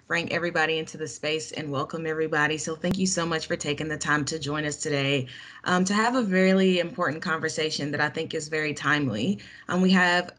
bring everybody into the space and welcome everybody. So thank you so much for taking the time to join us today to have a really important conversation that I think is very timely. We have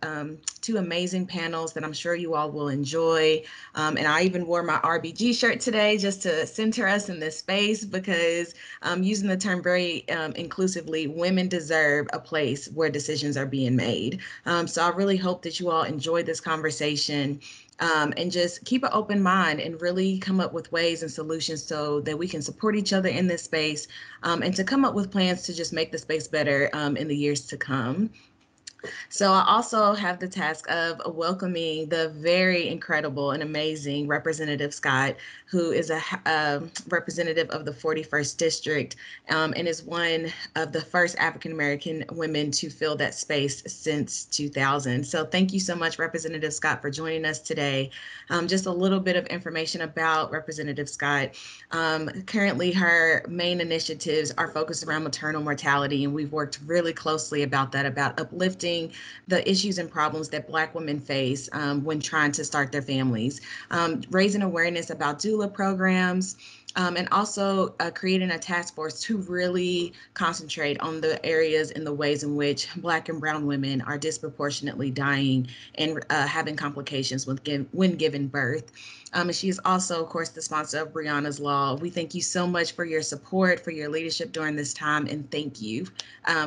two amazing panels that I'm sure you all will enjoy. And I even wore my RBG shirt today just to center us in this space because using the term very inclusively, women deserve a place where decisions are being made. So I really hope that you all enjoy this conversation and just keep an open mind and really come up with ways and solutions so that we can support each other in this space and to come up with plans to just make the space better in the years to come. So I also have the task of welcoming the very incredible and amazing Representative Scott, who is a representative of the 41st District and is one of the first African American women to fill that space since 2000. So thank you so much, Representative Scott, for joining us today. Just a little bit of information about Representative Scott. Currently, her main initiatives are focused around maternal mortality, and we've worked really closely about that, about uplifting the issues and problems that Black women face when trying to start their families, raising awareness about doula programs, and also creating a task force to really concentrate on the areas and the ways in which Black and brown women are disproportionately dying and having complications when giving birth. And she is also, of course, the sponsor of Brianna's Law. We thank you so much for your support, for your leadership during this time, and thank you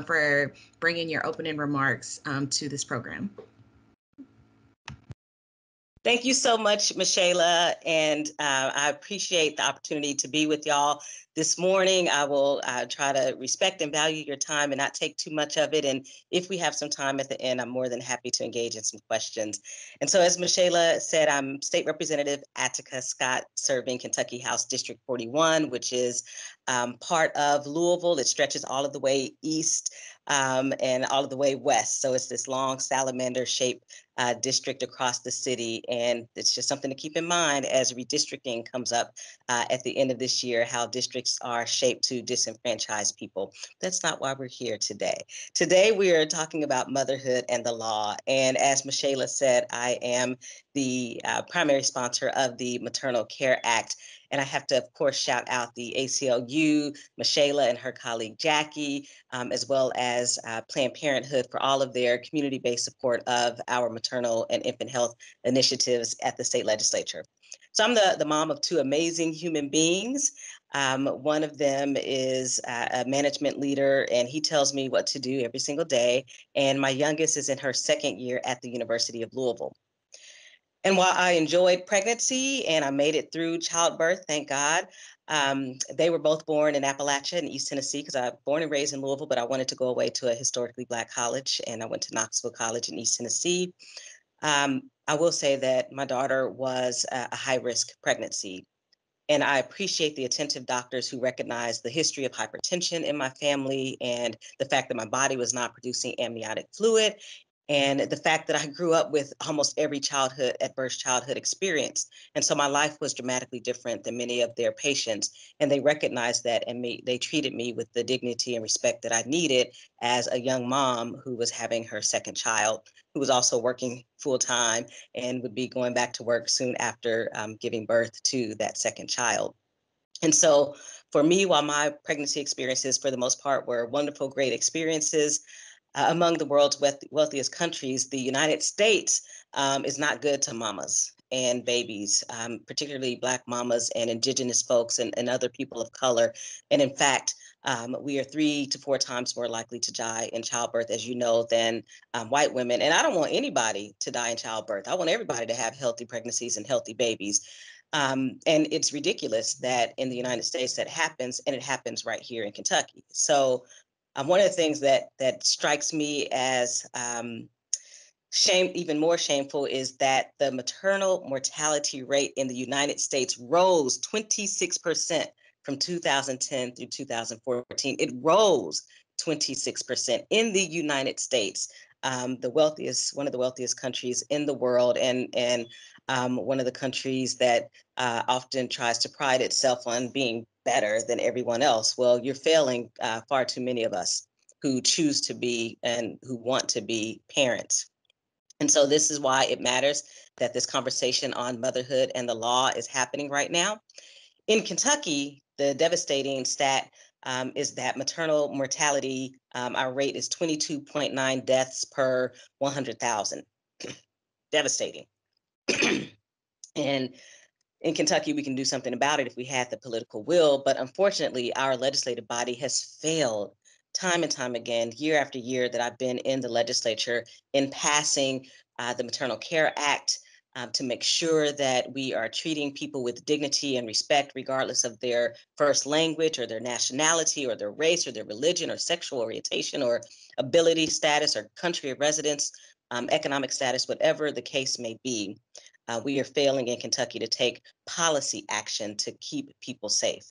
for bringing your opening remarks to this program. Thank you so much, Michaela, and I appreciate the opportunity to be with y'all this morning. I will try to respect and value your time and not take too much of it. And if we have some time at the end, I'm more than happy to engage in some questions. And so as Michaela said, I'm State Representative Attica Scott, serving Kentucky House District 41, which is part of Louisville. It stretches all of the way east and all of the way west. So it's this long salamander-shaped district across the city. And it's just something to keep in mind as redistricting comes up at the end of this year, how districts are shaped to disenfranchise people. That's not why we're here today. Today, we are talking about motherhood and the law. And as Michaela said, I am the primary sponsor of the Maternal Care Act. And I have to, of course, shout out the ACLU, Michaela and her colleague Jackie, as well as Planned Parenthood for all of their community-based support of our maternal and infant health initiatives at the state legislature. So I'm the mom of two amazing human beings. One of them is a management leader, and he tells me what to do every single day. And my youngest is in her second year at the University of Louisville. And while I enjoyed pregnancy and I made it through childbirth, thank God, they were both born in Appalachia in East Tennessee, because I was born and raised in Louisville, but I wanted to go away to a historically Black college, and I went to Knoxville College in East Tennessee. I will say that my daughter was a high-risk pregnancy, and I appreciate the attentive doctors who recognized the history of hypertension in my family and the fact that my body was not producing amniotic fluid, and the fact that I grew up with almost every adverse childhood experience. And so my life was dramatically different than many of their patients. And they recognized that, and they treated me with the dignity and respect that I needed as a young mom who was having her second child, who was also working full time and would be going back to work soon after giving birth to that second child. And so for me, while my pregnancy experiences for the most part were wonderful, great experiences, among the world's wealthiest countries, the United States is not good to mamas and babies, particularly Black mamas and Indigenous folks and other people of color. And in fact, we are 3 to 4 times more likely to die in childbirth, as you know, than white women. And I don't want anybody to die in childbirth. I want everybody to have healthy pregnancies and healthy babies. And it's ridiculous that in the United States that happens, and it happens right here in Kentucky. So one of the things that strikes me as even more shameful is that the maternal mortality rate in the United States rose 26% from 2010 through 2014. It rose 26% in the United States, one of the wealthiest countries in the world, and one of the countries that often tries to pride itself on being better than everyone else. Well, you're failing far too many of us who choose to be and who want to be parents. And so this is why it matters that this conversation on motherhood and the law is happening right now. In Kentucky, the devastating stat is that maternal mortality, our rate is 22.9 deaths per 100,000. Devastating. And in Kentucky, we can do something about it if we had the political will. But unfortunately, our legislative body has failed time and time again, year after year that I've been in the legislature, in passing the Maternal Care Act to make sure that we are treating people with dignity and respect, regardless of their first language or their nationality or their race or their religion or sexual orientation or ability status or country of residence, economic status, whatever the case may be. We are failing in Kentucky to take policy action to keep people safe.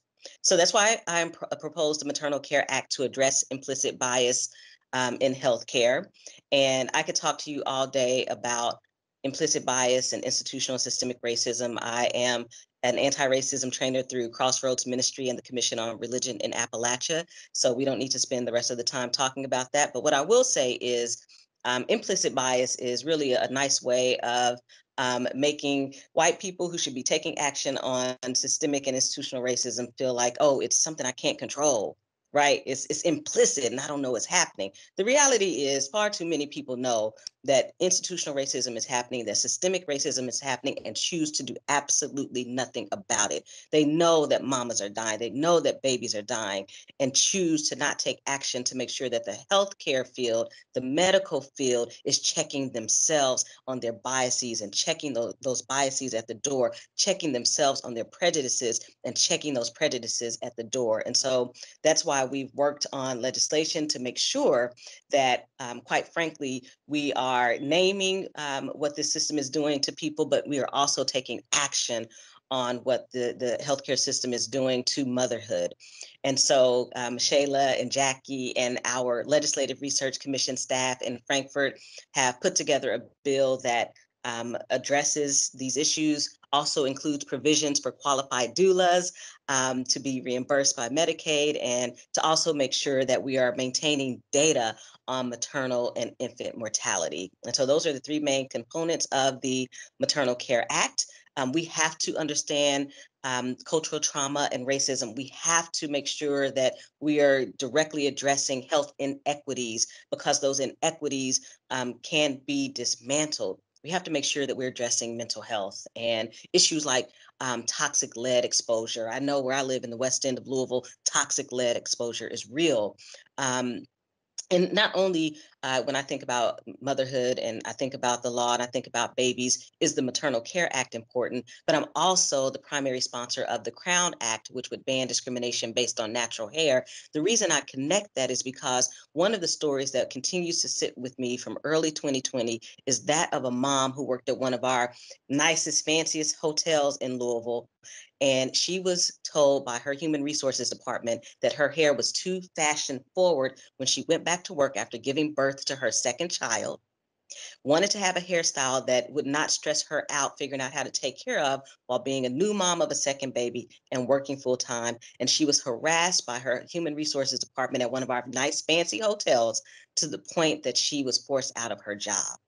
So that's why I proposed the Maternal Care Act to address implicit bias in healthcare. And I could talk to you all day about implicit bias and institutional systemic racism. I am an anti-racism trainer through Crossroads Ministry and the Commission on Religion in Appalachia. So we don't need to spend the rest of the time talking about that. But what I will say is implicit bias is really a nice way of making white people who should be taking action on systemic and institutional racism feel like, oh, it's something I can't control, right? It's implicit and I don't know what's happening. The reality is far too many people know that institutional racism is happening, that systemic racism is happening, and choose to do absolutely nothing about it. They know that mamas are dying. They know that babies are dying and choose to not take action to make sure that the healthcare field, the medical field is checking themselves on their biases and checking those biases at the door, checking themselves on their prejudices and checking those prejudices at the door. And so that's why we've worked on legislation to make sure that, quite frankly, we are naming what this system is doing to people, but we are also taking action on what the healthcare system is doing to motherhood. And so Shayla and Jackie and our Legislative Research Commission staff in Frankfurt have put together a bill that addresses these issues, also includes provisions for qualified doulas to be reimbursed by Medicaid, and to also make sure that we are maintaining data on maternal and infant mortality. And so those are the three main components of the Maternal Care Act. We have to understand cultural trauma and racism. We have to make sure that we are directly addressing health inequities, because those inequities can be dismantled. We have to make sure that we're addressing mental health and issues like toxic lead exposure. I know where I live in the West End of Louisville, toxic lead exposure is real. And not only when I think about motherhood and I think about the law and I think about babies, is the Maternal Care Act important, but I'm also the primary sponsor of the Crown Act, which would ban discrimination based on natural hair. The reason I connect that is because one of the stories that continues to sit with me from early 2020 is that of a mom who worked at one of our nicest, fanciest hotels in Louisville. And she was told by her human resources department that her hair was too fashion forward when she went back to work after giving birth to her second child, wanted to have a hairstyle that would not stress her out figuring out how to take care of while being a new mom of a second baby and working full time. And she was harassed by her human resources department at one of our nice fancy hotels to the point that she was forced out of her job.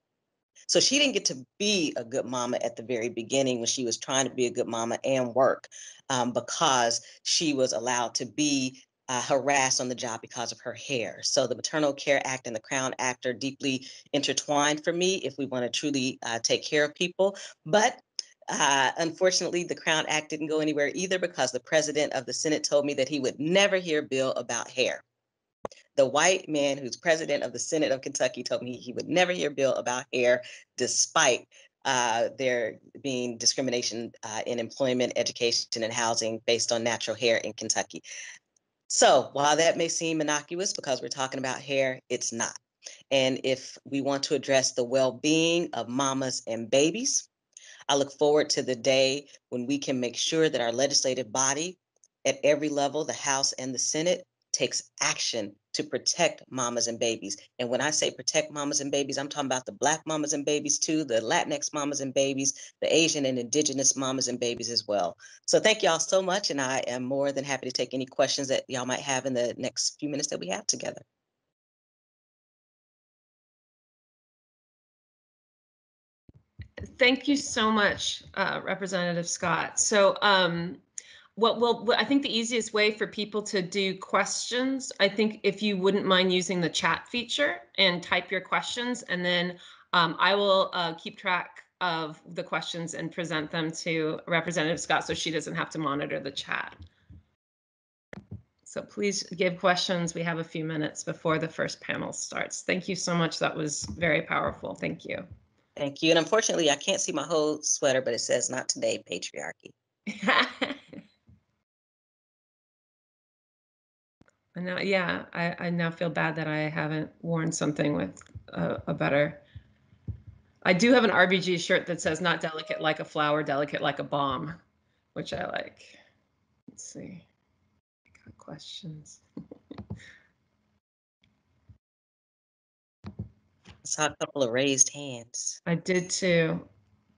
So she didn't get to be a good mama at the very beginning when she was trying to be a good mama and work, because she was allowed to be harassed on the job because of her hair. So the Maternal Care Act and the Crown Act are deeply intertwined for me if we want to truly take care of people. But unfortunately, the Crown Act didn't go anywhere either, because the president of the Senate told me that he would never hear a bill about hair. The white man who's president of the Senate of Kentucky told me he would never hear a bill about hair, despite there being discrimination in employment, education, and housing based on natural hair in Kentucky. So while that may seem innocuous because we're talking about hair, it's not. And if we want to address the well-being of mamas and babies, I look forward to the day when we can make sure that our legislative body at every level, the House and the Senate, takes action to protect mamas and babies. And when I say protect mamas and babies, I'm talking about the Black mamas and babies too, the Latinx mamas and babies, the Asian and Indigenous mamas and babies as well. So thank y'all so much. And I am more than happy to take any questions that y'all might have in the next few minutes that we have together. Thank you so much, Representative Scott. So I think the easiest way for people to do questions, I think if you wouldn't mind using the chat feature and type your questions, and then I will keep track of the questions and present them to Representative Scott so she doesn't have to monitor the chat. So please give questions. We have a few minutes before the first panel starts. Thank you so much. That was very powerful. Thank you. Thank you. And unfortunately, I can't see my whole sweater, but it says "Not today, patriarchy." And now, yeah, I now feel bad that I haven't worn something with a better. I do have an RBG shirt that says "Not delicate like a flower, delicate like a bomb," which I like. Let's see. I got questions. I saw a couple of raised hands. I did too.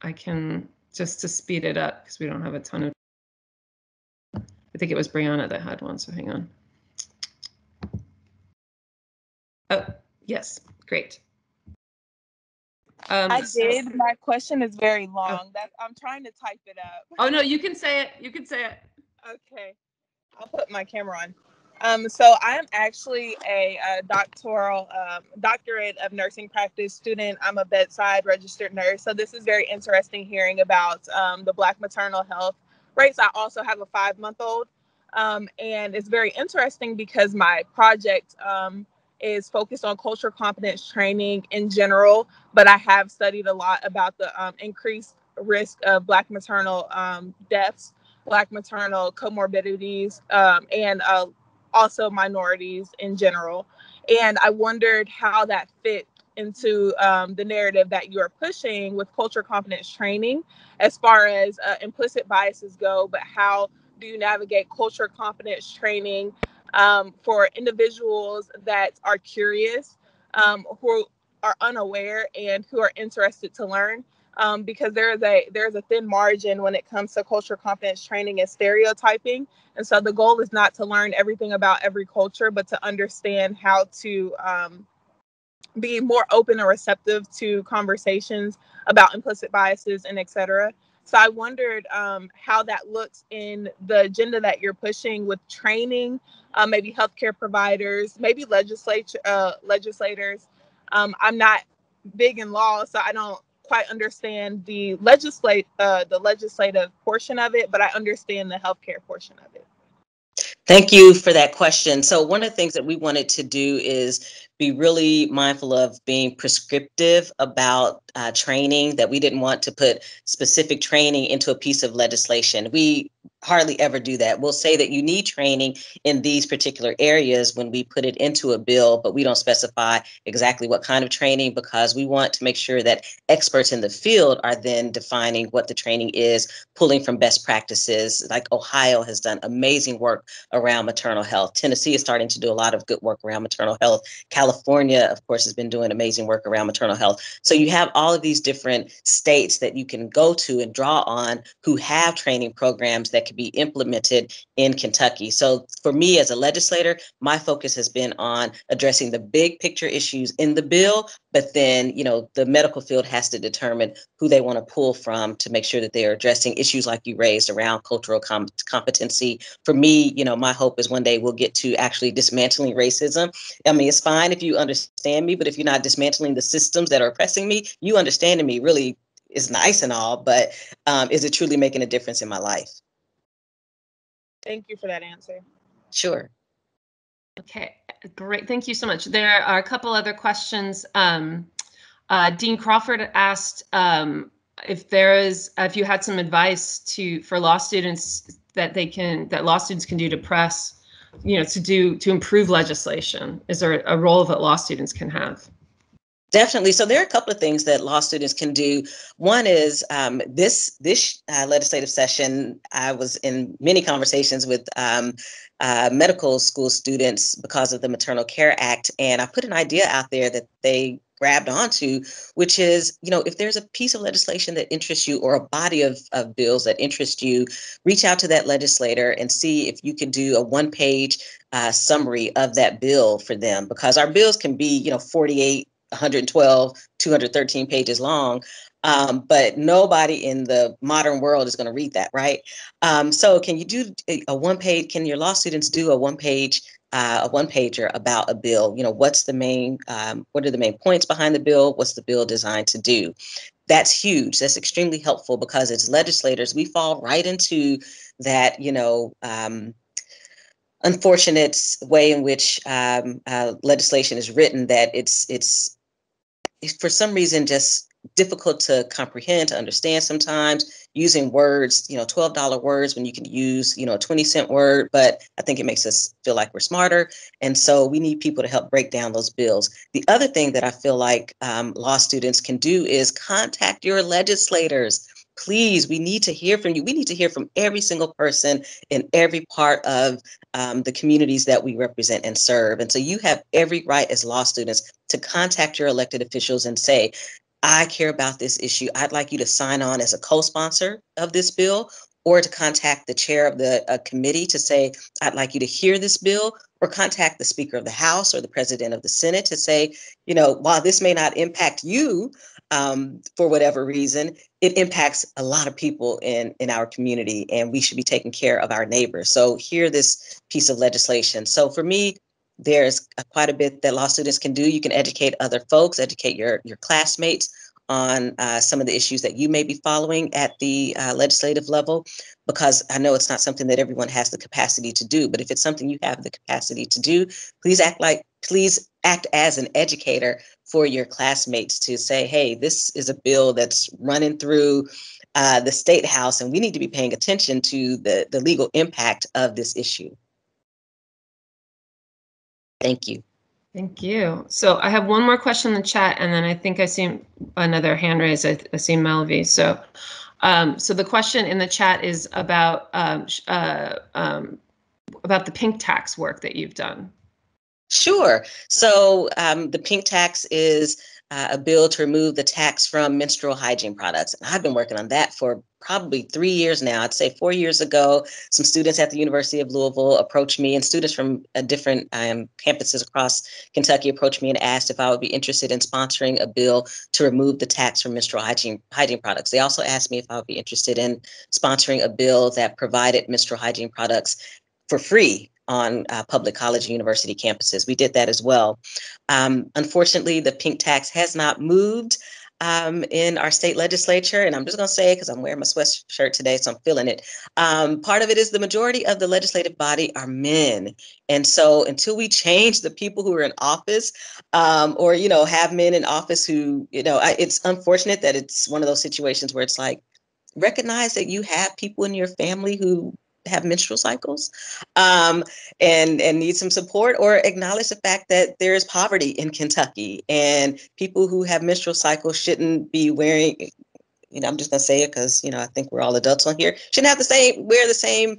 I can, just to speed it up because we don't have a ton of. I think it was Brianna that had one, so hang on. Oh, yes, great. I did. My question is very long. I'm trying to type it up. Oh no, you can say it. You can say it. Okay, I'll put my camera on. So I am actually a doctorate of nursing practice student. I'm a bedside registered nurse. So this is very interesting hearing about the Black maternal health rates. I also have a 5-month-old. And it's very interesting because my project is focused on cultural competence training in general, but I have studied a lot about the increased risk of Black maternal deaths, Black maternal comorbidities, and also minorities in general. And I wondered how that fit into the narrative that you're pushing with cultural competence training as far as implicit biases go, but how do you navigate cultural competence training for individuals that are curious, who are unaware, and who are interested to learn? Because there's a thin margin when it comes to cultural competence training and stereotyping. And so the goal is not to learn everything about every culture, but to understand how to be more open and receptive to conversations about implicit biases and et cetera. So I wondered how that looks in the agenda that you're pushing with training, maybe healthcare providers, maybe legislators. I'm not big in law, so I don't quite understand the legislative portion of it, but I understand the healthcare portion of it. Thank you for that question. So one of the things that we wanted to do is be really mindful of being prescriptive about training, that we didn't want to put specific training into a piece of legislation. We hardly ever do that. We'll say that you need training in these particular areas when we put it into a bill, but we don't specify exactly what kind of training, because we want to make sure that experts in the field are then defining what the training is, pulling from best practices. Like Ohio has done amazing work around maternal health. Tennessee is starting to do a lot of good work around maternal health. California, of course, has been doing amazing work around maternal health. So you have all of these different states that you can go to and draw on who have training programs that can be implemented in Kentucky. So for me as a legislator, my focus has been on addressing the big picture issues in the bill, but then, the medical field has to determine who they want to pull from to make sure that they are addressing issues like you raised around cultural competency. For me, my hope is one day we'll get to actually dismantling racism. I mean, it's fine if you understand me, but if you're not dismantling the systems that are oppressing me, you understanding me really is nice and all, but is it truly making a difference in my life? Thank you for that answer. Sure. Okay, great. Thank you so much. There are a couple other questions. Dean Crawford asked if you had some advice for law students that law students can do to press, to improve legislation. Is there a role that law students can have? Definitely. So there are a couple of things that law students can do. One is this legislative session, I was in many conversations with medical school students because of the Maternal Care Act. And I put an idea out there that they grabbed onto, which is, if there's a piece of legislation that interests you or a body of bills that interest you, reach out to that legislator and see if you can do a one-page summary of that bill for them, because our bills can be, 48, 112, 213 pages long. But nobody in the modern world is going to read that, right? So can you do a one-page, can your law students do a one-pager about a bill? You know, what's the main, what are the main points behind the bill? What's the bill designed to do? That's huge. That's extremely helpful because as legislators, we fall right into that, you know, unfortunate way in which legislation is written, that it's for some reason just difficult to comprehend, to understand sometimes, using words, you know, $12 words when you can use, you know, a 20-cent word. But I think it makes us feel like we're smarter. And so we need people to help break down those bills. The other thing that I feel like law students can do is contact your legislators. Please, we need to hear from you. We need to hear from every single person in every part of the communities that we represent and serve. And so you have every right as law students to contact your elected officials and say, I care about this issue. I'd like you to sign on as a co-sponsor of this bill, or to contact the chair of the committee to say, I'd like you to hear this bill, or contact the Speaker of the House or the President of the Senate to say, you know, while this may not impact you for whatever reason, it impacts a lot of people in our community, and we should be taking care of our neighbors. So hear this piece of legislation. So for me, there's quite a bit that law students can do. You can educate other folks, educate your classmates on some of the issues that you may be following at the legislative level, because I know it's not something that everyone has the capacity to do. But if it's something you have the capacity to do, please act as an educator for your classmates to say, hey, this is a bill that's running through the State House, and we need to be paying attention to the legal impact of this issue. Thank you. Thank you. So I have one more question in the chat, and then I think I see another hand raised. I see Melvi. So the question in the chat is about the pink tax work that you've done. Sure. So the pink tax is a bill to remove the tax from menstrual hygiene products. And I've been working on that for probably 3 years now. I'd say 4 years ago, some students at the University of Louisville approached me, and students from different campuses across Kentucky approached me and asked if I would be interested in sponsoring a bill to remove the tax from menstrual hygiene products. They also asked me if I would be interested in sponsoring a bill that provided menstrual hygiene products for free on public college and university campuses. We did that as well. Unfortunately, the pink tax has not moved in our state legislature. And I'm just going to say it because I'm wearing my sweatshirt today, so I'm feeling it. Part of it is the majority of the legislative body are men. And so until we change the people who are in office, or, you know, have men in office who, you know, it's unfortunate that it's one of those situations where it's like, recognize that you have people in your family who have menstrual cycles and need some support, or acknowledge the fact that there is poverty in Kentucky, and people who have menstrual cycles shouldn't be wearing, you know, I'm just gonna say it because, you know, I think we're all adults on here, shouldn't have wear the same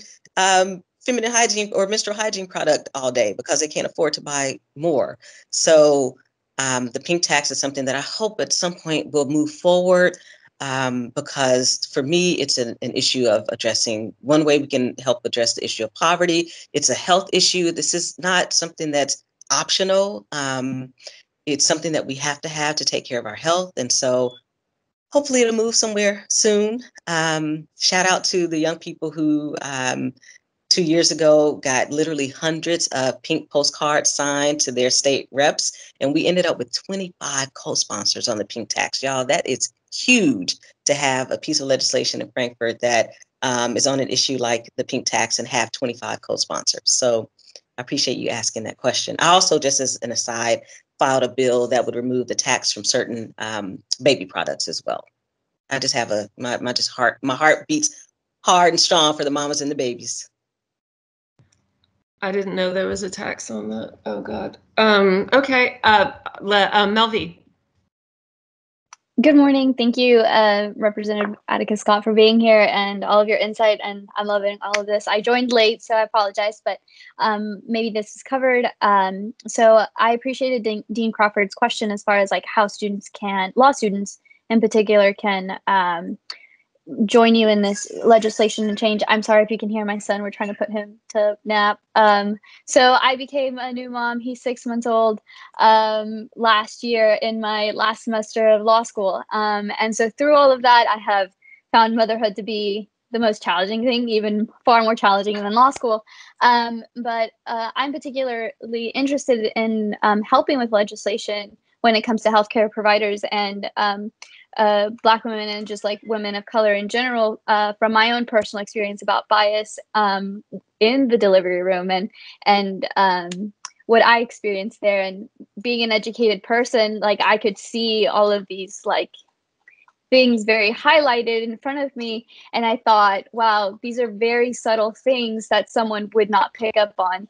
feminine hygiene or menstrual hygiene product all day because they can't afford to buy more. So the pink tax is something that I hope at some point will move forward. Because for me, it's an issue of addressing, one way we can help address the issue of poverty. It's a health issue. This is not something that's optional. It's something that we have to take care of our health. And so hopefully it'll move somewhere soon. Shout out to the young people who 2 years ago got literally hundreds of pink postcards signed to their state reps. And we ended up with 25 co-sponsors on the pink tax. Y'all, that is huge to have a piece of legislation in Frankfurt that is on an issue like the pink tax and have 25 co-sponsors. So I appreciate you asking that question. I also, just as an aside, filed a bill that would remove the tax from certain baby products as well. I just have my heart beats hard and strong for the mamas and the babies. I didn't know there was a tax on that. Oh God. Okay. Melvi. Good morning. Thank you, Representative Attica Scott, for being here and all of your insight. And I'm loving all of this. I joined late, so I apologize, but maybe this is covered. So I appreciated Dean Crawford's question as far as like how law students in particular can join you in this legislation and change. I'm sorry if you can hear my son. We're trying to put him to nap. So I became a new mom. He's 6 months old last year in my last semester of law school. And so through all of that, I have found motherhood to be the most challenging thing, even far more challenging than law school. But I'm particularly interested in helping with legislation when it comes to healthcare providers and Black women and just like women of color in general, from my own personal experience about bias in the delivery room and what I experienced there. And being an educated person, like I could see all of these like things very highlighted in front of me, and I thought, wow, these are very subtle things that someone would not pick up on.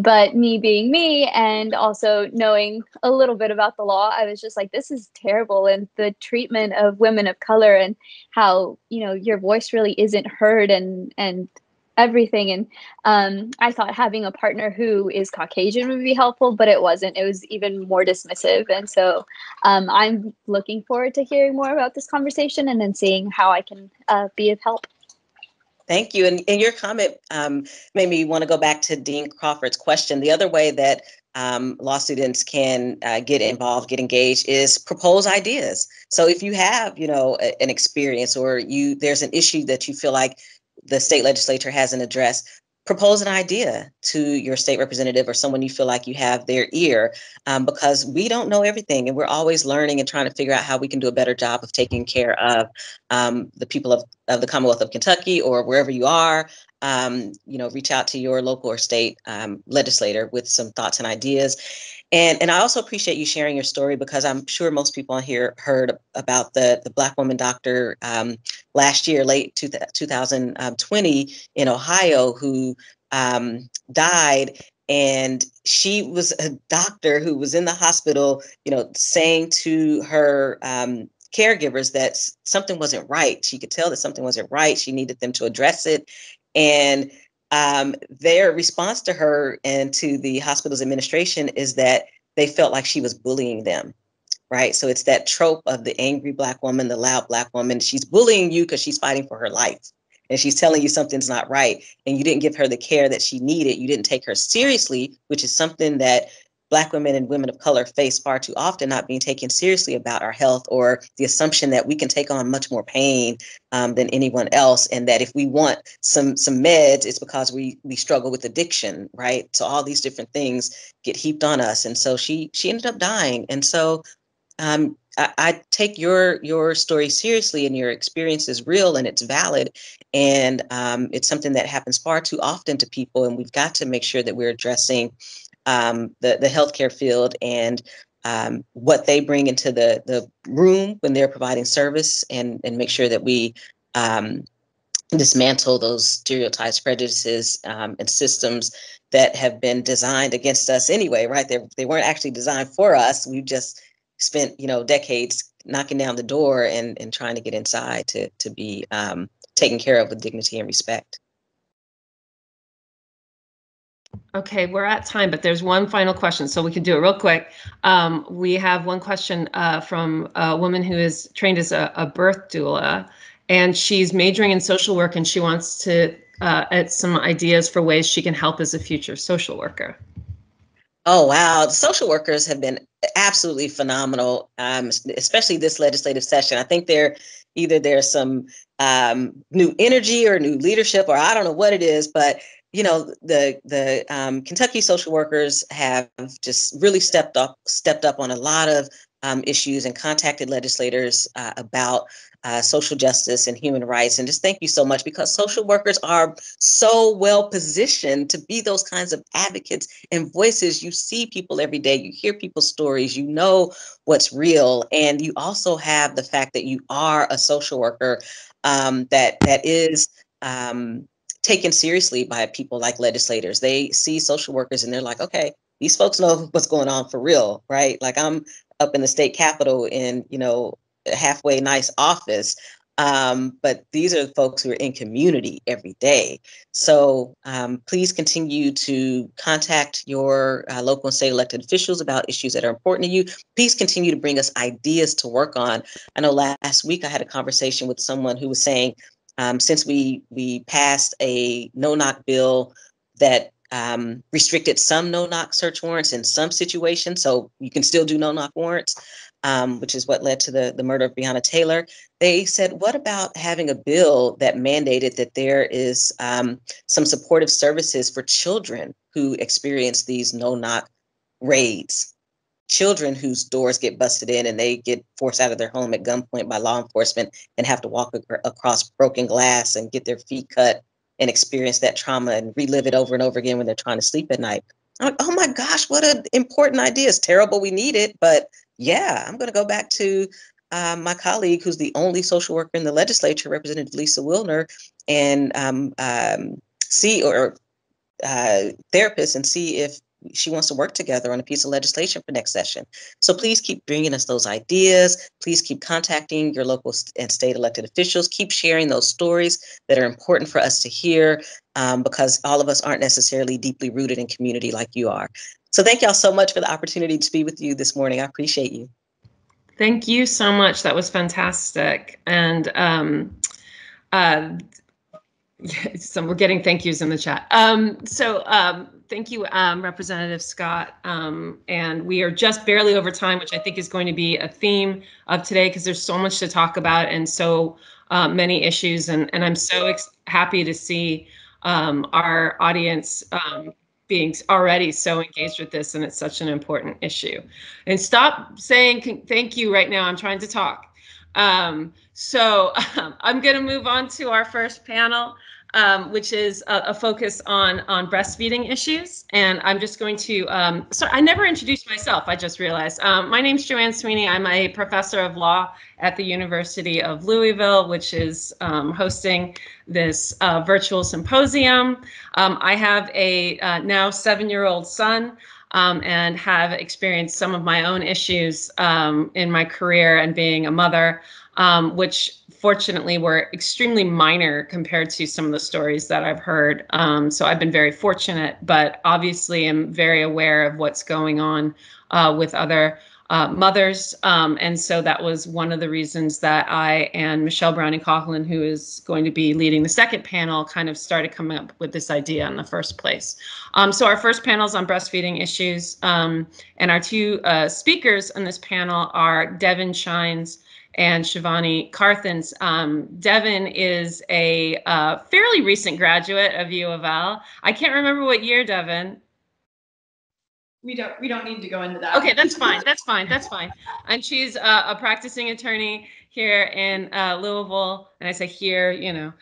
But me being me and also knowing a little bit about the law, I was just like, this is terrible. And the treatment of women of color and how, you know, your voice really isn't heard and everything. And I thought having a partner who is Caucasian would be helpful, but it wasn't. It was even more dismissive. And so I'm looking forward to hearing more about this conversation and then seeing how I can be of help. Thank you. And your comment made me want to go back to Dean Crawford's question. The other way that law students can get involved, get engaged, is propose ideas. So if you have, you know, an experience or there's an issue that you feel like the state legislature hasn't addressed, propose an idea to your state representative or someone you feel like you have their ear, because we don't know everything and we're always learning and trying to figure out how we can do a better job of taking care of the people of the Commonwealth of Kentucky or wherever you are. You know, reach out to your local or state legislator with some thoughts and ideas. And I also appreciate you sharing your story, because I'm sure most people on here heard about the Black woman doctor last year, late 2020 in Ohio, who died. And she was a doctor who was in the hospital, you know, saying to her caregivers that something wasn't right. She could tell that something wasn't right. She needed them to address it. And their response to her and to the hospital's administration is that they felt like she was bullying them, right? So it's that trope of the angry Black woman, the loud Black woman. She's bullying you because she's fighting for her life. And she's telling you something's not right. And you didn't give her the care that she needed. You didn't take her seriously, which is something that Black women and women of color face far too often, not being taken seriously about our health, or the assumption that we can take on much more pain than anyone else. And that if we want some meds, it's because we struggle with addiction, right? So all these different things get heaped on us. And so she ended up dying. And so I take your story seriously, and your experience is real and it's valid. And it's something that happens far too often to people. And we've got to make sure that we're addressing the healthcare field and what they bring into the room when they're providing service, and make sure that we dismantle those stereotypes, prejudices, and systems that have been designed against us anyway, right? They weren't actually designed for us. We've just spent, you know, decades knocking down the door and trying to get inside to be taken care of with dignity and respect. Okay, we're at time, but there's one final question, so we can do it real quick. We have one question from a woman who is trained as a birth doula, and she's majoring in social work, and she wants to add some ideas for ways she can help as a future social worker. Oh, wow. The social workers have been absolutely phenomenal, especially this legislative session. I think there's some new energy or new leadership, or I don't know what it is, but you know, the Kentucky social workers have just really stepped up on a lot of issues and contacted legislators about social justice and human rights. And just thank you so much, because social workers are so well positioned to be those kinds of advocates and voices. You see people every day, you hear people's stories, you know what's real. And you also have the fact that you are a social worker that is taken seriously by people like legislators. They see social workers and they're like, okay, these folks know what's going on for real, right? Like I'm up in the state capitol in, you know, a halfway nice office, But these are the folks who are in community every day. So please continue to contact your local and state elected officials about issues that are important to you. Please continue to bring us ideas to work on. I know last week I had a conversation with someone who was saying, since we passed a no-knock bill that restricted some no-knock search warrants in some situations, so you can still do no-knock warrants, which is what led to the murder of Breonna Taylor. They said, what about having a bill that mandated that there is some supportive services for children who experience these no-knock raids? Children whose doors get busted in and they get forced out of their home at gunpoint by law enforcement and have to walk across broken glass and get their feet cut and experience that trauma and relive it over and over again when they're trying to sleep at night. I'm like, oh my gosh, what an important idea. It's terrible we need it, but yeah, I'm going to go back to my colleague, who's the only social worker in the legislature, Representative Lisa Wilner, and therapist, and see if she wants to work together on a piece of legislation for next session. So please keep bringing us those ideas. Please keep contacting your local and state elected officials. Keep sharing those stories that are important for us to hear, because all of us aren't necessarily deeply rooted in community like you are. So thank y'all so much for the opportunity to be with you this morning. I appreciate you. Thank you so much. That was fantastic. And so we're getting thank yous in the chat. Thank you, Representative Scott. And we are just barely over time, which I think is going to be a theme of today, because there's so much to talk about and so many issues. And I'm so happy to see our audience being already so engaged with this, and it's such an important issue. And stop saying thank you right now. I'm trying to talk. I'm going to move on to our first panel, which is a focus on breastfeeding issues. And I'm just going to, sorry, I never introduced myself, I just realized. My name's Joanne Sweeney. I'm a professor of law at the University of Louisville, which is hosting this virtual symposium. I have a now 7-year-old son, and have experienced some of my own issues in my career and being a mother, which fortunately were extremely minor compared to some of the stories that I've heard. So I've been very fortunate, but obviously I'm very aware of what's going on with other mothers. And so that was one of the reasons that I and Michelle Browning-Coughlin, who is going to be leading the second panel, kind of started coming up with this idea in the first place. So our first panel is on breastfeeding issues. And our two speakers on this panel are Devin Shines and Shivani Carthens. Devin is a fairly recent graduate of U of L. I can't remember what year, Devin. We don't need to go into that. Okay, that's fine. That's fine. That's fine. And she's a practicing attorney here in Louisville, and I say here, you know,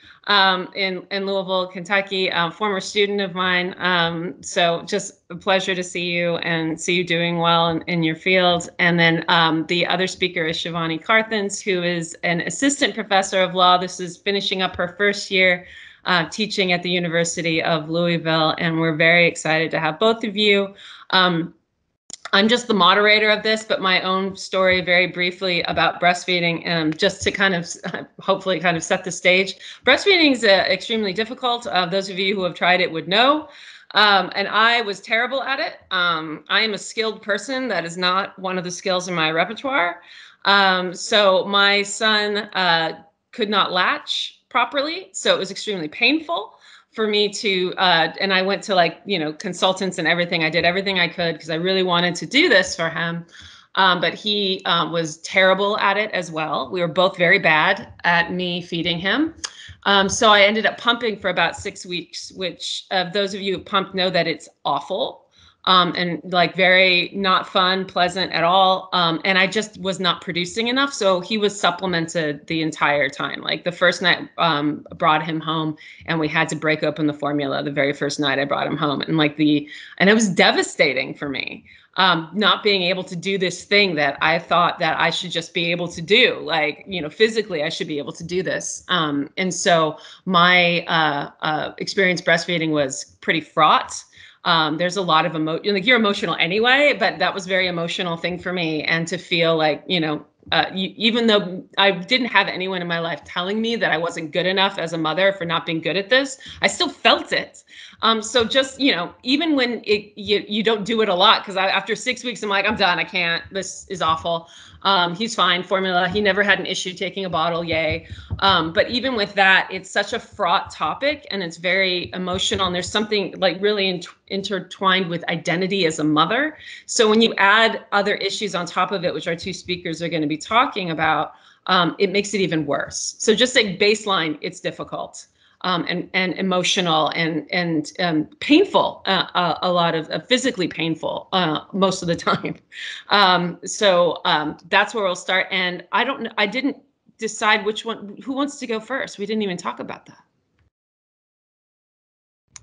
in Louisville, Kentucky. Former student of mine. So just a pleasure to see you and see you doing well in your field. And then the other speaker is Shivani Carthens, who is an assistant professor of law. This is finishing up her first year teaching at the University of Louisville, and we're very excited to have both of you. I'm just the moderator of this, but my own story very briefly about breastfeeding, just to kind of hopefully kind of set the stage. Breastfeeding is extremely difficult. Those of you who have tried it would know. And I was terrible at it. I am a skilled person. That is not one of the skills in my repertoire. So my son could not latch properly, so it was extremely painful for me to, and I went to, like, you know, consultants and everything. I did everything I could because I really wanted to do this for him. But he was terrible at it as well. We were both very bad at me feeding him. So I ended up pumping for about 6 weeks, which those of you who pumped know that it's awful. And like very not fun, pleasant at all. And I just was not producing enough. So he was supplemented the entire time. Like the first night brought him home and we had to break open the formula the very first night I brought him home. And and it was devastating for me, not being able to do this thing that I thought that I should just be able to do. Like, you know, physically I should be able to do this. And so my experience breastfeeding was pretty fraught. There's a lot of like, you're emotional anyway, but that was a very emotional thing for me. And to feel like, you know, even though I didn't have anyone in my life telling me that I wasn't good enough as a mother for not being good at this, I still felt it. So just, even when you don't do it a lot, because after 6 weeks, I'm like, I'm done. I can't. This is awful. He's fine. Formula. He never had an issue taking a bottle. Yay. But even with that, it's such a fraught topic, and it's very emotional. And there's something like really intertwined with identity as a mother. So when you add other issues on top of it, which our two speakers are going to be talking about, it makes it even worse. So just like baseline, it's difficult. And emotional and painful, a lot of physically painful most of the time. So that's where we'll start. And I didn't decide who wants to go first. We didn't even talk about that.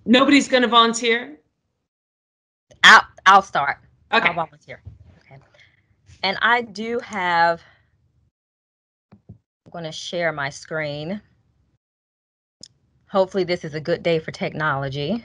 Nobody's going to volunteer? I'll start. Okay. I'll volunteer. Okay. And I do have, I'm going to share my screen. Hopefully this is a good day for technology.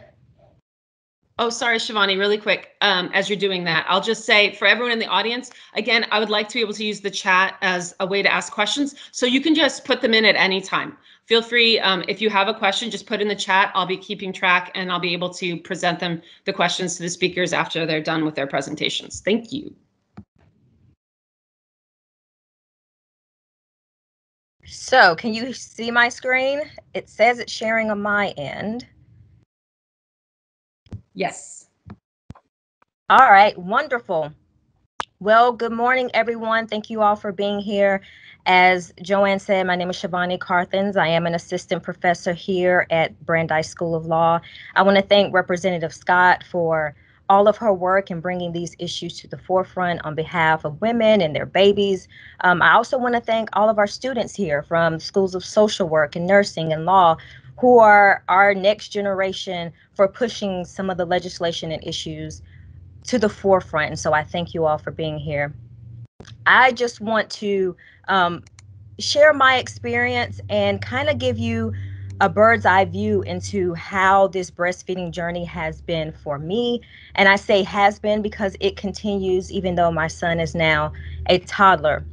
Oh, sorry, Shivani, really quick. As you're doing that, I'll just say for everyone in the audience, again, I would like to be able to use the chat as a way to ask questions. So you can just put them in at any time. Feel free, if you have a question, just put in the chat. I'll be keeping track and I'll be able to present the questions to the speakers after they're done with their presentations. Thank you. So can you see my screen? It says it's sharing on my end. Yes. All right, wonderful. Well, good morning, everyone. Thank you all for being here. As Joanne said, my name is Shivani Carthens. I am an assistant professor here at Brandeis School of Law. I want to thank Representative Scott for all of her work in bringing these issues to the forefront on behalf of women and their babies. I also want to thank all of our students here from schools of social work and nursing and law, who are our next generation, for pushing some of the legislation and issues to the forefront. And so I thank you all for being here. I just want to share my experience and kind of give you a bird's eye view into how this breastfeeding journey has been for me. And I say has been because it continues even though my son is now a toddler.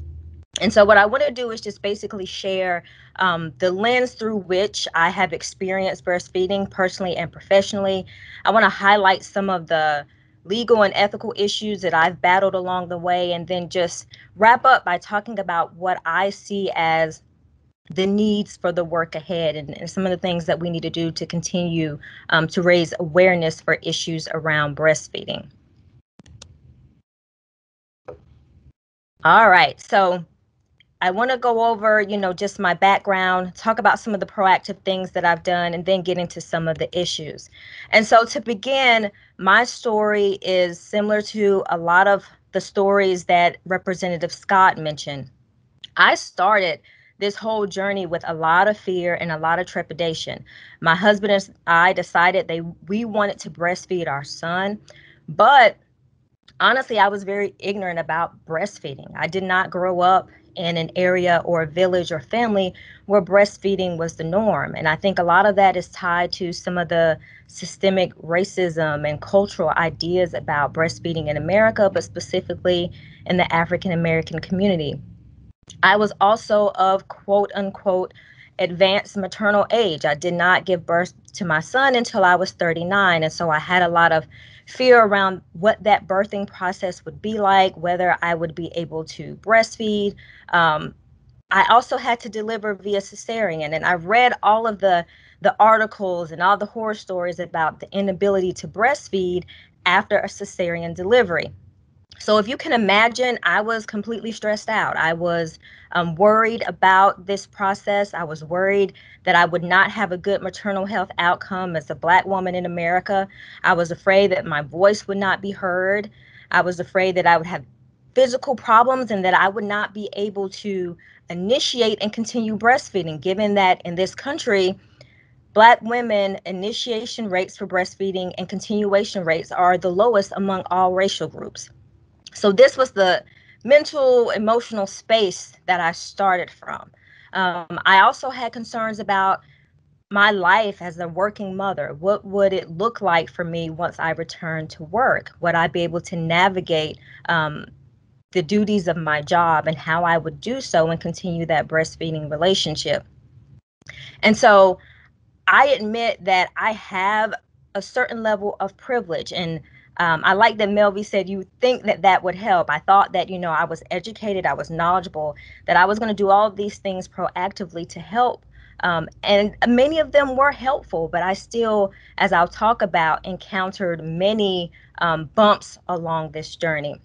And so what I want to do is just basically share the lens through which I have experienced breastfeeding personally and professionally. I want to highlight some of the legal and ethical issues that I've battled along the way, and then just wrap up by talking about what I see as the needs for the work ahead and some of the things that we need to do to continue to raise awareness for issues around breastfeeding. All right, so I want to go over, just my background, talk about some of the proactive things that I've done, and then get into some of the issues. And so to begin, my story is similar to a lot of the stories that Representative Scott mentioned. I started this whole journey with a lot of fear and a lot of trepidation. My husband and I decided we wanted to breastfeed our son, but honestly, I was very ignorant about breastfeeding. I did not grow up in an area or a village or family where breastfeeding was the norm. And I think a lot of that is tied to some of the systemic racism and cultural ideas about breastfeeding in America, but specifically in the African American community. I was also of quote unquote advanced maternal age. I did not give birth to my son until I was 39. And so I had a lot of fear around what that birthing process would be like, whether I would be able to breastfeed. I also had to deliver via cesarean, and I read all of the articles and all the horror stories about the inability to breastfeed after a cesarean delivery. So if you can imagine, I was completely stressed out. I was worried about this process. I was worried that I would not have a good maternal health outcome as a Black woman in America. I was afraid that my voice would not be heard. I was afraid that I would have physical problems and that I would not be able to initiate and continue breastfeeding, given that in this country, Black women initiation rates for breastfeeding and continuation rates are the lowest among all racial groups. So this was the mental, emotional space that I started from. I also had concerns about my life as a working mother. What would it look like for me once I returned to work? Would I be able to navigate the duties of my job and how I would do so and continue that breastfeeding relationship. And so I admit that I have a certain level of privilege. And I like that Melvie said, you think that that would help. I thought that, I was educated, I was knowledgeable, that I was going to do all of these things proactively to help. And many of them were helpful, but I still, as I'll talk about, encountered many bumps along this journey.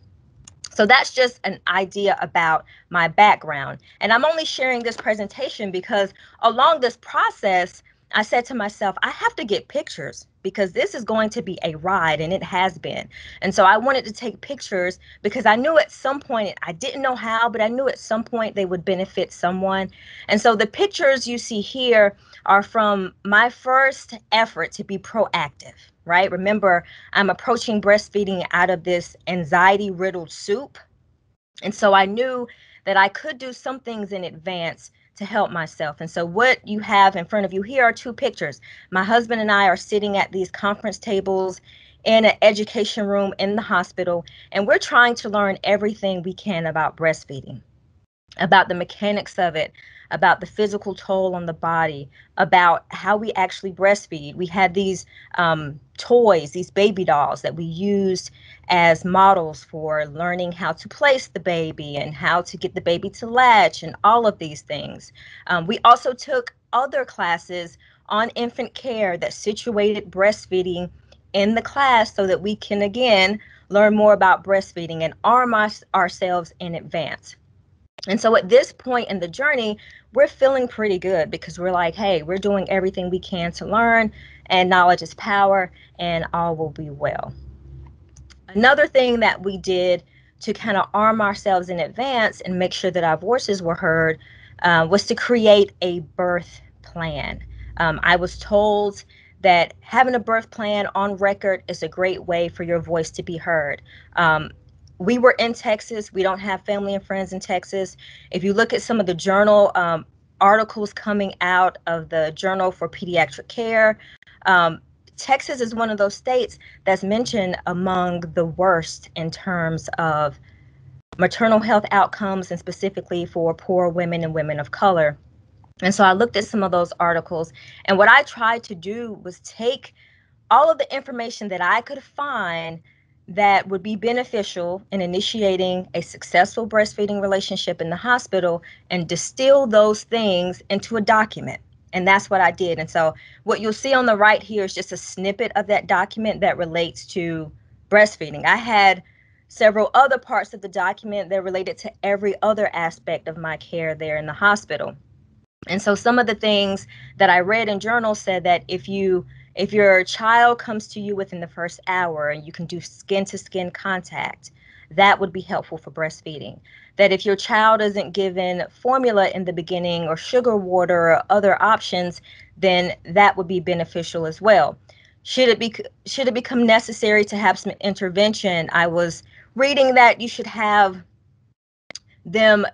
So that's just an idea about my background. And I'm only sharing this presentation because along this process, I said to myself, I have to get pictures because this is going to be a ride, and it has been. And so I wanted to take pictures because I knew at some point, I didn't know how, but I knew at some point they would benefit someone. And so the pictures you see here are from my first effort to be proactive, right? Remember, I'm approaching breastfeeding out of this anxiety-riddled soup. And so I knew that I could do some things in advance to help myself. And so what you have in front of you here are two pictures. My husband and I are sitting at these conference tables in an education room in the hospital, and we're trying to learn everything we can about breastfeeding, about the mechanics of it, about the physical toll on the body, about how we actually breastfeed. We had these toys, these baby dolls that we used as models for learning how to place the baby and how to get the baby to latch and all of these things. We also took other classes on infant care that situated breastfeeding in the class so that we can, again, learn more about breastfeeding and arm ourselves in advance. And so at this point in the journey, we're feeling pretty good because we're like, hey, we're doing everything we can to learn, and knowledge is power, and all will be well. Another thing that we did to kind of arm ourselves in advance and make sure that our voices were heard was to create a birth plan. I was told that having a birth plan on record is a great way for your voice to be heard. We were in Texas. We don't have family and friends in Texas. If you look at some of the journal articles coming out of the Journal for Pediatric Care, Texas is one of those states that's mentioned among the worst in terms of maternal health outcomes, and specifically for poor women and women of color. And so I looked at some of those articles, and what I tried to do was take all of the information that I could find that would be beneficial in initiating a successful breastfeeding relationship in the hospital and distill those things into a document. And that's what I did. And so what you'll see on the right here is just a snippet of that document that relates to breastfeeding. I had several other parts of the document that related to every other aspect of my care there in the hospital. And so some of the things that I read in journals said that if your child comes to you within the first hour and you can do skin-to-skin contact, that would be helpful for breastfeeding. That if your child isn't given formula in the beginning or sugar water or other options, then that would be beneficial as well. Should it become necessary to have some intervention, I was reading that you should have them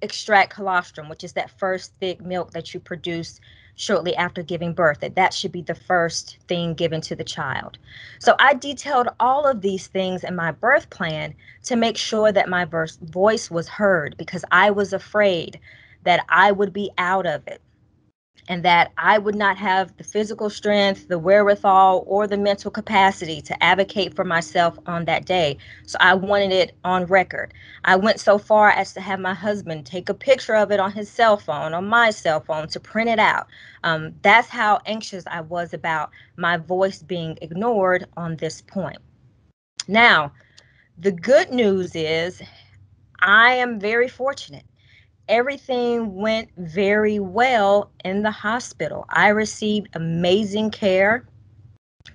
extract colostrum, which is that first thick milk that you produce shortly after giving birth, that should be the first thing given to the child. So I detailed all of these things in my birth plan to make sure that my voice was heard, because I was afraid that I would be out of it and that I would not have the physical strength, the wherewithal, or the mental capacity to advocate for myself on that day. So I wanted it on record. I went so far as to have my husband take a picture of it on his cell phone, on my cell phone, to print it out. That's how anxious I was about my voice being ignored on this point. Now, the good news is I am very fortunate. Everything went very well in the hospital. I received amazing care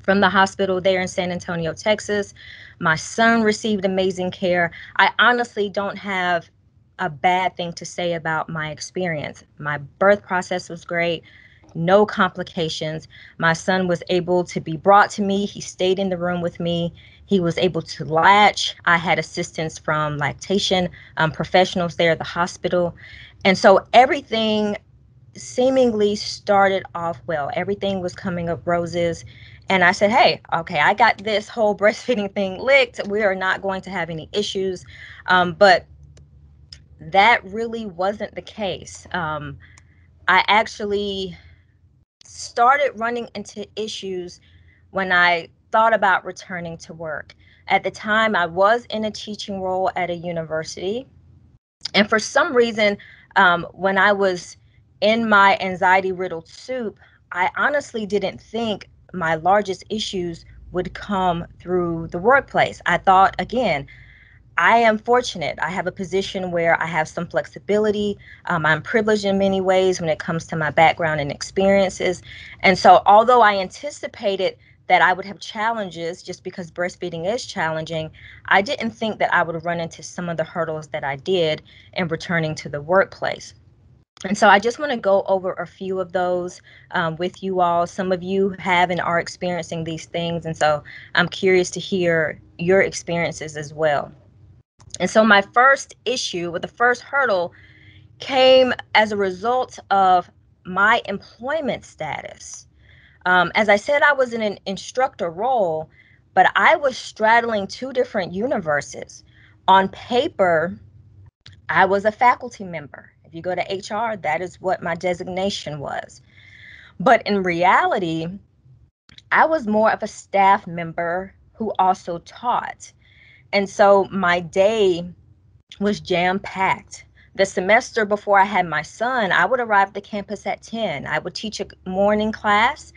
from the hospital there in San Antonio, Texas. My son received amazing care. I honestly don't have a bad thing to say about my experience. My birth process was great. No complications. My son was able to be brought to me. He stayed in the room with me. He was able to latch. I had assistance from lactation professionals there at the hospital. And so everything seemingly started off well. Everything was coming up roses. And I said, hey, okay, I got this whole breastfeeding thing licked. We are not going to have any issues. But that really wasn't the case. I actually started running into issues when I thought about returning to work. At the time, I was in a teaching role at a university. And for some reason, when I was in my anxiety-riddled soup, I honestly didn't think my largest issues would come through the workplace. I thought, again, I am fortunate. I have a position where I have some flexibility. I'm privileged in many ways when it comes to my background and experiences. And so, although I anticipated that I would have challenges just because breastfeeding is challenging, I didn't think that I would run into some of the hurdles that I did in returning to the workplace. And so I just want to go over a few of those with you all. Some of you have and are experiencing these things. And so I'm curious to hear your experiences as well. And so my first issue with the first hurdle came as a result of my employment status. As I said, I was in an instructor role, but I was straddling two different universes. On paper, I was a faculty member. If you go to HR, that is what my designation was. But in reality, I was more of a staff member who also taught. And so my day was jam-packed. The semester before I had my son, I would arrive at the campus at 10. I would teach a morning class.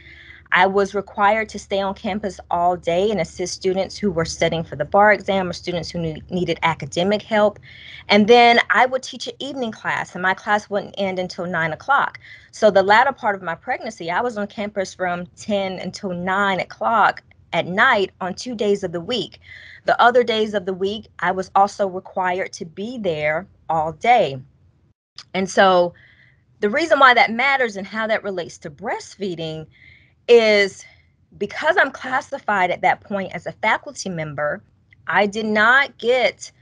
I was required to stay on campus all day and assist students who were studying for the bar exam or students who needed academic help. And then I would teach an evening class, and my class wouldn't end until 9 o'clock. So the latter part of my pregnancy, I was on campus from 10 until 9 o'clock at night on 2 days of the week. The other days of the week, I was also required to be there all day. And so the reason why that matters and how that relates to breastfeeding is because I'm classified at that point as a faculty member, I did not get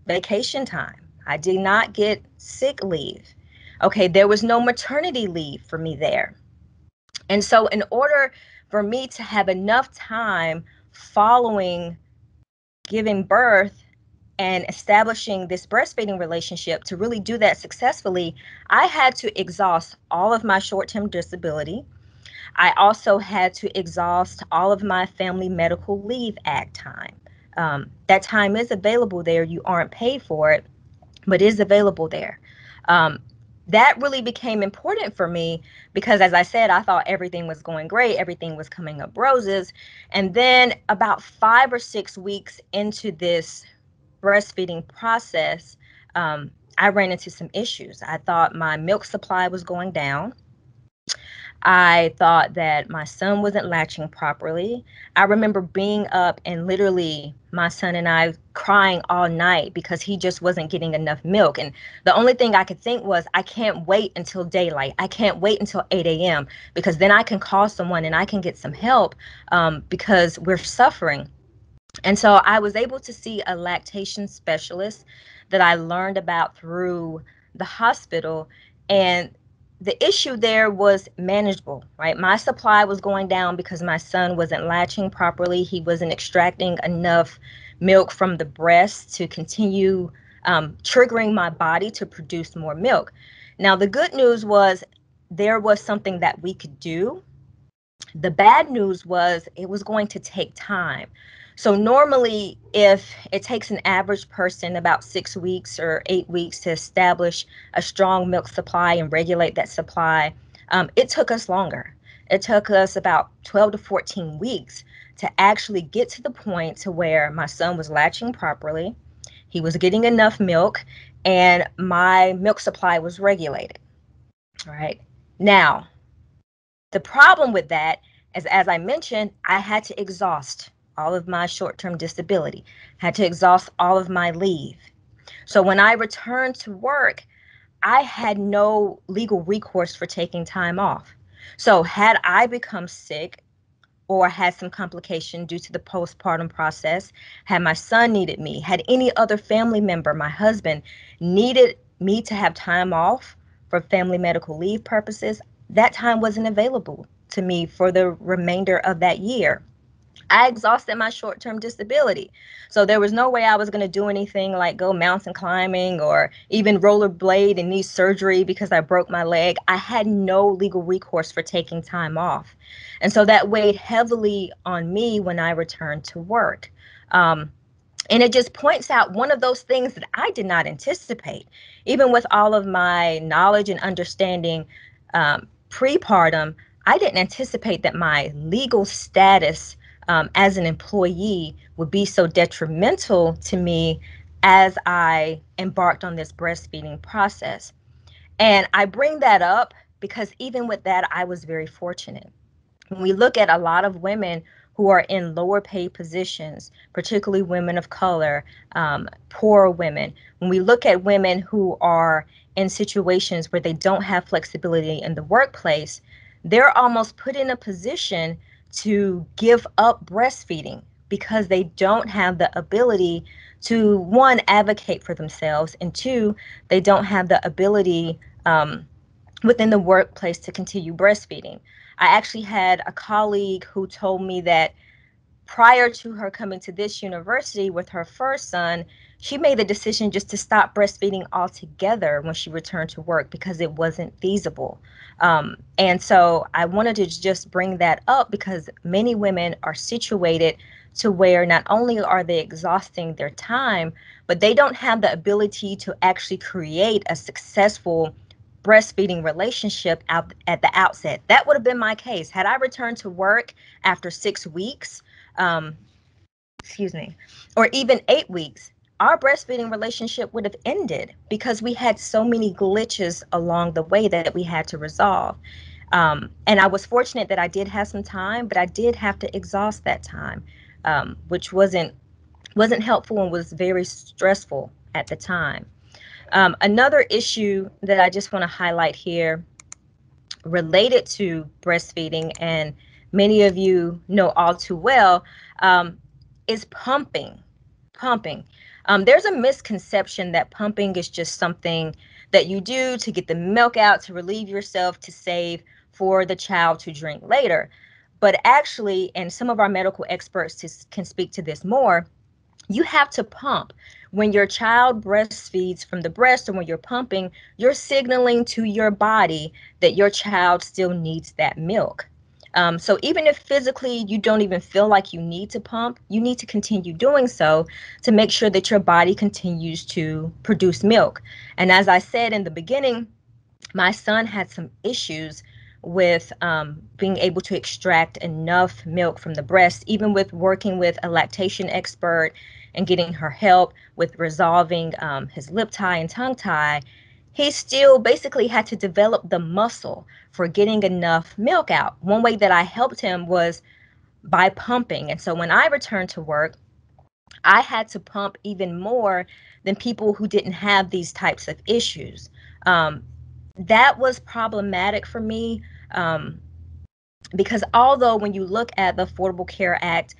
vacation time. I did not get sick leave. Okay, there was no maternity leave for me there. And so in order for me to have enough time following giving birth and establishing this breastfeeding relationship to really do that successfully, I had to exhaust all of my short-term disability. I also had to exhaust all of my Family Medical Leave Act time. That time is available there. You aren't paid for it, but is available there. That really became important for me because, as I said, I thought everything was going great. Everything was coming up roses. And then about 5 or 6 weeks into this breastfeeding process, I ran into some issues. I thought my milk supply was going down. I thought that my son wasn't latching properly. I remember being up and literally my son and I crying all night because he just wasn't getting enough milk. And the only thing I could think was, I can't wait until daylight. I can't wait until 8 a.m. because then I can call someone and I can get some help because we're suffering. And so I was able to see a lactation specialist that I learned about through the hospital. And the issue there was manageable, right? My supply was going down because my son wasn't latching properly. He wasn't extracting enough milk from the breast to continue triggering my body to produce more milk. Now, the good news was there was something that we could do. The bad news was it was going to take time. So normally, if it takes an average person about 6 weeks or 8 weeks to establish a strong milk supply and regulate that supply, it took us longer. It took us about 12 to 14 weeks to actually get to the point to where my son was latching properly, he was getting enough milk, and my milk supply was regulated. All right. Now, the problem with that is, as I mentioned, I had to exhaust all of my short-term disability, had to exhaust all of my leave. So when I returned to work, I had no legal recourse for taking time off. So had I become sick or had some complication due to the postpartum process, had my son needed me, had any other family member, my husband, needed me to have time off for family medical leave purposes, that time wasn't available to me for the remainder of that year. I exhausted my short-term disability. So there was no way I was going to do anything like go mountain climbing or even rollerblade and need surgery because I broke my leg. I had no legal recourse for taking time off. And so that weighed heavily on me when I returned to work. And it just points out one of those things that I did not anticipate. Even with all of my knowledge and understanding prepartum, I didn't anticipate that my legal status as an employee would be so detrimental to me as I embarked on this breastfeeding process. And I bring that up because even with that, I was very fortunate. When we look at a lot of women who are in lower paid positions, particularly women of color, poor women, when we look at women who are in situations where they don't have flexibility in the workplace, they're almost put in a position to give up breastfeeding because they don't have the ability to, one, advocate for themselves, and two, they don't have the ability within the workplace to continue breastfeeding. I actually had a colleague who told me that prior to her coming to this university with her first son, she made the decision just to stop breastfeeding altogether when she returned to work because it wasn't feasible. And so I wanted to just bring that up because many women are situated to where not only are they exhausting their time, but they don't have the ability to actually create a successful breastfeeding relationship out at the outset. That would have been my case. Had I returned to work after 6 weeks, um, or even 8 weeks, our breastfeeding relationship would have ended because we had so many glitches along the way that we had to resolve. And I was fortunate that I did have some time, but I did have to exhaust that time, which wasn't helpful and was very stressful at the time. Another issue that I just want to highlight here related to breastfeeding, and many of you know all too well, is pumping. There's a misconception that pumping is just something that you do to get the milk out, to relieve yourself, to save for the child to drink later. But actually, and some of our medical experts can speak to this more, you have to pump. When your child breastfeeds from the breast or when you're pumping, you're signaling to your body that your child still needs that milk. So even if physically you don't even feel like you need to pump, you need to continue doing so to make sure that your body continues to produce milk. And as I said in the beginning, my son had some issues with being able to extract enough milk from the breast, even with working with a lactation expert and getting her help with resolving his lip tie and tongue tie. He still basically had to develop the muscle for getting enough milk out. One way that I helped him was by pumping. And so when I returned to work, I had to pump even more than people who didn't have these types of issues. That was problematic for me because although when you look at the Affordable Care Act,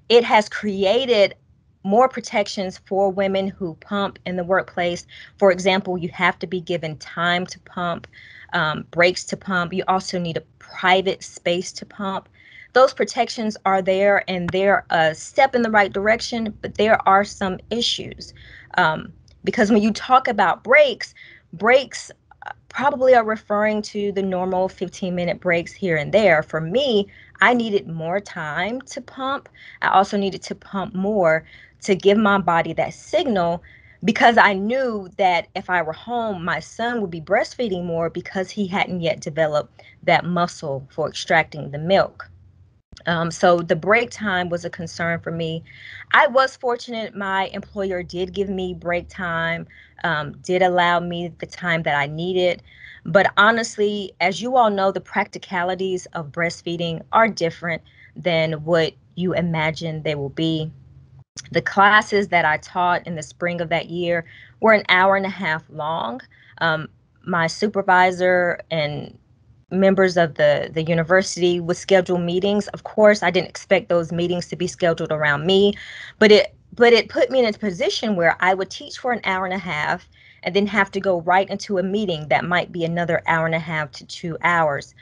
it has created more protections for women who pump in the workplace. For example, you have to be given time to pump, breaks to pump. You also need a private space to pump. Those protections are there and they're a step in the right direction, but there are some issues. Because when you talk about breaks probably are referring to the normal 15-minute breaks here and there. For me, I needed more time to pump. I also needed to pump more to give my body that signal because I knew that if I were home, my son would be breastfeeding more because he hadn't yet developed that muscle for extracting the milk. So the break time was a concern for me. I was fortunate my employer did give me break time, did allow me the time that I needed. But honestly, as you all know, the practicalities of breastfeeding are different than what you imagine they will be. The classes that I taught in the spring of that year were an hour and a half long. My supervisor and members of the university would schedule meetings. Of course, I didn't expect those meetings to be scheduled around me, but it put me in a position where I would teach for an hour and a half and then have to go right into a meeting that might be another hour and a half to 2 hours.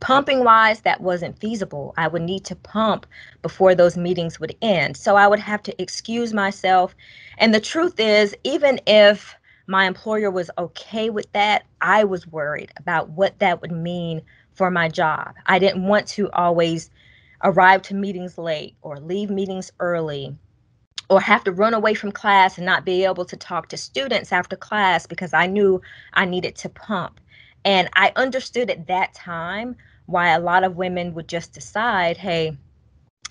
Pumping wise, that wasn't feasible. I would need to pump before those meetings would end. So I would have to excuse myself. And the truth is, even if my employer was okay with that, I was worried about what that would mean for my job. I didn't want to always arrive to meetings late or leave meetings early or have to run away from class and not be able to talk to students after class because I knew I needed to pump. And I understood at that time why a lot of women would just decide, hey,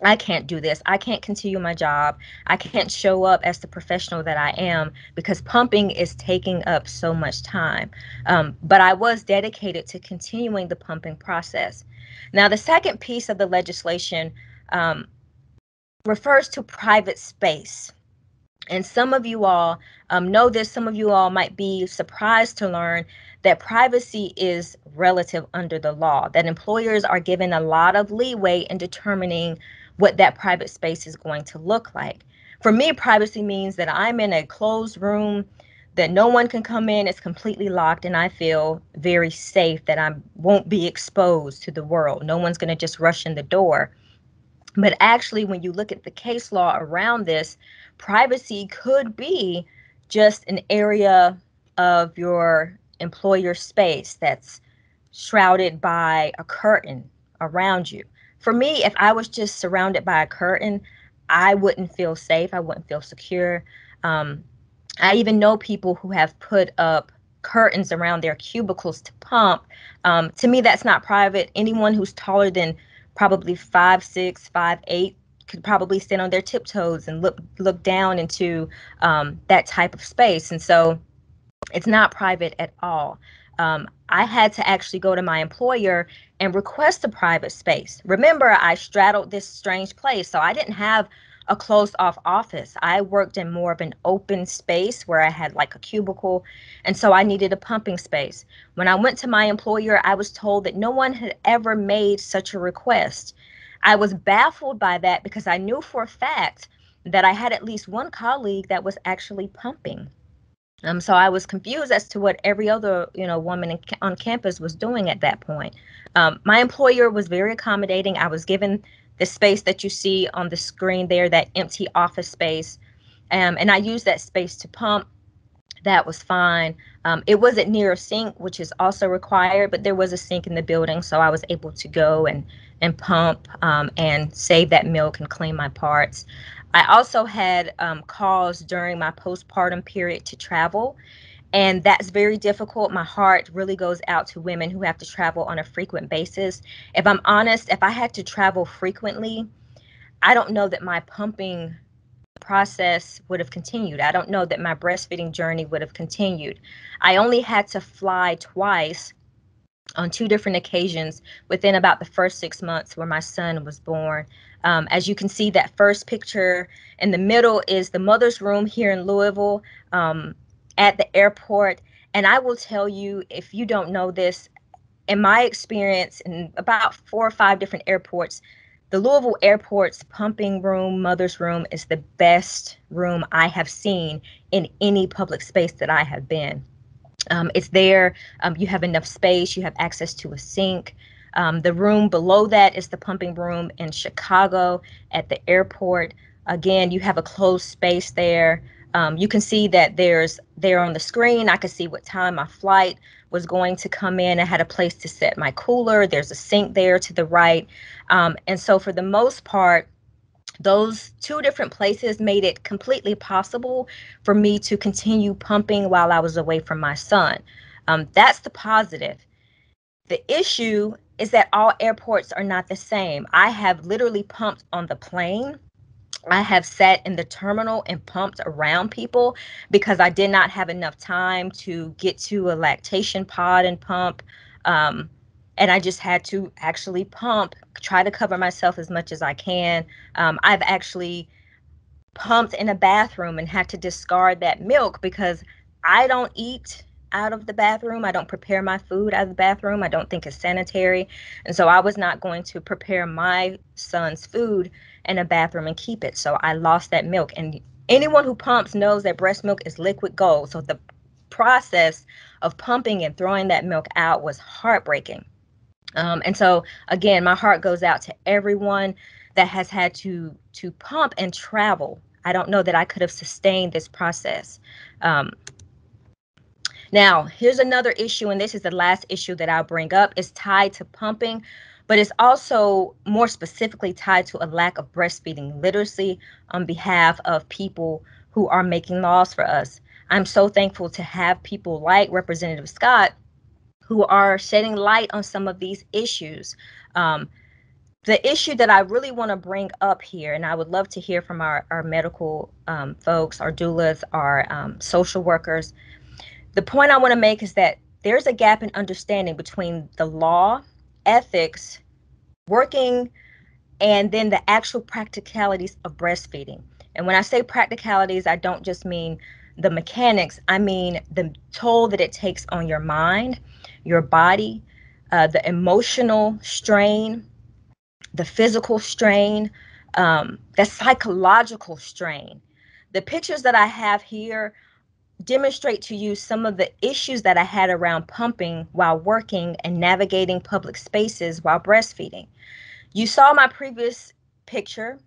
I can't do this. I can't continue my job. I can't show up as the professional that I am because pumping is taking up so much time. But I was dedicated to continuing the pumping process. Now, the second piece of the legislation refers to private space. And some of you all know this. Some of you all might be surprised to learn that privacy is relative under the law, that employers are given a lot of leeway in determining what that private space is going to look like. For me, privacy means that I'm in a closed room, that no one can come in, it's completely locked, and I feel very safe that I won't be exposed to the world. No one's going to just rush in the door. But actually, when you look at the case law around this, privacy could be just an area of your employer space that's shrouded by a curtain around you. For me, if I was just surrounded by a curtain, I wouldn't feel safe. I wouldn't feel secure. I even know people who have put up curtains around their cubicles to pump. To me, that's not private. Anyone who's taller than probably 5'6", 5'8" could probably stand on their tiptoes and look down into that type of space. And so it's not private at all. I had to actually go to my employer and request a private space. Remember, I straddled this strange place, so I didn't have a closed off office. I worked in more of an open space where I had like a cubicle, and so I needed a pumping space. When I went to my employer, I was told that no one had ever made such a request. I was baffled by that because I knew for a fact that I had at least one colleague that was actually pumping. So I was confused as to what every other, woman on campus was doing at that point. My employer was very accommodating. I was given the space that you see on the screen there, that empty office space, and I used that space to pump. That was fine. It wasn't near a sink, which is also required, but there was a sink in the building, so I was able to go and pump and save that milk and clean my parts. I also had calls during my postpartum period to travel, and that's very difficult. My heart really goes out to women who have to travel on a frequent basis. If I'm honest, if I had to travel frequently, I don't know that my pumping process would have continued. I don't know that my breastfeeding journey would have continued. I only had to fly twice on 2 different occasions within about the first 6 months where my son was born. As you can see, that first picture in the middle is the mother's room here in Louisville at the airport. And I will tell you, if you don't know this, in my experience in about 4 or 5 different airports, the Louisville airport's pumping room, mother's room, is the best room I have seen in any public space that I have been. It's there. You have enough space. You have access to a sink. The room below that is the pumping room in Chicago at the airport. Again, you have a closed space there. You can see that there's there on the screen. I could see what time my flight was going to come in. I had a place to set my cooler. There's a sink there to the right. And so for the most part, those 2 different places made it completely possible for me to continue pumping while I was away from my son. That's the positive. The issue is that all airports are not the same. I have literally pumped on the plane. I have sat in the terminal and pumped around people because I did not have enough time to get to a lactation pod and pump. And I just had to actually pump, try to cover myself as much as I can. I've actually pumped in a bathroom and had to discard that milk because I don't eat out of the bathroom. I don't prepare my food out of the bathroom. I don't think it's sanitary. And so I was not going to prepare my son's food in a bathroom and keep it. So I lost that milk. And anyone who pumps knows that breast milk is liquid gold. So the process of pumping and throwing that milk out was heartbreaking. And so, again, my heart goes out to everyone that has had to pump and travel. I don't know that I could have sustained this process. Now, here's another issue, and this is the last issue that I'll bring up. It's tied to pumping, but it's also more specifically tied to a lack of breastfeeding literacy on behalf of people who are making laws for us. I'm so thankful to have people like Representative Scott who are shedding light on some of these issues. The issue that I really want to bring up here, and I would love to hear from our medical folks, our doulas, our social workers. The point I want to make is that there's a gap in understanding between the law, ethics, working, and then the actual practicalities of breastfeeding. And when I say practicalities, I don't just mean the mechanics. I mean the toll that it takes on your mind, your body, the emotional strain, the physical strain, the psychological strain. The pictures that I have here demonstrate to you some of the issues that I had around pumping while working and navigating public spaces while breastfeeding. You saw my previous picture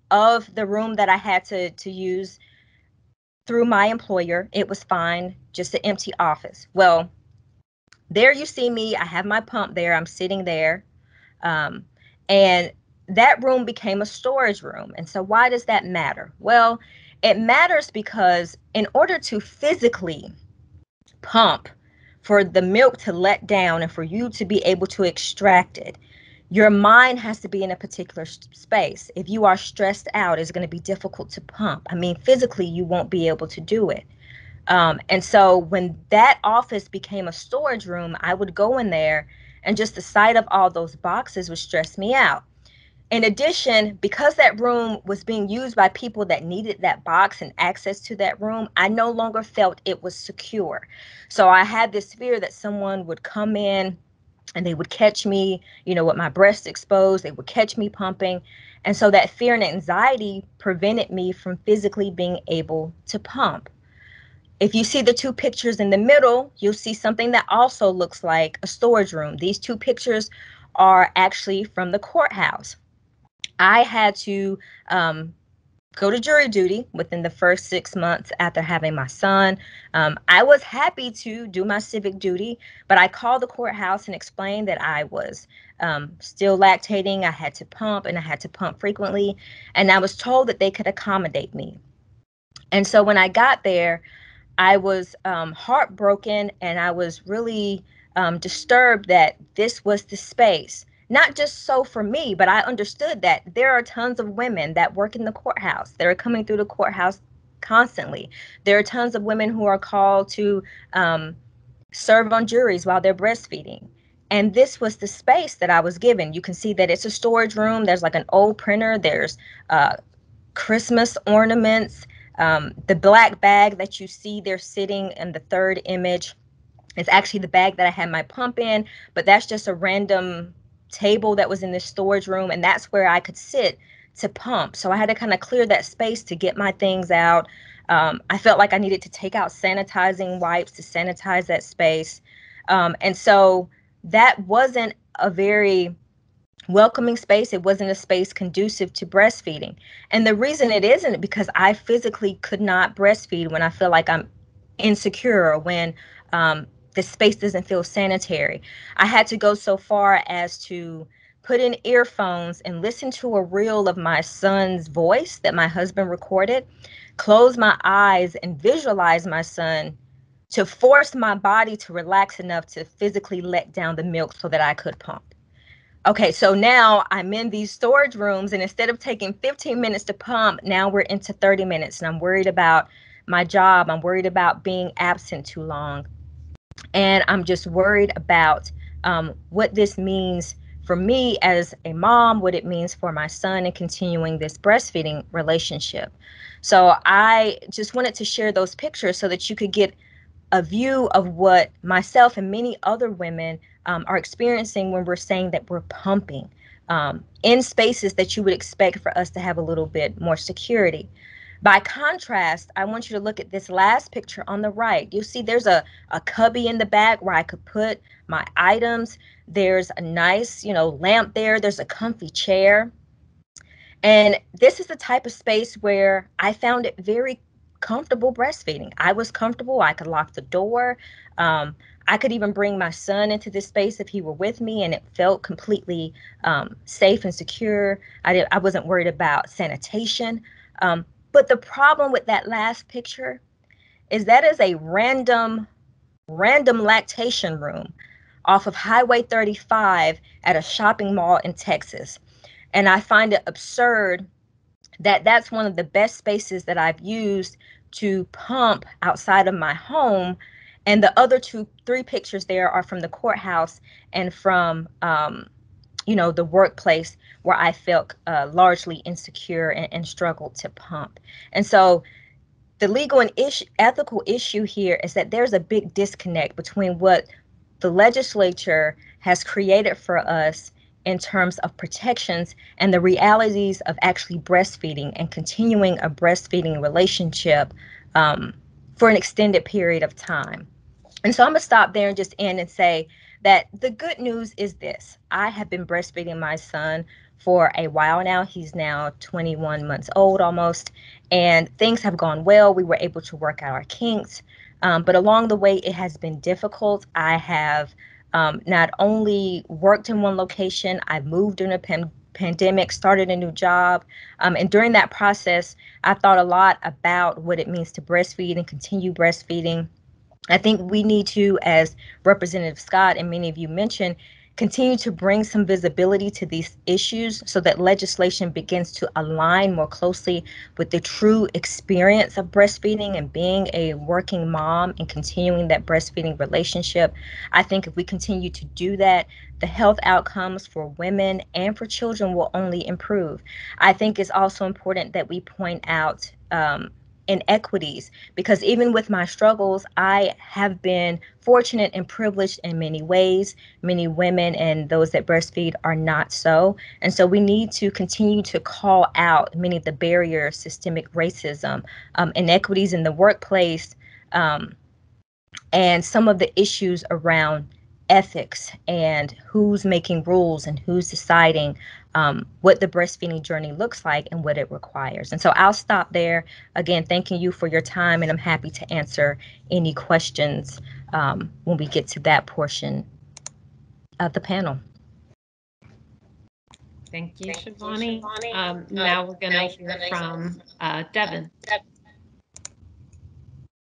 of the room that I had to use through my employer. It was fine, just an empty office. Well, there you see me. I have my pump there. I'm sitting there. And that room became a storage room. And so why does that matter? Well, it matters because in order to physically pump, for the milk to let down and for you to be able to extract it, your mind has to be in a particular space. If you are stressed out, it's going to be difficult to pump. I mean, physically, you won't be able to do it. And so when that office became a storage room, I would go in there and just the sight of all those boxes would stress me out. In addition, because that room was being used by people that needed that box and access to that room, I no longer felt it was secure. So I had this fear that someone would come in and they would catch me, with my breasts exposed. They would catch me pumping. And so that fear and anxiety prevented me from physically being able to pump. If you see the two pictures in the middle, you'll see something that also looks like a storage room. These two pictures are actually from the courthouse. I had to go to jury duty within the first 6 months after having my son. I was happy to do my civic duty, but I called the courthouse and explained that I was still lactating. I had to pump, and I had to pump frequently. And I was told that they could accommodate me. And so when I got there, I was heartbroken, and I was really disturbed that this was the space. Not just so for me, but I understood that there are tons of women that work in the courthouse. That are coming through the courthouse constantly. There are tons of women who are called to serve on juries while they're breastfeeding. And this was the space that I was given. You can see that it's a storage room. There's like an old printer. There's Christmas ornaments. The black bag that you see there sitting in the third image is actually the bag that I had my pump in, but that's just a random table that was in this storage room, and that's where I could sit to pump. So I had to kind of clear that space to get my things out. I felt like I needed to take out sanitizing wipes to sanitize that space. And so that wasn't a very welcoming space. It wasn't a space conducive to breastfeeding. And the reason it isn't because I physically could not breastfeed when I feel like I'm insecure or when the space doesn't feel sanitary. I had to go so far as to put in earphones and listen to a reel of my son's voice that my husband recorded, close my eyes and visualize my son to force my body to relax enough to physically let down the milk so that I could pump. Okay, so now I'm in these storage rooms, and instead of taking 15 minutes to pump, now we're into 30 minutes, and I'm worried about my job. I'm worried about being absent too long. And I'm just worried about what this means for me as a mom, what it means for my son, and continuing this breastfeeding relationship. So I just wanted to share those pictures so that you could get a view of what myself and many other women are experiencing when we're saying that we're pumping in spaces that you would expect for us to have a little bit more security. By contrast, I want you to look at this last picture on the right. You see there's a cubby in the back where I could put my items. There's a nice, lamp there. There's a comfy chair. And this is the type of space where I found it very comfortable breastfeeding. I was comfortable. I could lock the door. I could even bring my son into this space if he were with me, and it felt completely safe and secure. I wasn't worried about sanitation. But the problem with that last picture is that is a random lactation room off of Highway 35 at a shopping mall in Texas. And I find it absurd that that's one of the best spaces that I've used to pump outside of my home. And the other three pictures there are from the courthouse and from, the workplace where I felt largely insecure and struggled to pump. And so the legal and ethical issue here is that there's a big disconnect between what the legislature has created for us in terms of protections and the realities of actually breastfeeding and continuing a breastfeeding relationship for an extended period of time. And so I'm going to stop there and just end and say that the good news is this. I have been breastfeeding my son for a while now. He's now 21 months old almost, and things have gone well. We were able to work out our kinks, but along the way, it has been difficult. I have not only worked in one location, I've moved during a pandemic, started a new job. And during that process, I thought a lot about what it means to breastfeed and continue breastfeeding. I think we need to, as Representative Scott and many of you mentioned, continue to bring some visibility to these issues so that legislation begins to align more closely with the true experience of breastfeeding and being a working mom and continuing that breastfeeding relationship. I think if we continue to do that, the health outcomes for women and for children will only improve. I think it's also important that we point out inequities, because even with my struggles, I have been fortunate and privileged in many ways. Many women and those that breastfeed are not so. And so we need to continue to call out many of the barriers, systemic racism, inequities in the workplace, and some of the issues around ethics and who's making rules and who's deciding what the breastfeeding journey looks like and what it requires. And so I'll stop there. Again, thanking you for your time, and I'm happy to answer any questions when we get to that portion of the panel. Thank you, Shivani. Now we're going to hear from Devin.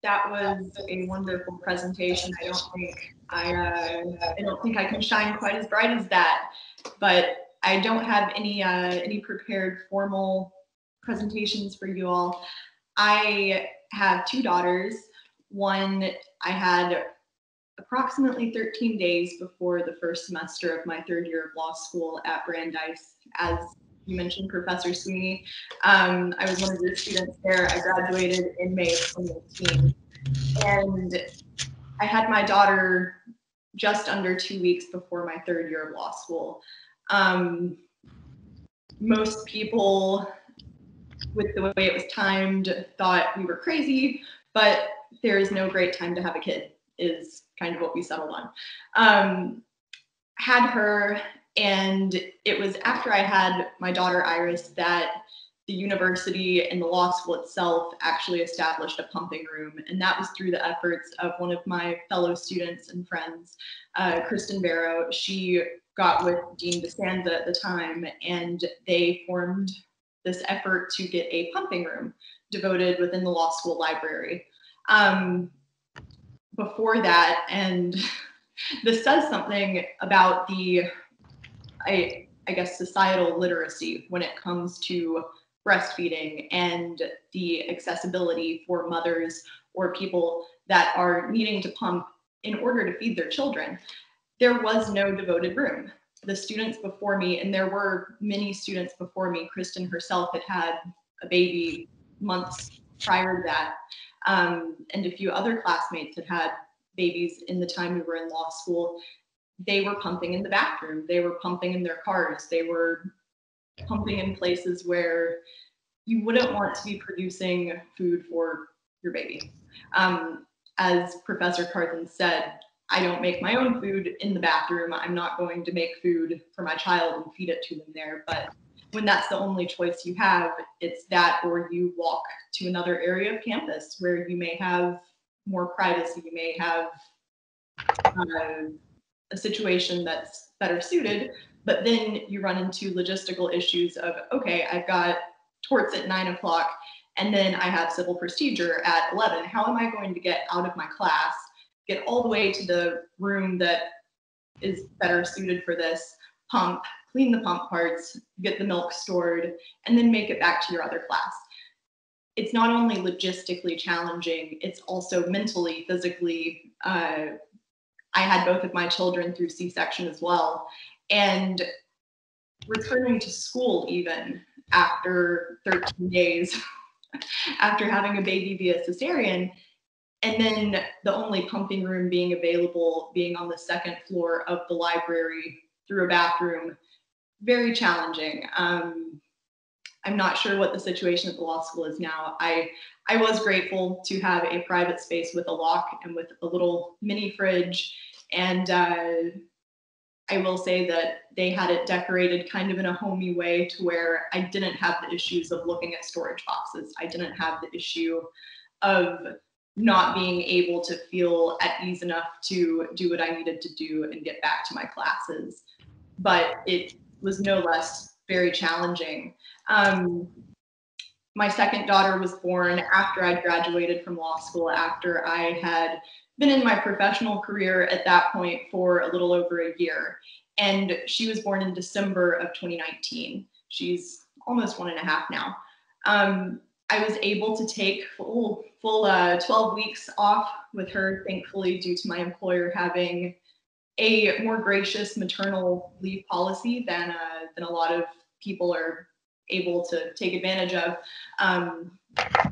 That was a wonderful presentation. I don't think I can shine quite as bright as that, but I don't have any prepared formal presentations for you all. I have two daughters. One I had approximately 13 days before the first semester of my third year of law school at Brandeis. As you mentioned, Professor Sweeney, I was one of your students there. I graduated in May of 2018. And I had my daughter just under 2 weeks before my third year of law school. Most people, with the way it was timed, thought we were crazy, but there is no great time to have a kid, is kind of what we settled on. Had her, and it was after I had my daughter Iris that the university and the law school itself actually established a pumping room. And that was through the efforts of one of my fellow students and friends, Kristen Barrow. She got with Dean DeSanza at the time, and they formed this effort to get a pumping room devoted within the law school library. Before that, and this says something about the, I guess, societal literacy when it comes to breastfeeding and the accessibility for mothers or people that are needing to pump in order to feed their children. There was no devoted room. The students before me, and there were many students before me, Kristen herself had a baby months prior to that, and a few other classmates had babies in the time we were in law school. They were pumping in the bathroom. They were pumping in their cars. They were pumping in places where you wouldn't want to be producing food for your baby. As Professor Carthen said, I don't make my own food in the bathroom. I'm not going to make food for my child and feed it to them there. But when that's the only choice you have, it's that, or you walk to another area of campus where you may have more privacy, you may have a situation that's better suited, but then you run into logistical issues of, okay, I've got torts at 9 o'clock, and then I have civil procedure at 11. How am I going to get out of my class, get all the way to the room that is better suited for this, pump, clean the pump parts, get the milk stored, and then make it back to your other class? It's not only logistically challenging, it's also mentally, physically. I had both of my children through C-section as well. And returning to school even after 13 days, after having a baby via cesarean, and then the only pumping room being available being on the second floor of the library through a bathroom, very challenging. I'm not sure what the situation at the law school is now. I was grateful to have a private space with a lock and with a little mini fridge. And I will say that they had it decorated kind of in a homey way to where I didn't have the issues of looking at storage boxes. I didn't have the issue of not being able to feel at ease enough to do what I needed to do and get back to my classes. But it was no less very challenging. My second daughter was born after I'd graduated from law school, after I had been in my professional career at that point for a little over a year. And she was born in December of 2019. She's almost 1.5 now. I was able to take full 12 weeks off with her, thankfully, due to my employer having a more gracious maternal leave policy than a lot of people are able to take advantage of.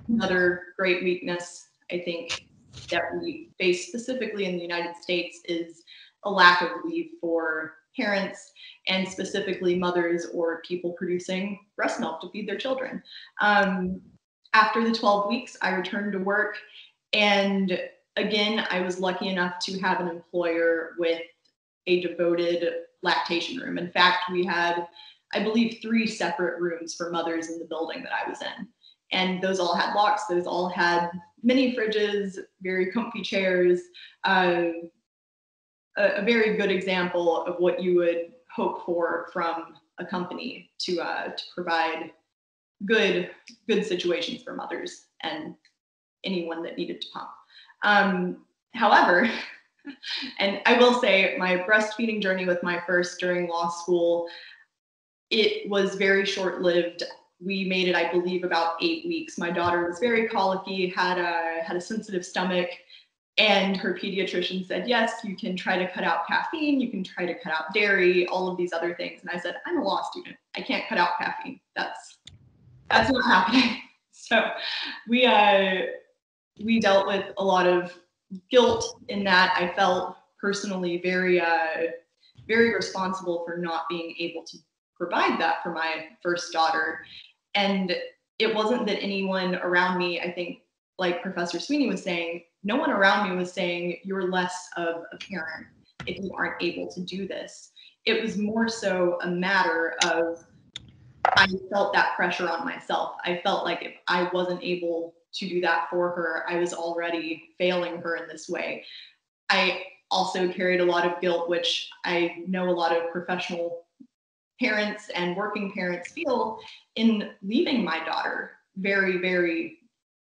Another great weakness, I think, that we face specifically in the United States is a lack of leave for parents, and specifically mothers or people producing breast milk to feed their children. After the 12 weeks, I returned to work, and again, I was lucky enough to have an employer with a devoted lactation room. In fact, we had, I believe, 3 separate rooms for mothers in the building that I was in. And those all had locks, those all had mini fridges, very comfy chairs, a very good example of what you would hope for from a company to provide good situations for mothers and anyone that needed to pump. However, and I will say my breastfeeding journey with my first during law school, it was very short-lived. We made it, I believe, about 8 weeks. My daughter was very colicky, had a sensitive stomach, and her pediatrician said, yes, you can try to cut out caffeine, you can try to cut out dairy, all of these other things. And I said, I'm a law student. I can't cut out caffeine. That's not happening. So we dealt with a lot of guilt in that. I felt personally very responsible for not being able to provide that for my first daughter. And it wasn't that anyone around me, I think, like Professor Sweeney was saying, no one around me was saying you're less of a parent if you aren't able to do this. It was more so a matter of, I felt that pressure on myself. I felt like if I wasn't able to do that for her, I was already failing her in this way. I also carried a lot of guilt, which I know a lot of professional parents and working parents feel in leaving my daughter very, very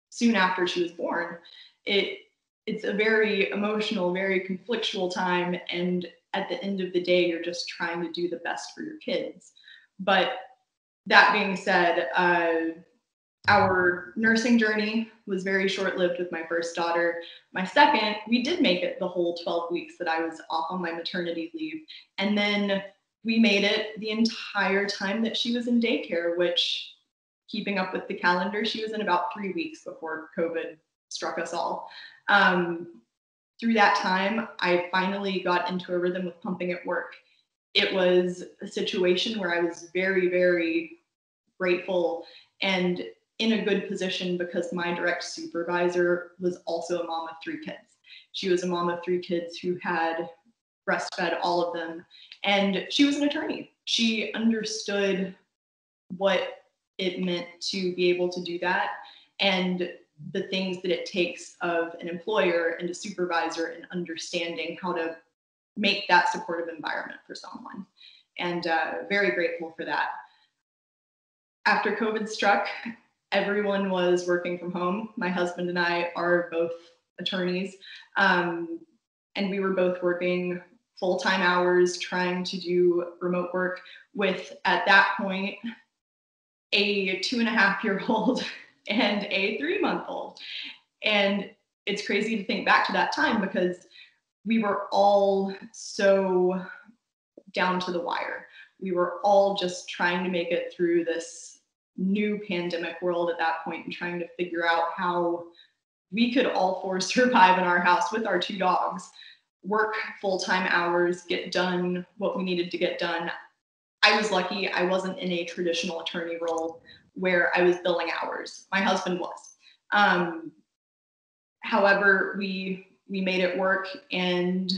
soon after she was born. It's a very emotional, very conflictual time. And at the end of the day, you're just trying to do the best for your kids. But that being said, our nursing journey was very short-lived with my first daughter. My second, we did make it the whole 12 weeks that I was off on my maternity leave. And then we made it the entire time that she was in daycare, which, keeping up with the calendar, she was in about 3 weeks before COVID struck us all. Through that time, I finally got into a rhythm with pumping at work. It was a situation where I was very, very grateful and in a good position because my direct supervisor was also a mom of 3 kids. She was a mom of 3 kids who had breastfed all of them, and she was an attorney. She understood what it meant to be able to do that and the things that it takes of an employer and a supervisor and understanding how to make that supportive environment for someone. And very grateful for that. After COVID struck, everyone was working from home. My husband and I are both attorneys, and we were both working full-time hours, trying to do remote work with, at that point, a 2.5-year-old and a 3-month-old. And it's crazy to think back to that time because we were all so down to the wire. We were all just trying to make it through this new pandemic world at that point and trying to figure out how we could all 4 survive in our house with our 2 dogs, work full-time hours, get done what we needed to get done. I was lucky I wasn't in a traditional attorney role where I was billing hours. My husband was. However, we made it work, and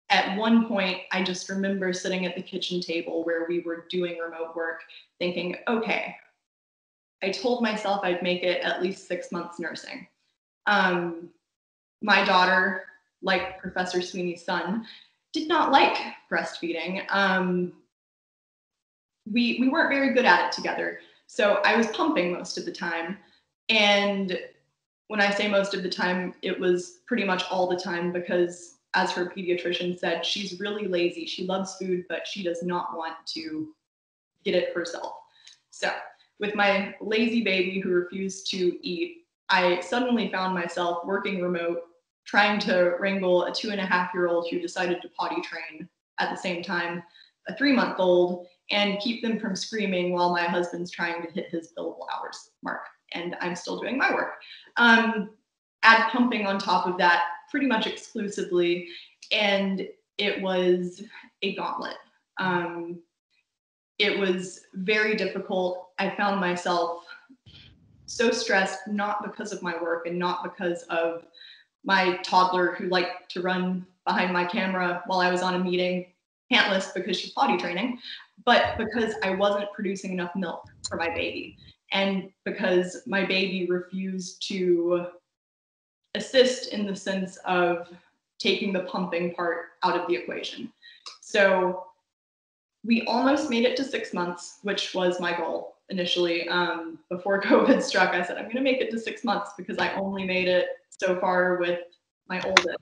at one point, I just remember sitting at the kitchen table where we were doing remote work thinking, okay, I told myself I'd make it at least 6 months nursing. My daughter, like Professor Sweeney's son, did not like breastfeeding. We weren't very good at it together. So I was pumping most of the time. And when I say most of the time, it was pretty much all the time because, as her pediatrician said, she's really lazy. She loves food, but she does not want to get it herself. So with my lazy baby who refused to eat, I suddenly found myself working remote, trying to wrangle a 2.5-year-old who decided to potty train at the same time, a 3-month-old, and keep them from screaming while my husband's trying to hit his billable hours mark. And I'm still doing my work. Add pumping on top of that pretty much exclusively, and it was a gauntlet. It was very difficult. I found myself so stressed, not because of my work and not because of my toddler who liked to run behind my camera while I was on a meeting, pantless because she's potty training, but because I wasn't producing enough milk for my baby. And because my baby refused to assist in the sense of taking the pumping part out of the equation. So we almost made it to 6 months, which was my goal initially. Before COVID struck, I said, I'm gonna make it to 6 months because I only made it so far with my oldest.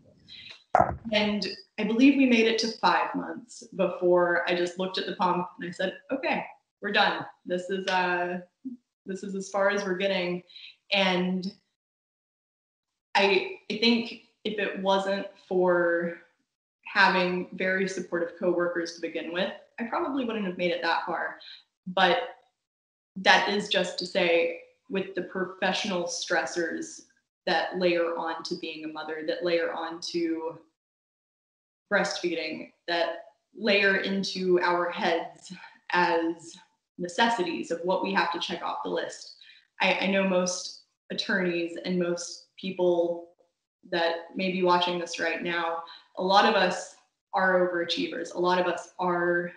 And I believe we made it to 5 months before I just looked at the pump and I said, okay, we're done. This is as far as we're getting. And I think if it wasn't for having very supportive coworkers to begin with, I probably wouldn't have made it that far. But that is just to say, with the professional stressors that layer on to being a mother, that layer on to breastfeeding, that layer into our heads as necessities of what we have to check off the list. I know most attorneys and most people that may be watching this right now, a lot of us are overachievers. A lot of us are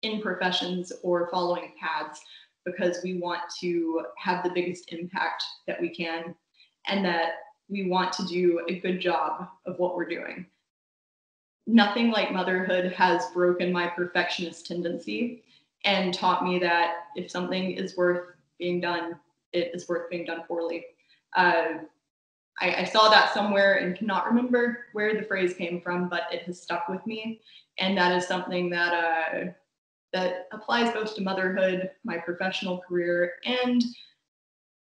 in professions or following paths because we want to have the biggest impact that we can and that we want to do a good job of what we're doing. Nothing like motherhood has broken my perfectionist tendency and taught me that if something is worth being done, it is worth being done poorly. I saw that somewhere and cannot remember where the phrase came from, but it has stuck with me. And that is something that that applies both to motherhood, my professional career, and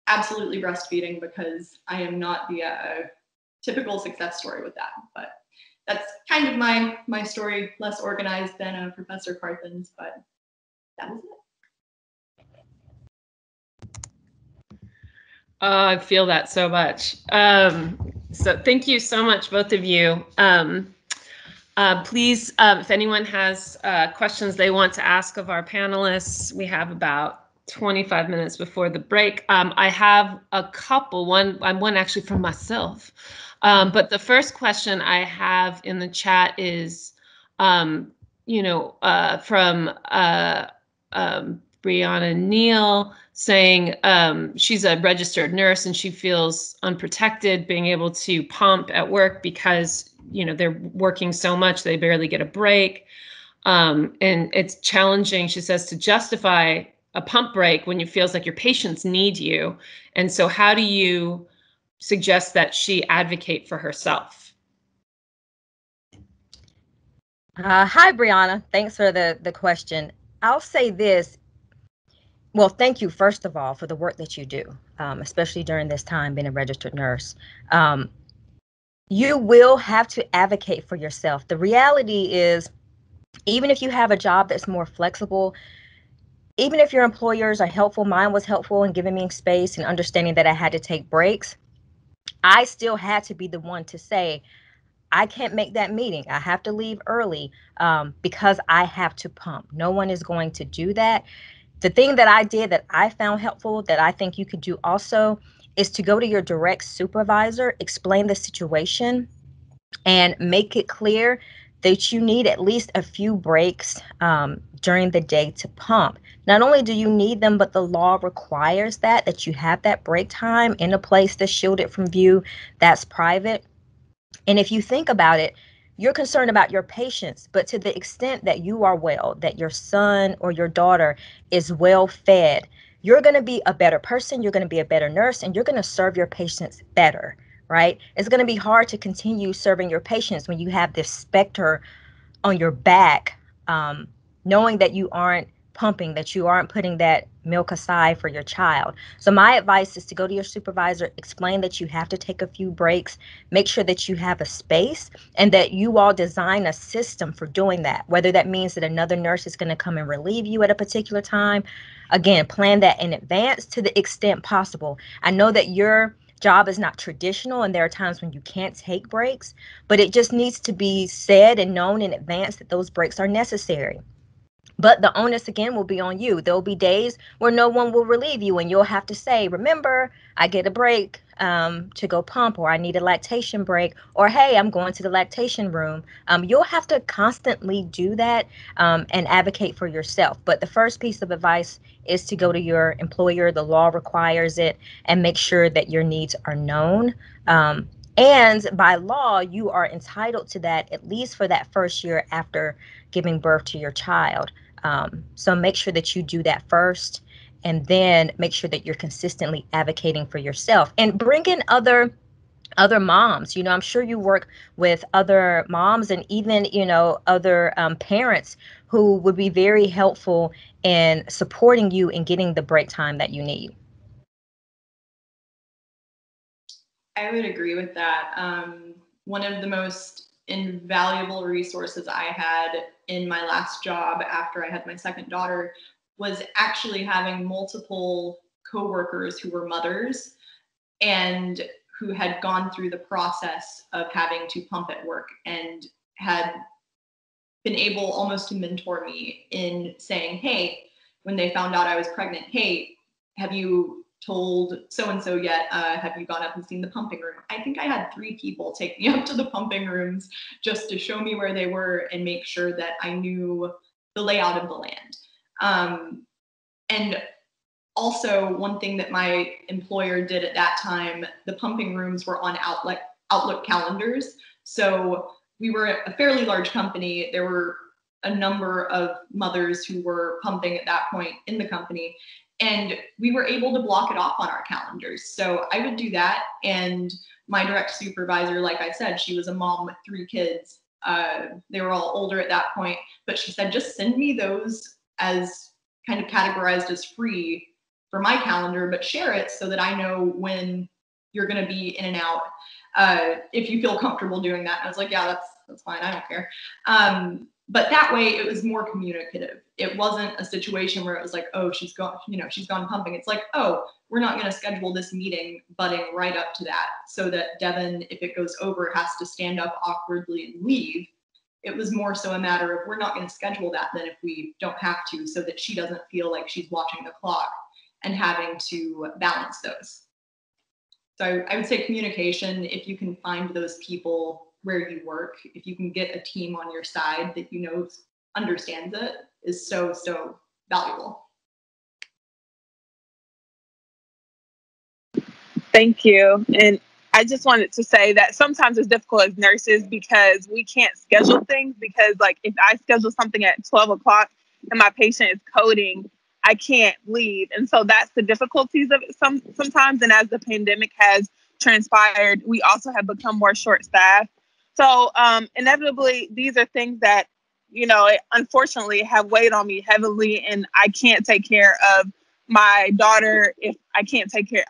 absolutely breastfeeding, because I am not the typical success story with that. But that's kind of my story, less organized than Professor Carthen's, but that was it. Oh, I feel that so much. So thank you so much, both of you. Please, if anyone has questions they want to ask of our panelists, we have about 25 minutes before the break. I have a couple, one actually from myself. But the first question I have in the chat is, from Brianna Neal saying she's a registered nurse and she feels unprotected being able to pump at work because, they're working so much, they barely get a break. And it's challenging, she says, to justify a pump break when it feels like your patients need you. And so how do you suggest that she advocate for herself? Hi, Brianna. Thanks for the question. I'll say this. Well, thank you, first of all, for the work that you do, especially during this time being a registered nurse. You will have to advocate for yourself. The reality is, even if you have a job that's more flexible, even if your employers are helpful, mine was helpful in giving me space and understanding that I had to take breaks, I still had to be the one to say, I can't make that meeting. I have to leave early because I have to pump. No one is going to do that. The thing that I did that I found helpful that I think you could do also is to go to your direct supervisor, explain the situation, and make it clear that you need at least a few breaks during the day to pump. Not only do you need them, but the law requires that you have that break time in a place that's shielded from view, that's private. And if you think about it, you're concerned about your patients, but to the extent that you are well, that your son or your daughter is well fed, you're going to be a better person, you're going to be a better nurse, and you're going to serve your patients better, right? It's going to be hard to continue serving your patients when you have this specter on your back, knowing that you aren't pumping, that you aren't putting that milk aside for your child. So my advice is to go to your supervisor, explain that you have to take a few breaks, make sure that you have a space, and that you all design a system for doing that, whether that means that another nurse is going to come and relieve you at a particular time. Again, plan that in advance to the extent possible. I know that your job is not traditional and there are times when you can't take breaks, but it just needs to be said and known in advance that those breaks are necessary. But the onus again will be on you. There'll be days where no one will relieve you and you'll have to say, remember, I get a break to go pump, or I need a lactation break, or hey, I'm going to the lactation room. You'll have to constantly do that and advocate for yourself. But the first piece of advice is to go to your employer. The law requires it, and make sure that your needs are known. And by law, you are entitled to that at least for that first year after giving birth to your child. So make sure that you do that first, and then make sure that you're consistently advocating for yourself and bring in other moms. I'm sure you work with other moms and even, other parents who would be very helpful in supporting you in getting the break time that you need. I would agree with that. One of the most invaluable resources I had in my last job after I had my second daughter was actually having multiple coworkers who were mothers and who had gone through the process of having to pump at work and had been able almost to mentor me in saying, hey, when they found out I was pregnant, hey, have you told so-and-so yet? Have you gone up and seen the pumping room? I think I had 3 people take me up to the pumping rooms just to show me where they were and make sure that I knew the layout of the land. And also, one thing that my employer did at that time, the pumping rooms were on Outlook calendars. So we were a fairly large company. There were a number of mothers who were pumping at that point in the company, and we were able to block it off on our calendars. So I would do that. And my direct supervisor, like I said, she was a mom with 3 kids. They were all older at that point, but she said, just send me those as kind of categorized as free for my calendar, but share it so that I know when you're going to be in and out. If you feel comfortable doing that. And I was like, yeah, that's fine. I don't care. But that way it was more communicative. It wasn't a situation where it was like, oh, she's gone pumping. It's like, oh, we're not going to schedule this meeting butting right up to that so that Devin, if it goes over, has to stand up awkwardly and leave. it was more so a matter of we're not going to schedule that then if we don't have to, so that she doesn't feel like she's watching the clock and having to balance those. So I would say communication, if you can find those people where you work, if you can get a team on your side that you know understands it, is so, so valuable. Thank you. And I just wanted to say that sometimes it's difficult as nurses because we can't schedule things, because like if I schedule something at 12 o'clock and my patient is coding, I can't leave. And so that's the difficulties of it sometimes. And as the pandemic has transpired, we also have become more short-staffed. So inevitably, these are things that, you know, unfortunately have weighed on me heavily, and I can't take care of my daughter if I can't take care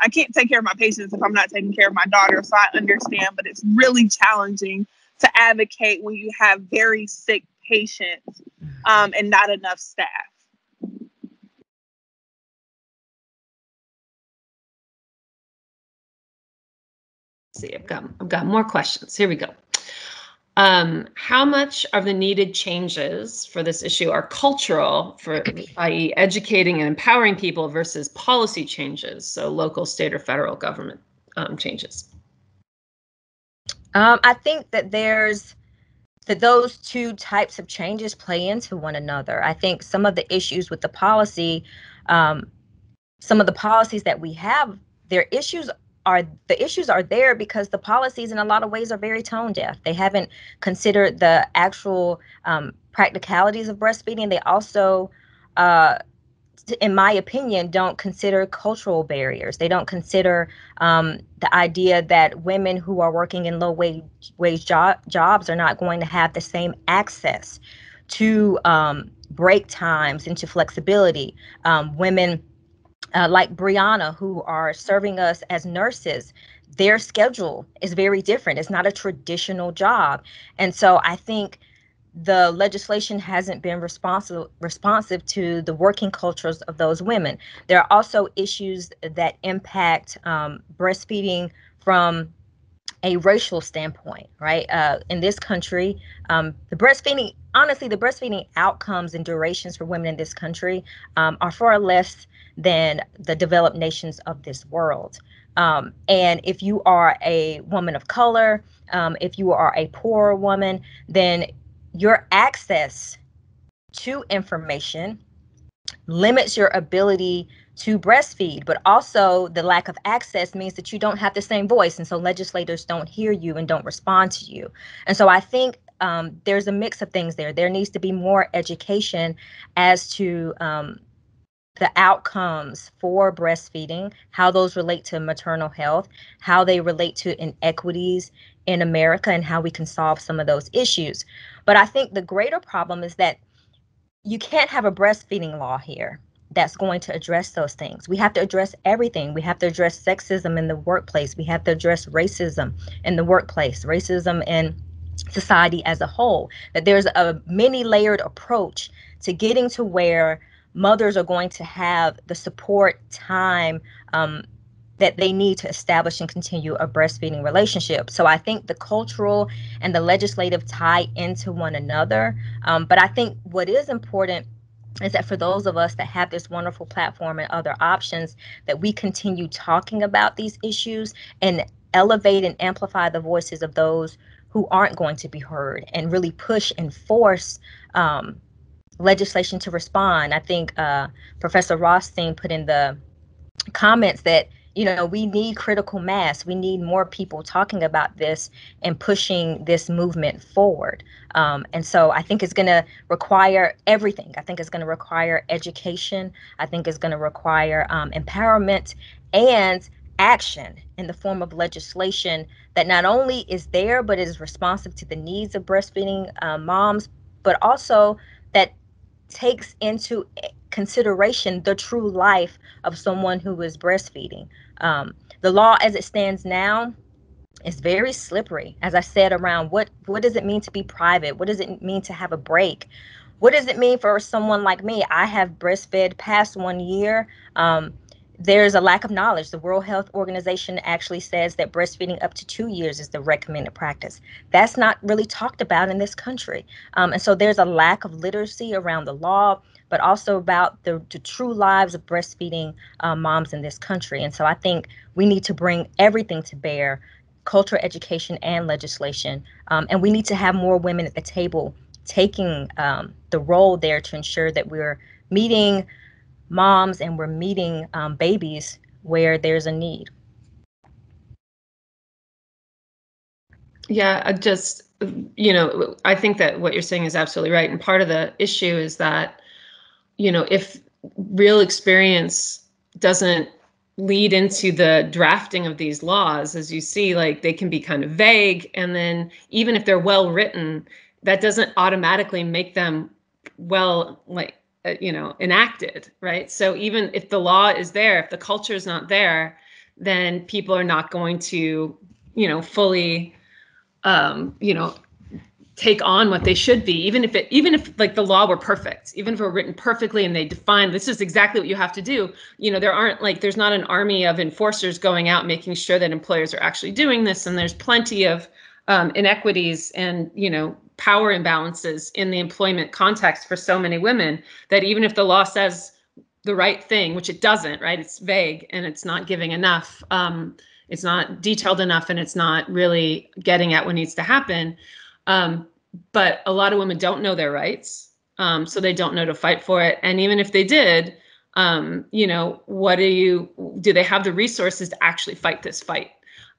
of my patients if I'm not taking care of my daughter. So I understand, but it's really challenging to advocate when you have very sick patients and not enough staff. See, I've got more questions. Here we go. How much of the needed changes for this issue are cultural, i.e. educating and empowering people, versus policy changes, so local, state, or federal government changes? I think that those two types of changes play into one another. I think some of the issues with the policy, some of the policies that we have, the issues are there because the policies in a lot of ways are very tone deaf. They haven't considered the actual practicalities of breastfeeding. They also, in my opinion, don't consider cultural barriers. They don't consider the idea that women who are working in low wage jobs are not going to have the same access to break times and to flexibility. Women like Brianna, who are serving us as nurses, their schedule is very different. It's not a traditional job. And so I think the legislation hasn't been responsive to the working cultures of those women. There are also issues that impact breastfeeding from a racial standpoint, right? In this country, the breastfeeding outcomes and durations for women in this country are far less than the developed nations of this world. And if you are a woman of color, if you are a poor woman, then your access to information limits your ability to breastfeed, but also the lack of access means that you don't have the same voice. And so legislators don't hear you and don't respond to you. And so I think there's a mix of things there. There needs to be more education as to the outcomes for breastfeeding, how those relate to maternal health, how they relate to inequities in America, and how we can solve some of those issues. But I think the greater problem is that you can't have a breastfeeding law here that's going to address those things. We have to address everything. We have to address sexism in the workplace. We have to address racism in the workplace, racism in society as a whole. That there's a many-layered approach to getting to where mothers are going to have the support time that they need to establish and continue a breastfeeding relationship. So I think the cultural and the legislative tie into one another. But I think what is important is that for those of us that have this wonderful platform and other options, that we continue talking about these issues and elevate and amplify the voices of those who aren't going to be heard, and really push and force legislation to respond. I think Professor Rothstein put in the comments that, you know, we need critical mass. We need more people talking about this and pushing this movement forward. And so I think it's going to require everything. I think it's going to require education. I think it's going to require empowerment and action in the form of legislation that not only is there, but is responsive to the needs of breastfeeding moms, but also that takes into consideration the true life of someone who is breastfeeding. The law as it stands now is very slippery, as I said, around what does it mean to be private? What does it mean to have a break? What does it mean for someone like me? I have breastfed past 1 year. there's a lack of knowledge. The World Health Organization actually says that breastfeeding up to 2 years is the recommended practice. That's not really talked about in this country. And so there's a lack of literacy around the law, but also about the true lives of breastfeeding moms in this country. And so I think we need to bring everything to bear, culture, education, and legislation. And we need to have more women at the table taking the role there to ensure that we're meeting moms and we're meeting babies where there's a need. Yeah, I think that what you're saying is absolutely right. And part of the issue is that, if real experience doesn't lead into the drafting of these laws, as you see, like they can be kind of vague. And then even if they're well written, that doesn't automatically make them enacted, right? So even if the law is there, if the culture is not there, then people are not going to, fully, take on what they should be, even if like the law were perfect, even if it were written perfectly and they define this is exactly what you have to do. There's not an army of enforcers going out making sure that employers are actually doing this, and there's plenty of inequities and power imbalances in the employment context for so many women that even if the law says the right thing, which it doesn't, right? It's vague and it's not giving enough. It's not detailed enough, and it's not really getting at what needs to happen. But a lot of women don't know their rights, so they don't know to fight for it. And even if they did, do they have the resources to actually fight this fight?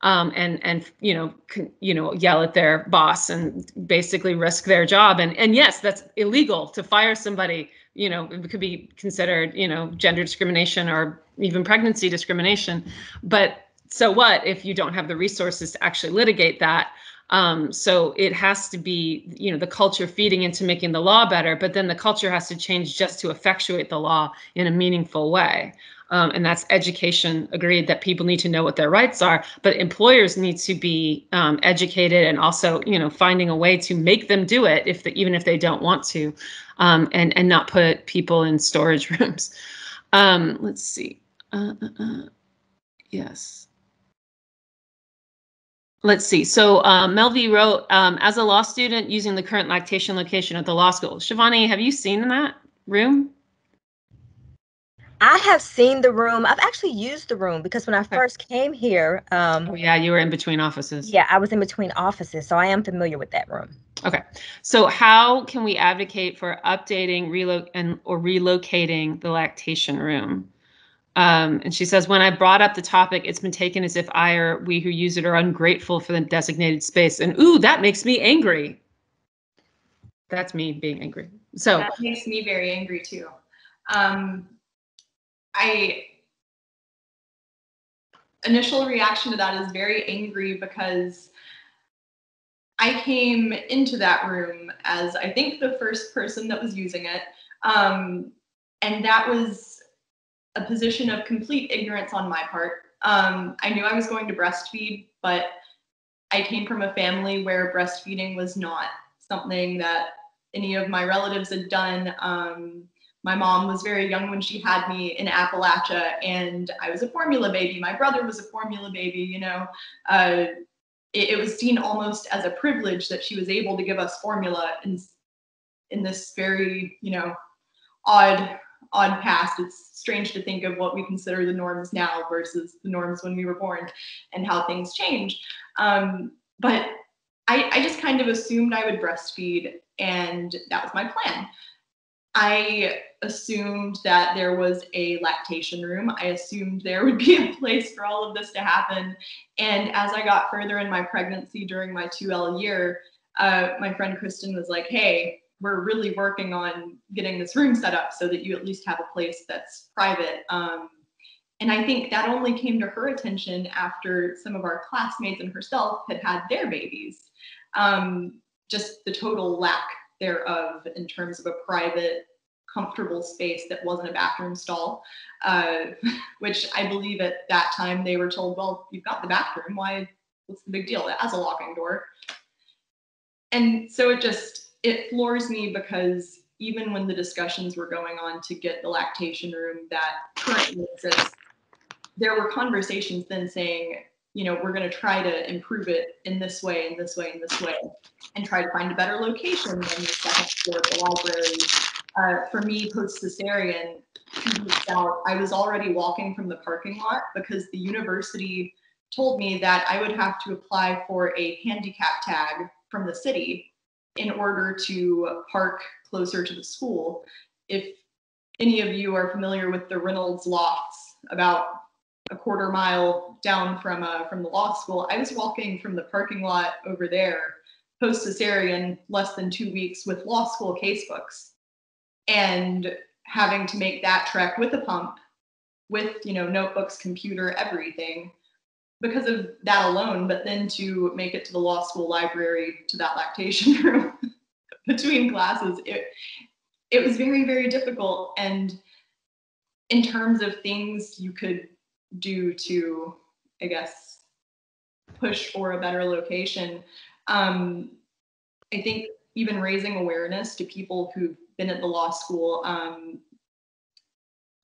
And yell at their boss and basically risk their job. And yes, that's illegal to fire somebody. It could be considered, gender discrimination or even pregnancy discrimination. But so what if you don't have the resources to actually litigate that? So it has to be, the culture feeding into making the law better, but then the culture has to change just to effectuate the law in a meaningful way. And that's education. Agreed that people need to know what their rights are, but employers need to be educated, and also, finding a way to make them do it even if they don't want to, and not put people in storage rooms. Let's see. Yes. Let's see. So Melvi wrote, as a law student using the current lactation location at the law school. Shivani, have you seen that room? I have seen the room. I've actually used the room because when I first came here. Oh yeah, you were in between offices. Yeah, I was in between offices, so I am familiar with that room. Okay, so how can we advocate for updating, or relocating the lactation room? And she says, when I brought up the topic, it's been taken as if I or we who use it are ungrateful for the designated space. And ooh, that makes me angry. That's me being angry. So that makes me very angry too. Initial reaction to that is very angry because I came into that room as I think the first person that was using it. And that was a position of complete ignorance on my part. I knew I was going to breastfeed, but I came from a family where breastfeeding was not something that any of my relatives had done. My mom was very young when she had me in Appalachia, and I was a formula baby. My brother was a formula baby, it was seen almost as a privilege that she was able to give us formula in this very, odd past. It's strange to think of what we consider the norms now versus the norms when we were born and how things change. But I just kind of assumed I would breastfeed, and that was my plan. I assumed that there was a lactation room. I assumed there would be a place for all of this to happen. And as I got further in my pregnancy during my 2L year, my friend Kristen was like, hey, we're really working on getting this room set up so that you at least have a place that's private. And I think that only came to her attention after some of our classmates and herself had had their babies. Just the total lack thereof in terms of a private, comfortable space that wasn't a bathroom stall, which I believe at that time they were told, well, you've got the bathroom, what's the big deal? It has a locking door. And so it floors me because even when the discussions were going on to get the lactation room that currently exists, there were conversations then saying, you know, we're going to try to improve it in this way, in this way, in this way, and try to find a better location than the second floor of the library. For me, post-cesarean, 2 weeks out, I was already walking from the parking lot because the university told me that I would have to apply for a handicap tag from the city in order to park closer to the school. If any of you are familiar with the Reynolds Lofts, about a quarter mile down from the law school, I was walking from the parking lot over there, post-cesarean, less than 2 weeks, with law school casebooks, and having to make that trek with a pump, with, you know, notebooks, computer, everything, because of that alone. But then to make it to the law school library, to that lactation room between classes, it was very, very difficult. And in terms of things you could do to, I guess, push for a better location, I think even raising awareness to people who've been at the law school,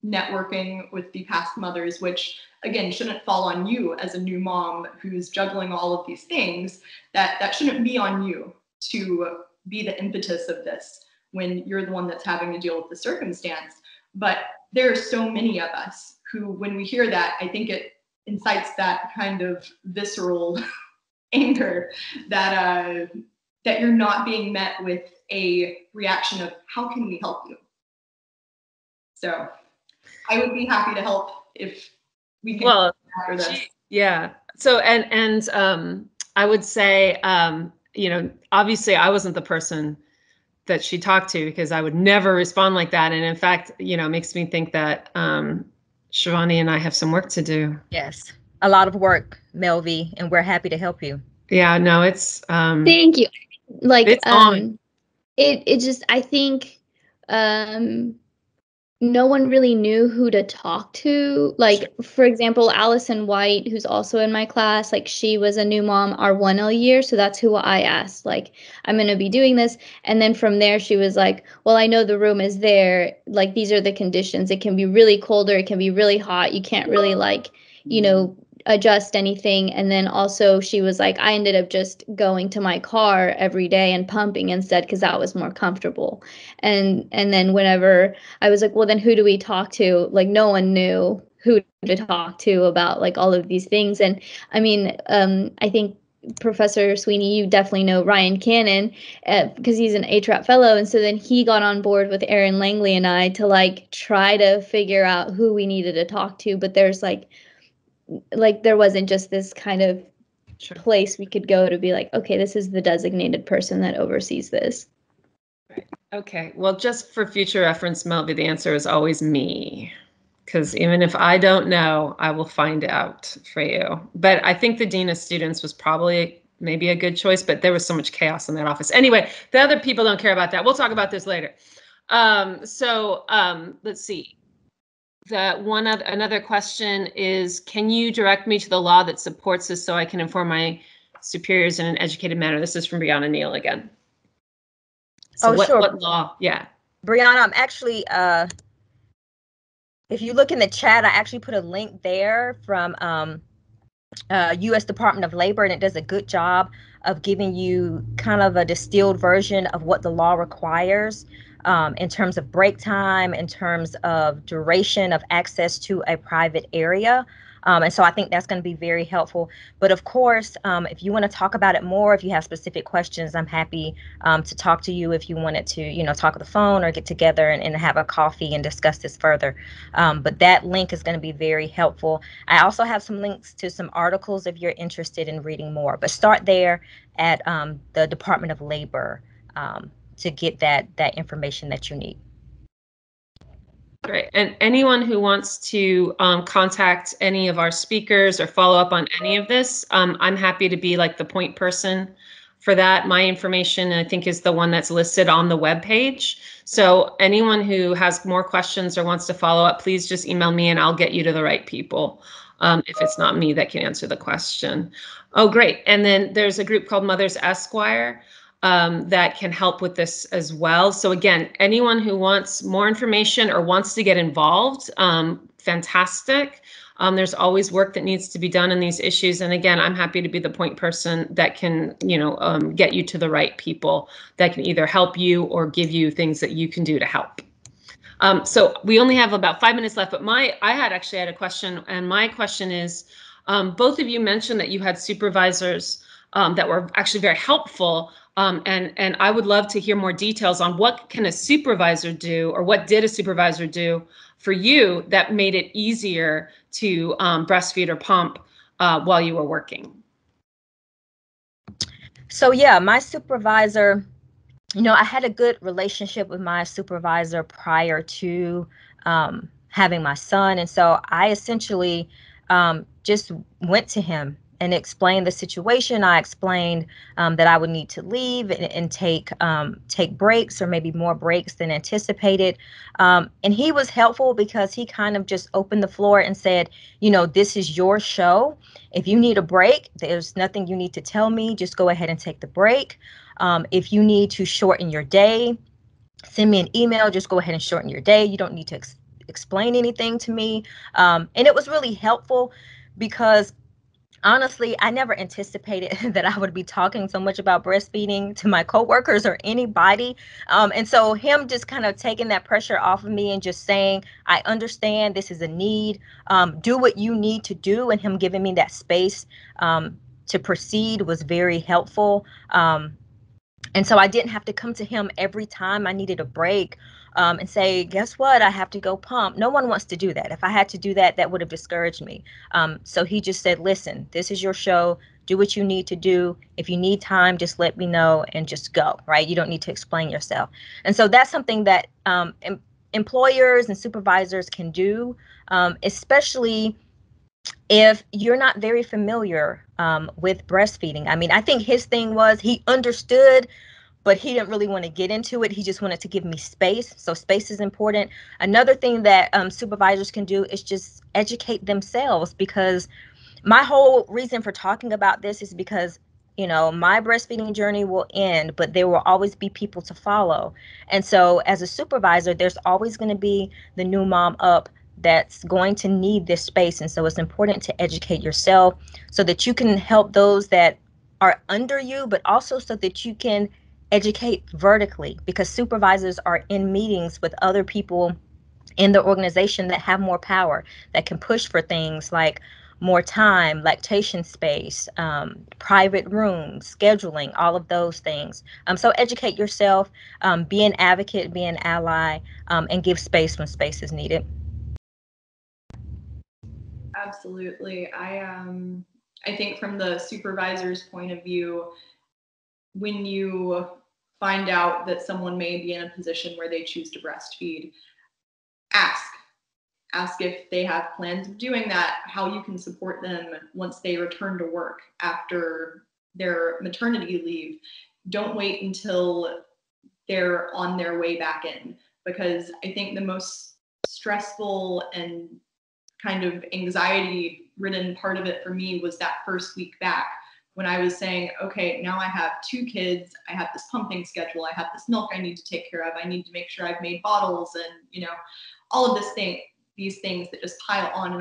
networking with the past mothers, which again shouldn't fall on you as a new mom who's juggling all of these things. That shouldn't be on you to be the impetus of this when you're the one that's having to deal with the circumstance. But there are so many of us who, when we hear that, I think it incites that kind of visceral anger that that you're not being met with a reaction of, how can we help you? So I would be happy to help if we can. Well, after this. yeah. So, and I would say, you know, obviously I wasn't the person that she talked to, because I would never respond like that. And in fact, you know, it makes me think that Shivani and I have some work to do. Yes, a lot of work, Melvi, and we're happy to help you. Yeah, no, it's Thank you. Like it's on. it just, I think no one really knew who to talk to. Like, for example, Allison White, who's also in my class, like, she was a new mom our 1L year, so that's who I asked, like, I'm going to be doing this. And then from there, she was like, well, I know the room is there. Like, these are the conditions. It can be really cold or it can be really hot. You can't really, like, you know, adjust anything. And then also she was like, I ended up just going to my car every day and pumping instead, because that was more comfortable. And then whenever I was like, well, then who do we talk to? Like, no one knew who to talk to about, like, all of these things. And I mean, I think Professor Sweeney, you definitely know Ryan Cannon, because he's an ATRAP fellow. And so then he got on board with Erin Langley and I to, like, try to figure out who we needed to talk to. But there's like there wasn't just this kind of place we could go to be like, okay, this is the designated person that oversees this. Right. Okay. Well, just for future reference, Melvi, the answer is always me, because even if I don't know, I will find out for you. But I think the dean of students was probably maybe a good choice, but there was so much chaos in that office. Anyway, the other people don't care about that. We'll talk about this later. Let's see. Another question is, can you direct me to the law that supports this so I can inform my superiors in an educated manner? This is from Brianna Neal again. So sure. What law? Yeah. Brianna, I'm actually, if you look in the chat, I actually put a link there from U.S. Department of Labor, and it does a good job of giving you kind of a distilled version of what the law requires. In terms of break time, in terms of duration of access to a private area. And so I think that's going to be very helpful. But of course, if you want to talk about it more, if you have specific questions, I'm happy to talk to you if you wanted to, you know, talk on the phone or get together and have a coffee and discuss this further. But that link is going to be very helpful. I also have some links to some articles if you're interested in reading more. But start there at the Department of Labor to get that information that you need. Great. And anyone who wants to contact any of our speakers or follow up on any of this, I'm happy to be like the point person for that. My information, I think, is the one that's listed on the webpage. So anyone who has more questions or wants to follow up, please just email me and I'll get you to the right people. If it's not me that can answer the question. Oh, great. And then there's a group called Mothers Esquire that can help with this as well. So again, anyone who wants more information or wants to get involved, fantastic. There's always work that needs to be done in these issues. And again, I'm happy to be the point person that can, get you to the right people that can either help you or give you things that you can do to help. So we only have about 5 minutes left, but I had a question, and my question is, both of you mentioned that you had supervisors that were actually very helpful, and I would love to hear more details on what can a supervisor do, or what did a supervisor do for you that made it easier to breastfeed or pump while you were working? So yeah, my supervisor, I had a good relationship with my supervisor prior to having my son. And so I essentially just went to him and explained the situation. I explained that I would need to leave and take breaks, or maybe more breaks than anticipated. And he was helpful because he kind of just opened the floor and said, this is your show. If you need a break, there's nothing you need to tell me. Just go ahead and take the break. If you need to shorten your day, send me an email. Just go ahead and shorten your day. You don't need to explain anything to me. And it was really helpful because honestly, I never anticipated that I would be talking so much about breastfeeding to my coworkers or anybody. And so him just kind of taking that pressure off of me and just saying, I understand this is a need. Do what you need to do. And him giving me that space to proceed was very helpful. And so I didn't have to come to him every time I needed a break and say, guess what? I have to go pump. No one wants to do that. If I had to do that, that would have discouraged me. So he just said, listen, this is your show. Do what you need to do. If you need time, just let me know and just go, right? You don't need to explain yourself. And so that's something that employers and supervisors can do, especially if you're not very familiar with breastfeeding. I mean, I think his thing was he understood, but he didn't really want to get into it. He just wanted to give me space. So space is important. Another thing that supervisors can do is just educate themselves, because my whole reason for talking about this is because, my breastfeeding journey will end, but there will always be people to follow. And so as a supervisor, there's always going to be the new mom up that's going to need this space. And so it's important to educate yourself so that you can help those that are under you, but also so that you can educate vertically, because supervisors are in meetings with other people in the organization that have more power, that can push for things like more time, lactation space, private rooms, scheduling, all of those things. So educate yourself, be an advocate, be an ally, and give space when space is needed. Absolutely. I think from the supervisor's point of view, when you find out that someone may be in a position where they choose to breastfeed, ask if they have plans of doing that, how you can support them once they return to work after their maternity leave. Don't wait until they're on their way back in, because I think the most stressful and kind of anxiety-ridden part of it for me was that first week back, when I was saying, okay, now I have 2 kids, I have this pumping schedule, I have this milk I need to take care of, I need to make sure I've made bottles, and all of these things that just pile on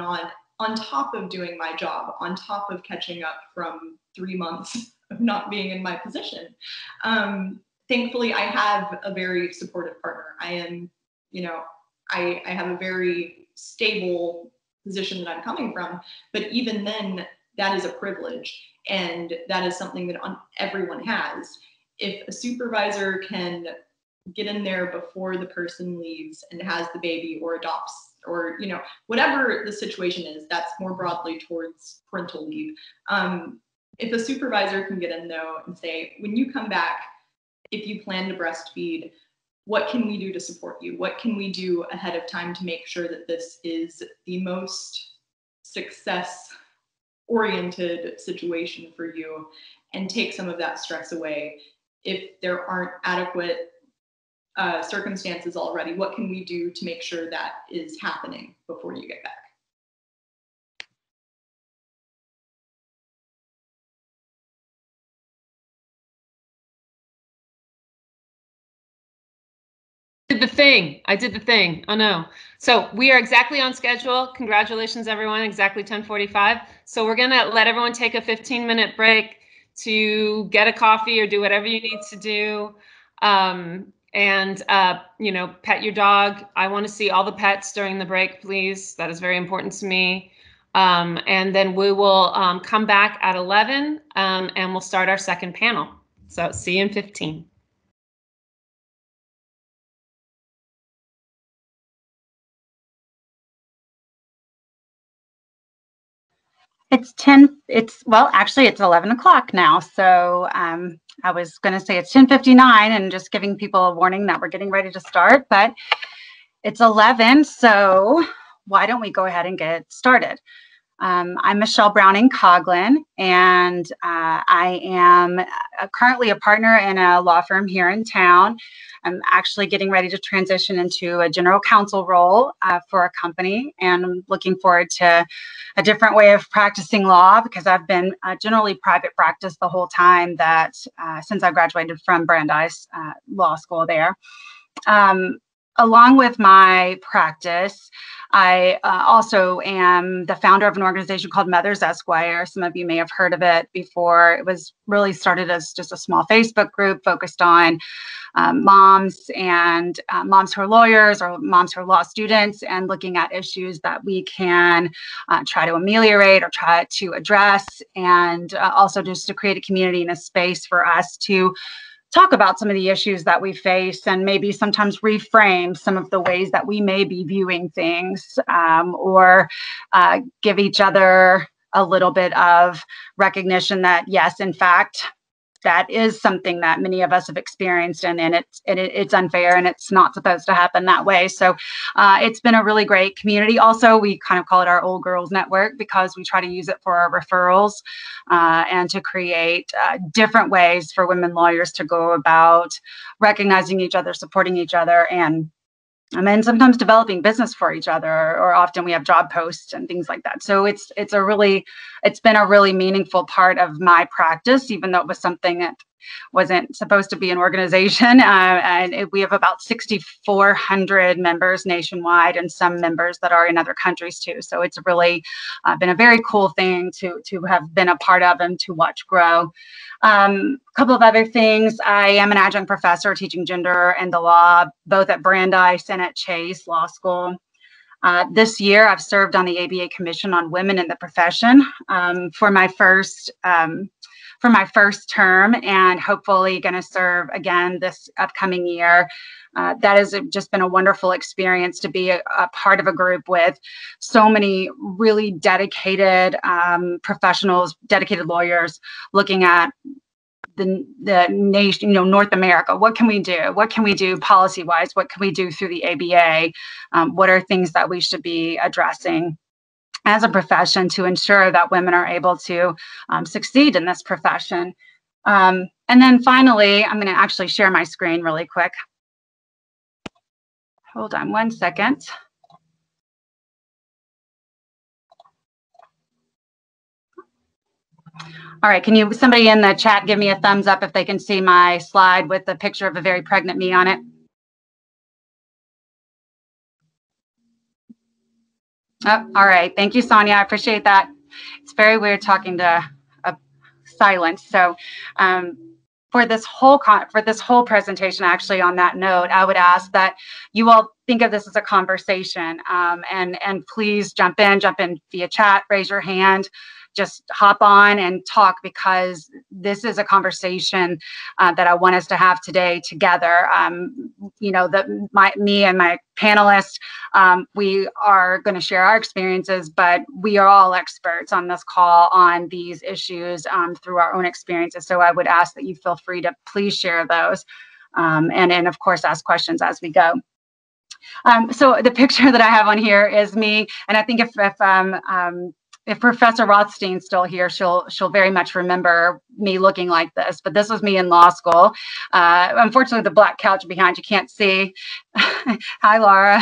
top of doing my job, on top of catching up from 3 months of not being in my position. Thankfully, I have a very supportive partner. I have a very stable position that I'm coming from, but even then, that is a privilege, and that is something that everyone has. If a supervisor can get in there before the person leaves and has the baby or adopts, or whatever the situation is, that's more broadly towards parental leave. If a supervisor can get in though and say, when you come back, if you plan to breastfeed, what can we do to support you? What can we do ahead of time to make sure that this is the most success-oriented situation for you, and take some of that stress away? If there aren't adequate circumstances already, what can we do to make sure that is happening before you get back? did the thing. I did the thing. Oh no. So we are exactly on schedule. Congratulations, everyone. Exactly 10:45. So we're gonna let everyone take a 15-minute break to get a coffee or do whatever you need to do. You know, pet your dog. I want to see all the pets during the break, please. That is very important to me. And then we will come back at 11 and we'll start our second panel. So see you in 15. Well, actually it's 11 o'clock now. So I was going to say it's 10:59 and just giving people a warning that we're getting ready to start, but it's 11. So why don't we go ahead and get started? I'm Michelle Browning-Coughlin, and I am currently a partner in a law firm here in town. I'm actually getting ready to transition into a general counsel role for a company, and I'm looking forward to a different way of practicing law because I've been generally private practice the whole time that since I graduated from Brandeis Law School there. Along with my practice, I also am the founder of an organization called Mothers Esquire. Some of you may have heard of it before. It was really started as just a small Facebook group focused on moms and moms who are lawyers or moms who are law students, and looking at issues that we can try to ameliorate or try to address, and also just to create a community and a space for us to talk about some of the issues that we face and maybe sometimes reframe some of the ways that we may be viewing things, or give each other a little bit of recognition that, yes, in fact, that is something that many of us have experienced, and it's unfair and it's not supposed to happen that way. So it's been a really great community. Also, we kind of call it our old girls network because we try to use it for our referrals and to create different ways for women lawyers to go about recognizing each other, supporting each other, and then sometimes developing business for each other, or often we have job posts and things like that. So it's been a really meaningful part of my practice, even though it was something that wasn't supposed to be an organization. We have about 6,400 members nationwide, and some members that are in other countries too. So it's really been a very cool thing to have been a part of and to watch grow. A couple of other things. I am an adjunct professor teaching gender and the law, both at Brandeis and at Chase Law School. This year, I've served on the ABA Commission on Women in the Profession for my first term, and hopefully going to serve again this upcoming year. That has just been a wonderful experience to be a part of a group with so many really dedicated professionals, dedicated lawyers, looking at the nation, North America. What can we do? What can we do policy-wise? What can we do through the ABA? What are things that we should be addressing as a profession to ensure that women are able to succeed in this profession? And then finally, I'm going to actually share my screen really quick. Hold on one second. All right, can somebody in the chat give me a thumbs up if they can see my slide with the picture of a very pregnant me on it? Oh, all right, thank you, Sonia. I appreciate that. It's very weird talking to a silence. So for this whole presentation, actually, on that note, I would ask that you all think of this as a conversation, and please jump in via chat, raise your hand, just hop on and talk, because this is a conversation that I want us to have today together. Me and my panelists, we are going to share our experiences, but we are all experts on this call on these issues through our own experiences. So I would ask that you feel free to please share those, and of course ask questions as we go. So the picture that I have on here is me, and I think if Professor Rothstein's still here, she'll very much remember me looking like this. But this was me in law school. Unfortunately, the black couch behind you can't see. Hi, Laura.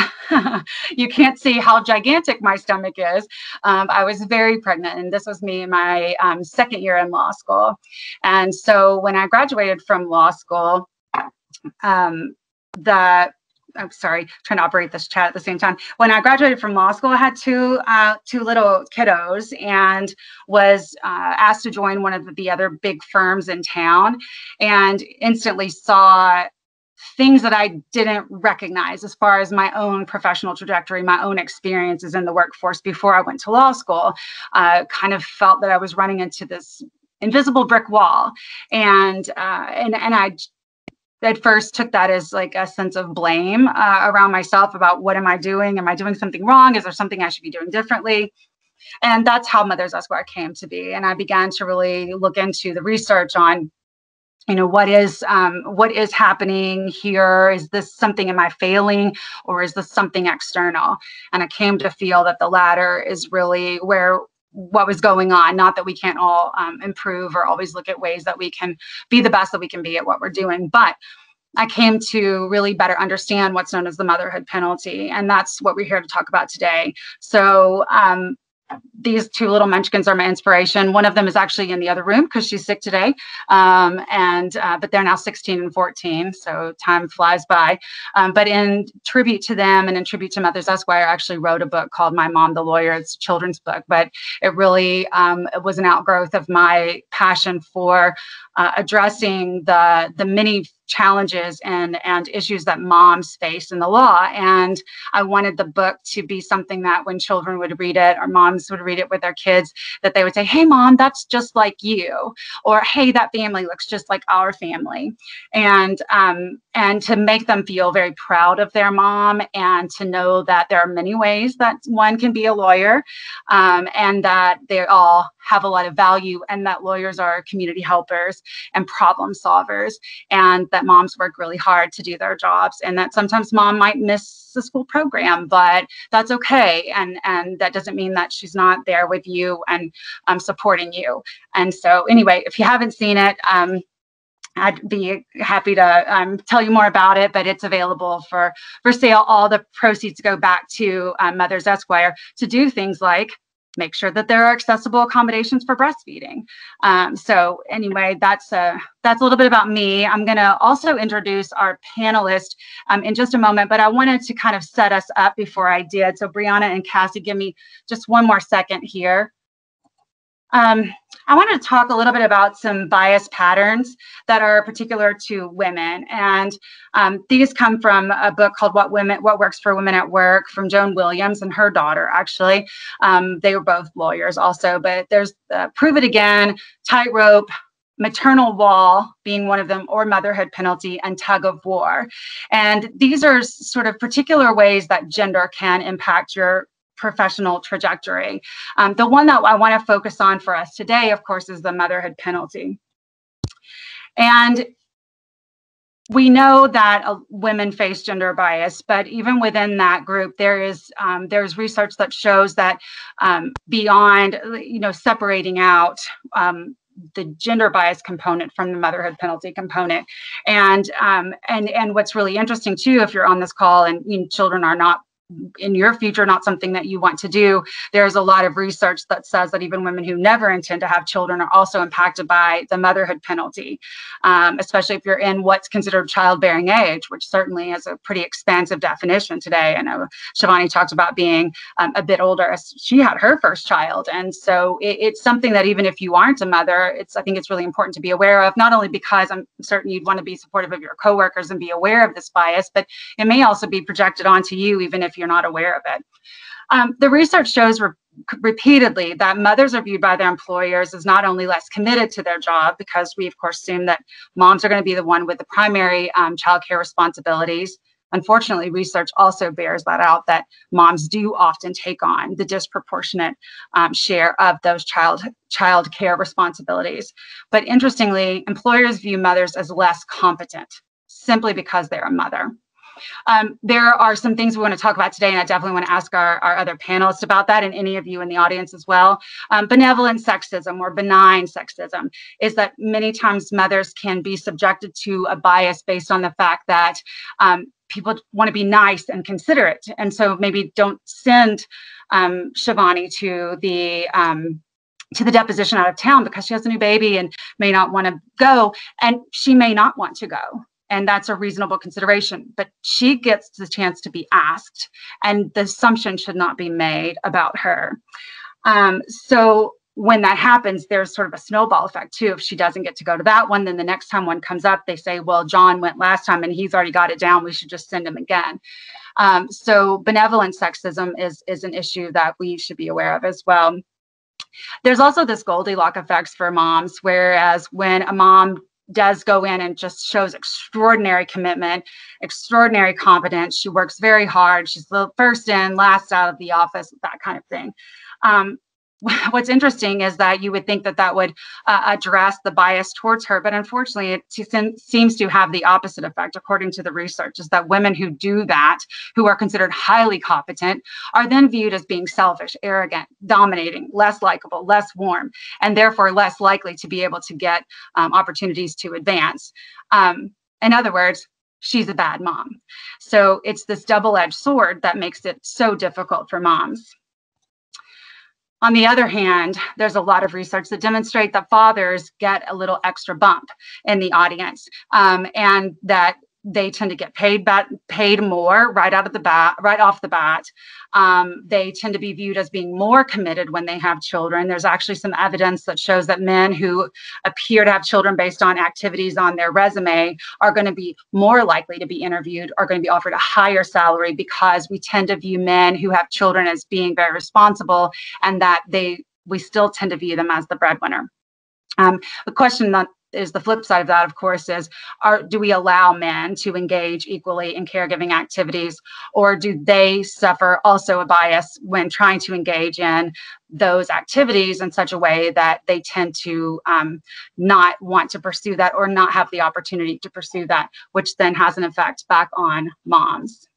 You can't see how gigantic my stomach is. I was very pregnant, and this was me in my second year in law school. And so when I graduated from law school, the I'm sorry, trying to operate this chat at the same time. When I graduated from law school, I had two little kiddos and was asked to join one of the other big firms in town, and instantly saw things that I didn't recognize as far as my own professional trajectory, my own experiences in the workforce before I went to law school. Kind of felt that I was running into this invisible brick wall, and I at first took that as like a sense of blame around myself about what am I doing? Am I doing something wrong? Is there something I should be doing differently? And that's how Mothers Esquire came to be. And I began to really look into the research on, you know, what is happening here? Is this something, am I failing, or is this something external? And I came to feel that the latter is really what was going on. Not that we can't all improve or always look at ways that we can be the best that we can be at what we're doing, but I came to really better understand what's known as the motherhood penalty, and that's what we're here to talk about today. So these two little munchkins are my inspiration. One of them is actually in the other room because she's sick today, but they're now 16 and 14, so time flies by. But in tribute to them and in tribute to Mothers Esquire, I actually wrote a book called My Mom the Lawyer. It's a children's book, but it really it was an outgrowth of my passion for addressing the many challenges and issues that moms face in the law. And I wanted the book to be something that when children would read it, or moms would read it with their kids, that they would say, hey, Mom, that's just like you. Or, hey, that family looks just like our family. And to make them feel very proud of their mom, and to know that there are many ways that one can be a lawyer, and that they all have a lot of value, and that lawyers are community helpers and problem solvers, and that moms work really hard to do their jobs, and that sometimes mom might miss the school program, but that's okay. And that doesn't mean that she's not there with you and supporting you. And so anyway, if you haven't seen it, I'd be happy to tell you more about it, but it's available for sale. All the proceeds go back to Mothers Esquire to do things like make sure that there are accessible accommodations for breastfeeding. So anyway, that's a little bit about me. I'm going to also introduce our panelist in just a moment, but I wanted to kind of set us up before I did. So Brianna and Cassie, give me just one more second here. I wanted to talk a little bit about some bias patterns that are particular to women. And these come from a book called What Works for Women at Work, from Joan Williams and her daughter, actually. They were both lawyers also, but there's Prove It Again, Tightrope, Maternal Wall being one of them, or Motherhood Penalty, and Tug of War. And these are sort of particular ways that gender can impact your professional trajectory. The one that I want to focus on for us today, of course, is the motherhood penalty. And we know that women face gender bias, but even within that group, there's research that shows that beyond, separating out the gender bias component from the motherhood penalty component, and what's really interesting too, if you're on this call and children are not in your future, not something that you want to do, there's a lot of research that says that even women who never intend to have children are also impacted by the motherhood penalty, especially if you're in what's considered childbearing age, which certainly is a pretty expansive definition today. I know Shivani talked about being a bit older as she had her first child. And so it's something that even if you aren't a mother, I think it's really important to be aware of, not only because I'm certain you'd want to be supportive of your coworkers and be aware of this bias, but it may also be projected onto you, even if you're not aware of it. The research shows repeatedly that mothers are viewed by their employers as not only less committed to their job, because we of course assume that moms are going to be the one with the primary childcare responsibilities. Unfortunately, research also bears that out, that moms do often take on the disproportionate share of those child care responsibilities. But interestingly, employers view mothers as less competent simply because they're a mother. There are some things we want to talk about today, and I definitely want to ask our other panelists about that, and any of you in the audience as well. Benevolent sexism, or benign sexism, is that many times mothers can be subjected to a bias based on the fact that people want to be nice and considerate, and so maybe don't send Shivani to the deposition out of town because she has a new baby and may not want to go, and she may not want to go. and that's a reasonable consideration. But she gets the chance to be asked, and the assumption should not be made about her. So when that happens, there's sort of a snowball effect too. If she doesn't get to go to that one, then the next time one comes up, they say, well, John went last time and he's already got it down. We should just send him again. So benevolent sexism is an issue that we should be aware of as well. There's also this Goldilocks effects for moms, whereas when a mom does go in and just shows extraordinary commitment, extraordinary competence, she works very hard, she's the first in, last out of the office, that kind of thing. What's interesting is that you would think that that would address the bias towards her, but unfortunately, it seems to have the opposite effect, according to the research, is that women who do that, who are considered highly competent, are then viewed as being selfish, arrogant, dominating, less likable, less warm, and therefore less likely to be able to get opportunities to advance. In other words, she's a bad mom. So it's this double-edged sword that makes it so difficult for moms. On the other hand, there's a lot of research that demonstrate that fathers get a little extra bump in the audience, and that they tend to get paid more right off the bat. They tend to be viewed as being more committed when they have children. There's actually some evidence that shows that men who appear to have children based on activities on their resume are going to be more likely to be interviewed, are going to be offered a higher salary, because we tend to view men who have children as being very responsible, and that we still tend to view them as the breadwinner. The question that is the flip side of that, of course, is do we allow men to engage equally in caregiving activities, or do they suffer also a bias when trying to engage in those activities in such a way that they tend to not want to pursue that, or not have the opportunity to pursue that, which then has an effect back on moms.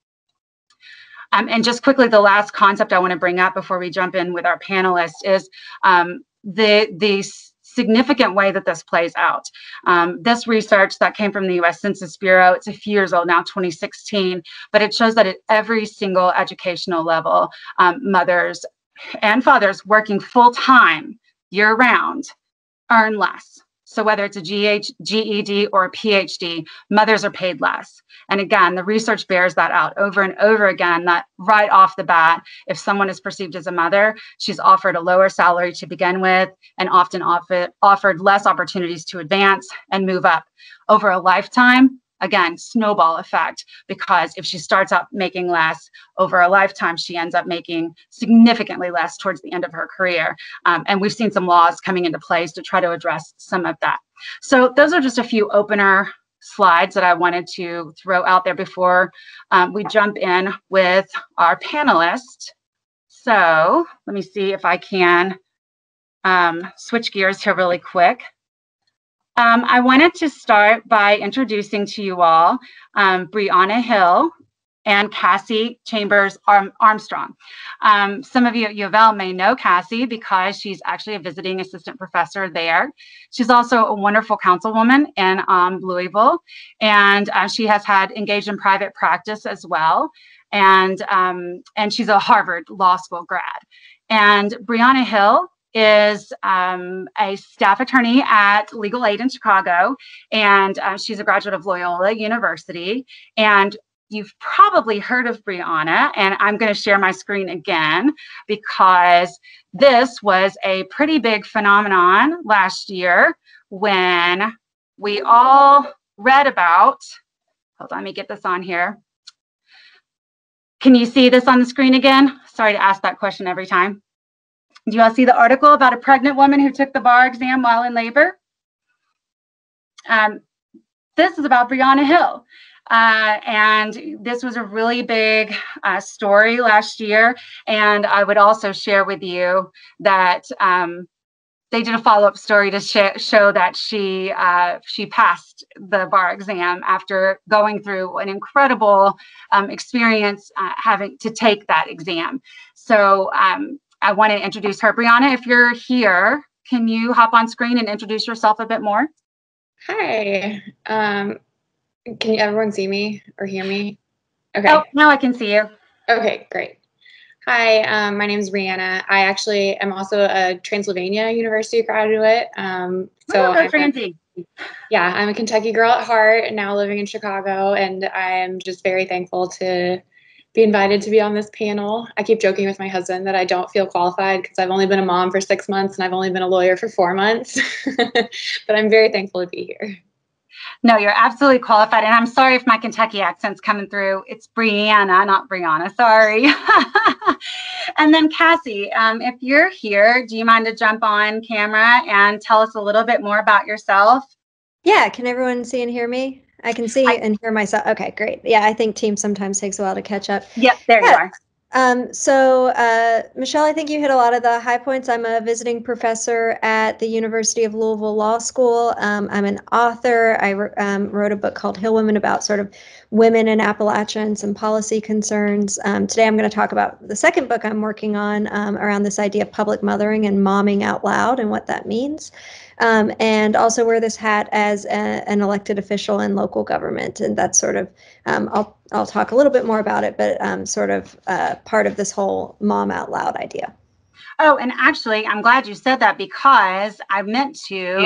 And just quickly, the last concept I want to bring up before we jump in with our panelists is the significant way that this plays out. This research that came from the US Census Bureau, it's a few years old now, 2016, but it shows that at every single educational level, mothers and fathers working full-time year-round earn less. So whether it's a GED or a PhD, mothers are paid less. And again, the research bears that out over and over again, that right off the bat, if someone is perceived as a mother, she's offered a lower salary to begin with, and often offered less opportunities to advance and move up. Over a lifetime, again, snowball effect, because if she starts out making less, over a lifetime, she ends up making significantly less towards the end of her career. And we've seen some laws coming into place to try to address some of that. So those are just a few opener slides that I wanted to throw out there before we jump in with our panelists. So let me see if I can switch gears here really quick. I wanted to start by introducing to you all Brianna Hill and Cassie Chambers Armstrong. Some of you at U of L may know Cassie because she's actually a visiting assistant professor there. She's also a wonderful councilwoman in Louisville, and she has had engaged in private practice as well. And she's a Harvard Law School grad. And Brianna Hill is a staff attorney at Legal Aid in Chicago, and she's a graduate of Loyola University. And you've probably heard of Brianna, and I'm going to share my screen again because this was a pretty big phenomenon last year when we all read about, hold on, let me get this on here. Can you see this on the screen again? Sorry to ask that question every time. Do you all see the article about a pregnant woman who took the bar exam while in labor? This is about Brianna Hill. And this was a really big story last year. And I would also share with you that they did a follow-up story to show that she passed the bar exam after going through an incredible experience having to take that exam. So I want to introduce her. Brianna, if you're here, can you hop on screen and introduce yourself a bit more? Hi. Can everyone see me or hear me? Okay. Oh, now I can see you. Okay, great. Hi, my name is Brianna. I actually am also a Transylvania University graduate. So I'm Transy. Yeah, I'm a Kentucky girl at heart and now living in Chicago, and I'm just very thankful to be invited to be on this panel. I keep joking with my husband that I don't feel qualified because I've only been a mom for 6 months and I've only been a lawyer for 4 months, but I'm very thankful to be here. No, you're absolutely qualified. And I'm sorry if my Kentucky accent's coming through. It's Brianna, not Brianna. Sorry. And then Cassie, if you're here, do you mind to jump on camera and tell us a little bit more about yourself? Yeah, can everyone see and hear me? I can see and hear myself. Okay, great. Yeah, I think Teams sometimes takes a while to catch up. Yep, there you are. So Michelle, I think you hit a lot of the high points. I'm a visiting professor at the University of Louisville Law School. I'm an author. I wrote a book called Hill Women about sort of women in Appalachia and some policy concerns. Today I'm going to talk about the second book I'm working on around this idea of public mothering and momming out loud and what that means. And also wear this hat as an elected official in local government. And that's sort of, I'll talk a little bit more about it, but sort of part of this whole mom out loud idea. Oh, and actually, I'm glad you said that because I meant to.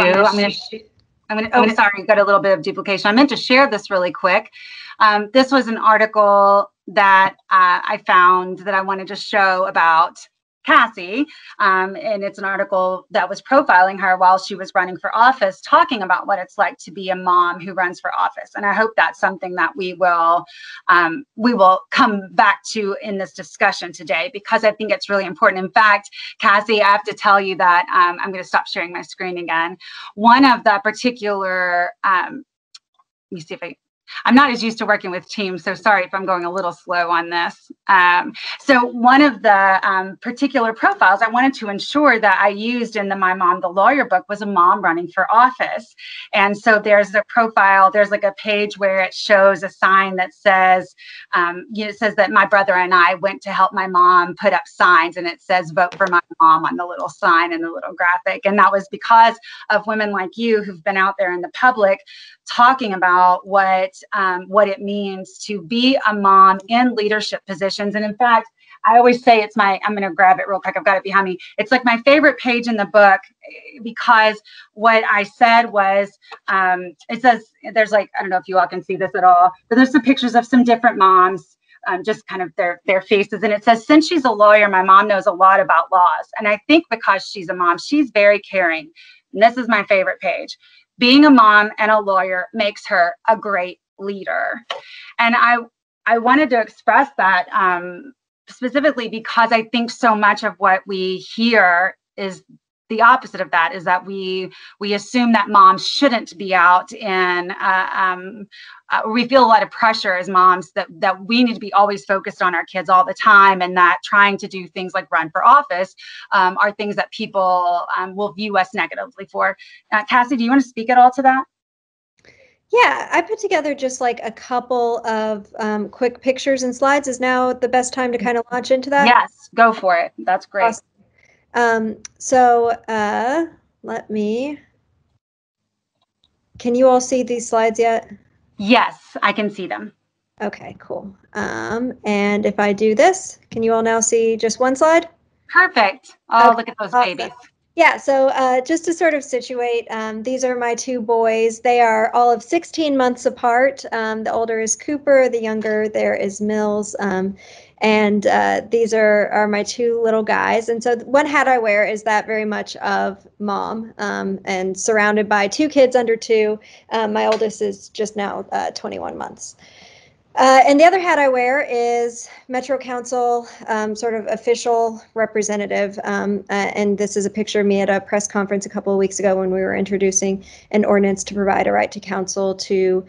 Sorry, got a little bit of duplication. I meant to share this really quick. This was an article that I found that I wanted to show about Cassie, and it's an article that was profiling her while she was running for office, talking about what it's like to be a mom who runs for office. And I hope that's something that we will come back to in this discussion today, because I think it's really important. In fact, Cassie, I have to tell you that I'm going to stop sharing my screen again. One of the particular, let me see if I'm not as used to working with teams, so sorry if I'm going a little slow on this. So one of the particular profiles I wanted to ensure that I used in the My Mom, the Lawyer book was a mom running for office. And so there's a profile, there's like a page where it shows a sign that says, it says that my brother and I went to help my mom put up signs, and it says, vote for my mom on the little sign and the little graphic. And that was because of women like you who've been out there in the public talking about what it means to be a mom in leadership positions. And in fact, I always say it's I'm going to grab it real quick. I've got it behind me. It's like my favorite page in the book, because what I said was, it says, there's like, I don't know if you all can see this at all, but there's some pictures of some different moms, just kind of their faces. And it says, since she's a lawyer, my mom knows a lot about laws. And I think because she's a mom, she's very caring. And this is my favorite page. Being a mom and a lawyer makes her a great leader. And I wanted to express that specifically because I think so much of what we hear is the opposite of that, is that we assume that moms shouldn't be out in, we feel a lot of pressure as moms that we need to be always focused on our kids all the time, and that trying to do things like run for office are things that people will view us negatively for. Cassie, do you want to speak at all to that? Yeah, I put together just like a couple of quick pictures and slides. Is now the best time to kind of launch into that? Yes, go for it. That's great. Awesome. So let me, can you all see these slides yet? Yes, I can see them. Okay, cool. And if I do this, can you all now see just one slide? Perfect. Oh, okay. Look at those babies. Yeah, so just to sort of situate, these are my two boys. They are all of 16 months apart. The older is Cooper, the younger there is Mills. And these are my two little guys. And so one hat I wear is that very much of mom, and surrounded by two kids under 2. My oldest is just now 21 months. And the other hat I wear is Metro Council, sort of official representative. And this is a picture of me at a press conference a couple of weeks ago when we were introducing an ordinance to provide a right to counsel to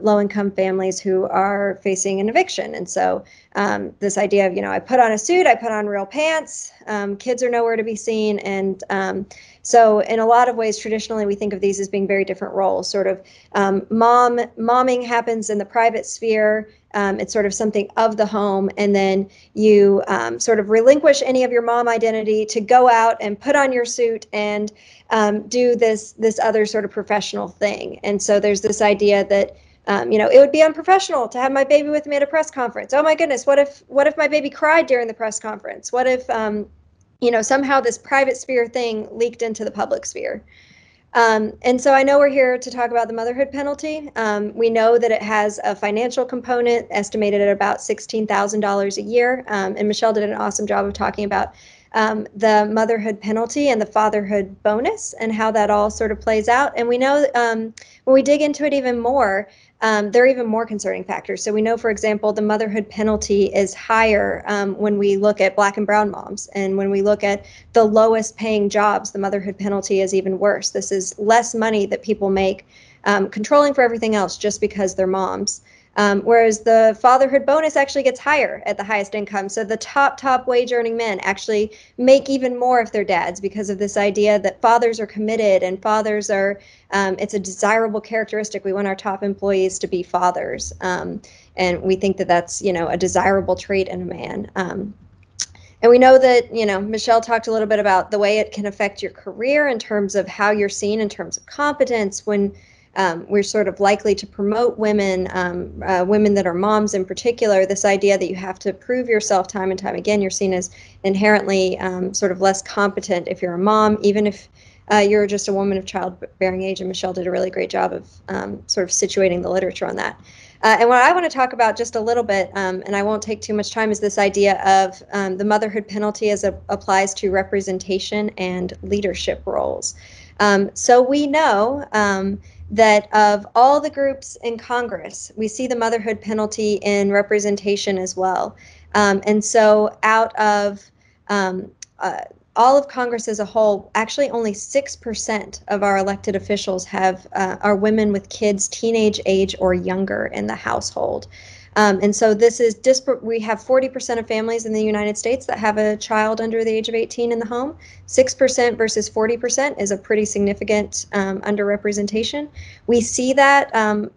low-income families who are facing an eviction. And so this idea of, I put on a suit, I put on real pants, kids are nowhere to be seen. And so in a lot of ways, traditionally, we think of these as being very different roles. Sort of momming happens in the private sphere. It's sort of something of the home. And then you sort of relinquish any of your mom identity to go out and put on your suit and do this other sort of professional thing. And so there's this idea that it would be unprofessional to have my baby with me at a press conference. Oh my goodness, what if my baby cried during the press conference? What if somehow this private sphere thing leaked into the public sphere? And so I know we're here to talk about the motherhood penalty. We know that it has a financial component estimated at about $16,000 a year. And Michelle did an awesome job of talking about the motherhood penalty and the fatherhood bonus and how that all sort of plays out. And we know when we dig into it even more, there are even more concerning factors. So we know, for example, the motherhood penalty is higher when we look at Black and brown moms. And when we look at the lowest paying jobs, the motherhood penalty is even worse. This is less money that people make controlling for everything else just because they're moms. Whereas the fatherhood bonus actually gets higher at the highest income. So the top wage earning men actually make even more if they're dads because of this idea that fathers are committed and fathers are, it's a desirable characteristic. We want our top employees to be fathers. And we think that that's, a desirable trait in a man. And we know that, Michelle talked a little bit about the way it can affect your career in terms of how you're seen in terms of competence when we're sort of likely to promote women, women that are moms in particular, this idea that you have to prove yourself time and time again. You're seen as inherently sort of less competent if you're a mom, even if you're just a woman of childbearing age. And Michelle did a really great job of sort of situating the literature on that. And what I want to talk about just a little bit, and I won't take too much time, is this idea of the motherhood penalty as it applies to representation and leadership roles. So we know that of all the groups in Congress, we see the motherhood penalty in representation as well. And so out of all of Congress as a whole, actually only 6% of our elected officials are women with kids teenage age or younger in the household. And so this is we have 40% of families in the United States that have a child under the age of 18 in the home. 6% versus 40% is a pretty significant underrepresentation. We see that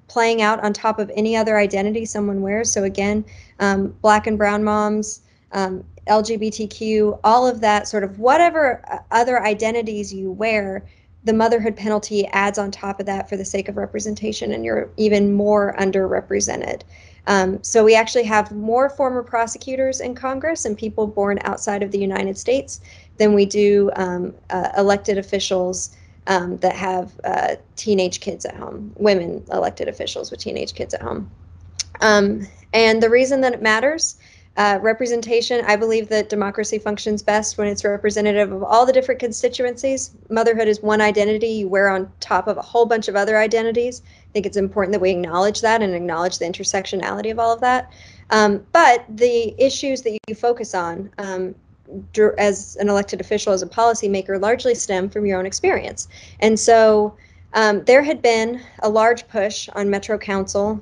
playing out on top of any other identity someone wears. So again, Black and brown moms, LGBTQ, all of that sort of whatever other identities you wear, the motherhood penalty adds on top of that for the sake of representation, and you're even more underrepresented. So we actually have more former prosecutors in Congress and people born outside of the United States than we do elected officials that have teenage kids at home, women elected officials with teenage kids at home. And the reason that it matters, representation, I believe that democracy functions best when it's representative of all the different constituencies. Motherhood is one identity you wear on top of a whole bunch of other identities. I think it's important that we acknowledge that and acknowledge the intersectionality of all of that. But the issues that you focus on as an elected official, as a policymaker, largely stem from your own experience. And so there had been a large push on Metro Council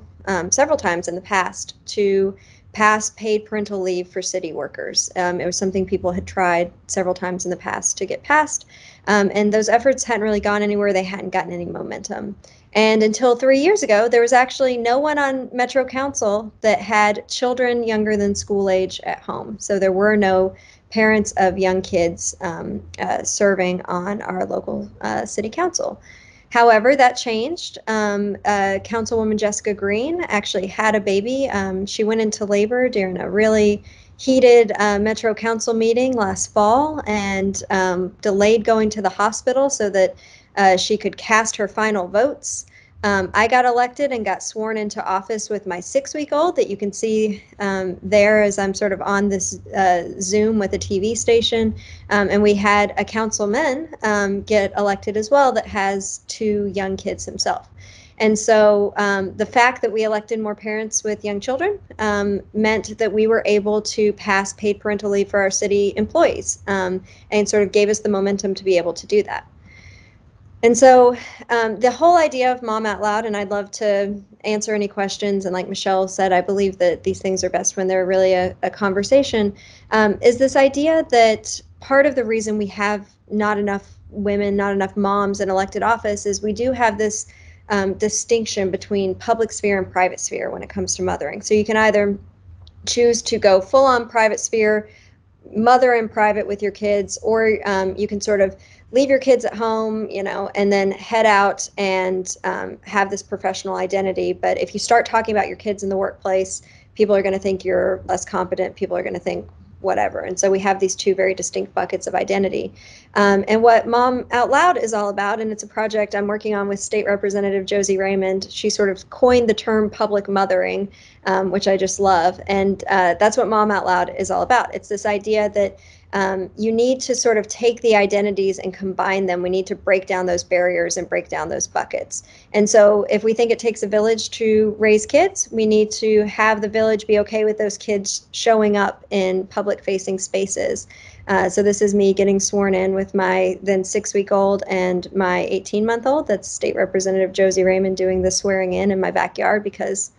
several times in the past to pass paid parental leave for city workers. It was something people had tried several times in the past to get passed, and those efforts hadn't really gone anywhere. They hadn't gotten any momentum. And until 3 years ago, there was actually no one on Metro Council that had children younger than school age at home. So there were no parents of young kids serving on our local city council. However, that changed. Councilwoman Jessica Green actually had a baby. She went into labor during a really heated Metro Council meeting last fall and delayed going to the hospital so that she could cast her final votes. I got elected and got sworn into office with my 6-week-old that you can see there as I'm sort of on this Zoom with a TV station. And we had a councilman get elected as well that has 2 young kids himself. And so the fact that we elected more parents with young children meant that we were able to pass paid parental leave for our city employees and sort of gave us the momentum to be able to do that. And so the whole idea of Mom Out Loud, and I'd love to answer any questions, and like Michelle said, I believe that these things are best when they're really a conversation, is this idea that part of the reason we have not enough women, not enough moms in elected office is we do have this distinction between public sphere and private sphere when it comes to mothering. So you can either choose to go full on private sphere, mother in private with your kids, or you can sort of leave your kids at home, and then head out and have this professional identity. But if you start talking about your kids in the workplace, people are going to think you're less competent. People are going to think whatever. And so we have these two very distinct buckets of identity. And what Mom Out Loud is all about, and it's a project I'm working on with State Representative Josie Raymond. She sort of coined the term public mothering, which I just love. And that's what Mom Out Loud is all about. It's this idea that you need to sort of take the identities and combine them. We need to break down those barriers and break down those buckets. And so if we think it takes a village to raise kids, we need to have the village be okay with those kids showing up in public facing spaces. So this is me getting sworn in with my then 6-week-old and my 18-month-old. That's State Representative Josie Raymond doing the swearing in my backyard because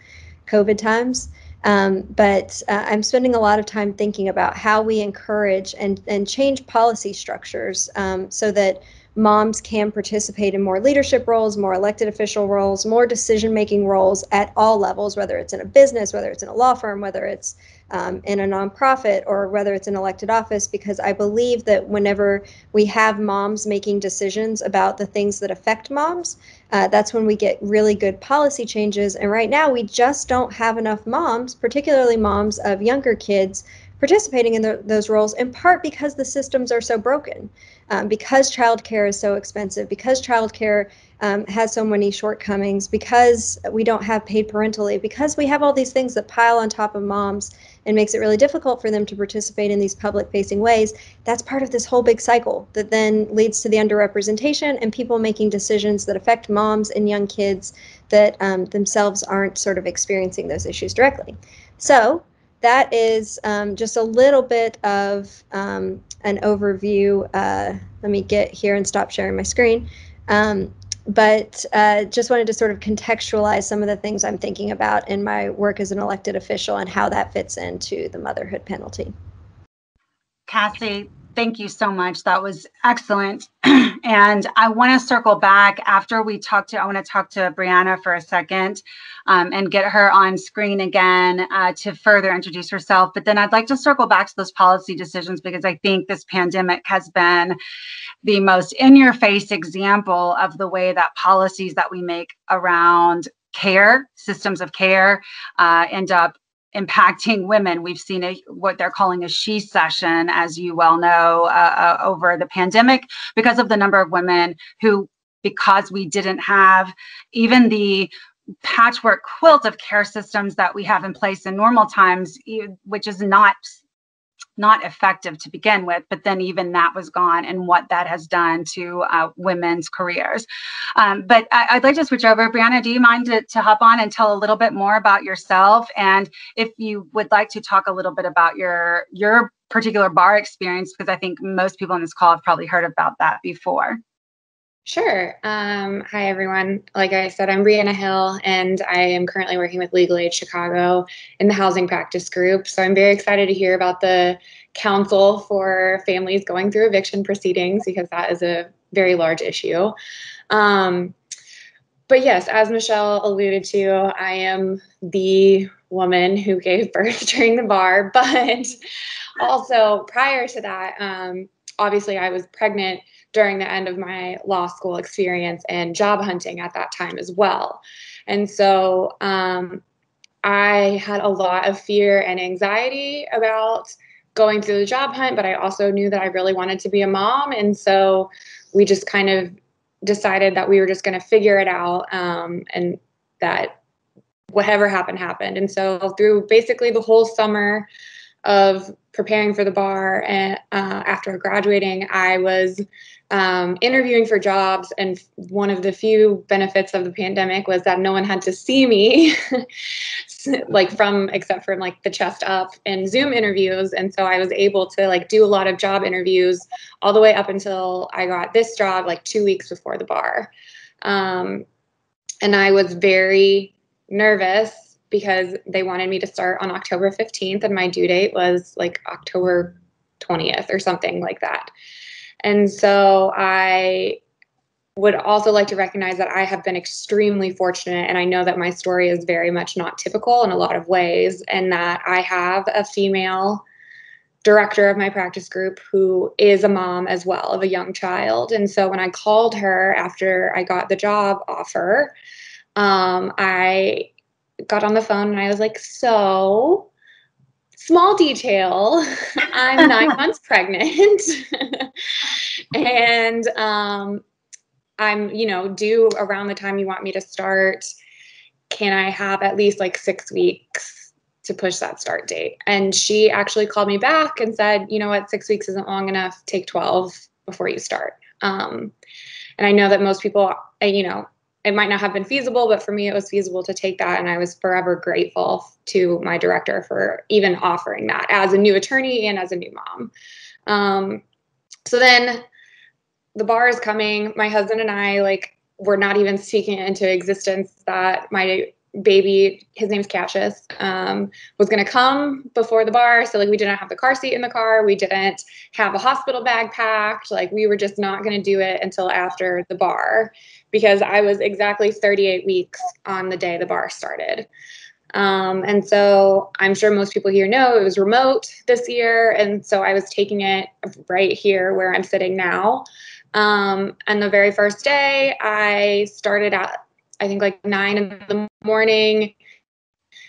COVID times. But I'm spending a lot of time thinking about how we encourage and change policy structures so that moms can participate in more leadership roles, more elected official roles, more decision-making roles at all levels, whether it's in a business, whether it's in a law firm, whether it's in a nonprofit, or whether it's an elected office, because I believe that whenever we have moms making decisions about the things that affect moms, that's when we get really good policy changes. And right now we just don't have enough moms, particularly moms of younger kids, participating in those roles, in part because the systems are so broken, because childcare is so expensive, because childcare has so many shortcomings, because we don't have paid parental leave, because we have all these things that pile on top of moms and makes it really difficult for them to participate in these public-facing ways. That's part of this whole big cycle that then leads to the underrepresentation and people making decisions that affect moms and young kids that themselves aren't sort of experiencing those issues directly. So that is just a little bit of an overview. Let me get here and stop sharing my screen. But just wanted to sort of contextualize some of the things I'm thinking about in my work as an elected official and how that fits into the motherhood penalty. Cassie, thank you so much. That was excellent. And I want to circle back after we talk to, I want to talk to Brianna for a second and get her on screen again to further introduce herself. But then I'd like to circle back to those policy decisions, because I think this pandemic has been the most in-your-face example of the way that policies that we make around care, systems of care, end up impacting women. We've seen what they're calling a she-cession, as you well know, over the pandemic, because of the number of women who, because we didn't have even the patchwork quilt of care systems that we have in place in normal times, which is not effective to begin with, but then even that was gone, and what that has done to women's careers. But I'd like to switch over. Brianna, do you mind to hop on and tell a little bit more about yourself? And if you would like to talk a little bit about your particular bar experience, because I think most people on this call have probably heard about that before. Sure. Hi, everyone. Like I said, I'm Brianna Hill, and I am currently working with Legal Aid Chicago in the housing practice group. So I'm very excited to hear about the counsel for families going through eviction proceedings, because that is a very large issue. But yes, as Michelle alluded to, I am the woman who gave birth during the bar. But also prior to that, obviously I was pregnant during the end of my law school experience and job hunting at that time as well. And so I had a lot of fear and anxiety about going through the job hunt, but I also knew that I really wanted to be a mom. And so we just kind of decided that we were just going to figure it out, and that whatever happened, happened. And so through basically the whole summer of preparing for the bar and after graduating, I was interviewing for jobs. And one of the few benefits of the pandemic was that no one had to see me except from the chest up in Zoom interviews. And so I was able to do a lot of job interviews all the way up until I got this job 2 weeks before the bar. And I was very nervous because they wanted me to start on October 15th and my due date was October 20th or something like that. And so I would also like to recognize that I have been extremely fortunate, and I know that my story is very much not typical in a lot of ways, and that I have a female director of my practice group who is a mom as well of a young child. And so when I called her after I got the job offer, I got on the phone and I was like, so small detail, I'm 9 months pregnant. And I'm, due around the time you want me to start. Can I have at least like 6 weeks to push that start date? And she actually called me back and said, you know what, 6 weeks isn't long enough. Take 12 before you start. And I know that most people, it might not have been feasible, but for me, it was feasible to take that. And I was forever grateful to my director for even offering that as a new attorney and as a new mom. So then the bar is coming. My husband and I, we're not even speaking it into existence that my baby, his name's Cassius, was going to come before the bar. So we didn't have the car seat in the car. We didn't have a hospital bag packed. We were just not going to do it until after the bar, because I was exactly 38 weeks on the day the bar started. And so I'm sure most people here know it was remote this year. And so I was taking it right here where I'm sitting now. And the very first day I started at, I think 9 in the morning,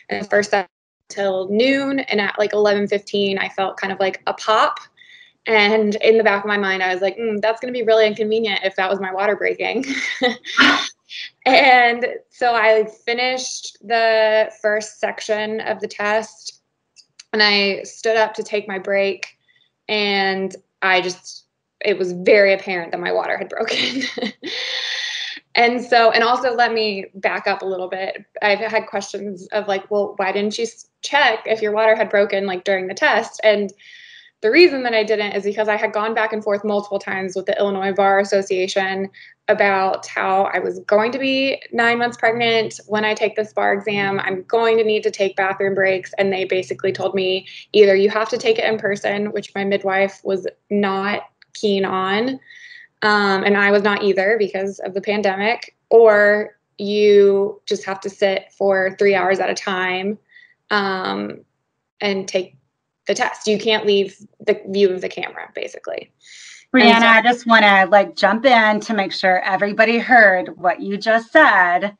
and the first set till noon. And at 11:15, I felt kind of like a pop. And in the back of my mind, I was like, that's going to be really inconvenient if that was my water breaking. And so I finished the first section of the test, and I stood up to take my break, and it was very apparent that my water had broken. And also let me back up a little bit. I've had questions of well, why didn't you check if your water had broken during the test? And the reason that I didn't is because I had gone back and forth multiple times with the Illinois Bar Association about how I was going to be 9 months pregnant when I take this bar exam. I'm going to need to take bathroom breaks. And they basically told me either you have to take it in person, which my midwife was not keen on. And I was not either because of the pandemic, or you just have to sit for 3 hours at a time and take the test. You can't leave the view of the camera, basically. Brianna, I just want to jump in to make sure everybody heard what you just said,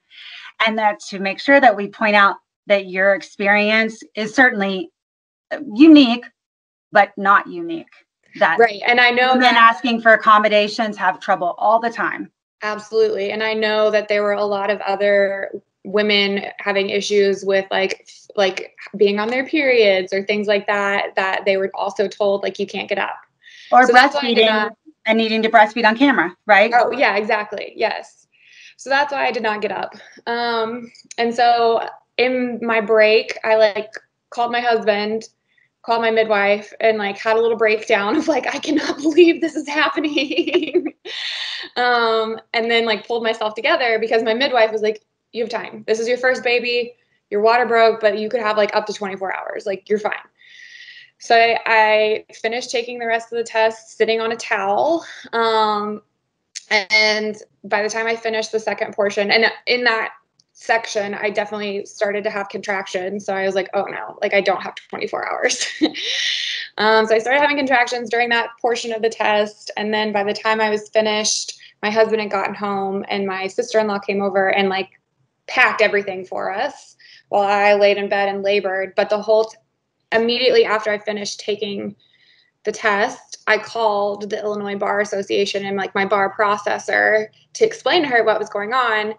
and that to make sure that we point out that your experience is certainly unique, but not unique. That right. And I know women asking for accommodations have trouble all the time. Absolutely. And I know that there were a lot of other women having issues with like being on their periods or things like that, that they were also told you can't get up. Or breastfeeding and needing to breastfeed on camera, right? Oh yeah, exactly. Yes. So that's why I did not get up. And so in my break, I called my husband, called my midwife, and had a little breakdown of I cannot believe this is happening. And then pulled myself together because my midwife was like, you have time. This is your first baby. Your water broke, but you could have up to 24 hours. You're fine. So I finished taking the rest of the test sitting on a towel. And by the time I finished the second portion, and in that section, I definitely started to have contractions. So I was like, oh no, I don't have 24 hours. So I started having contractions during that portion of the test. And then by the time I was finished, my husband had gotten home and my sister-in-law came over and packed everything for us while I laid in bed and labored. But immediately after I finished taking the test, I called the Illinois Bar Association and my bar processor to explain to her what was going on.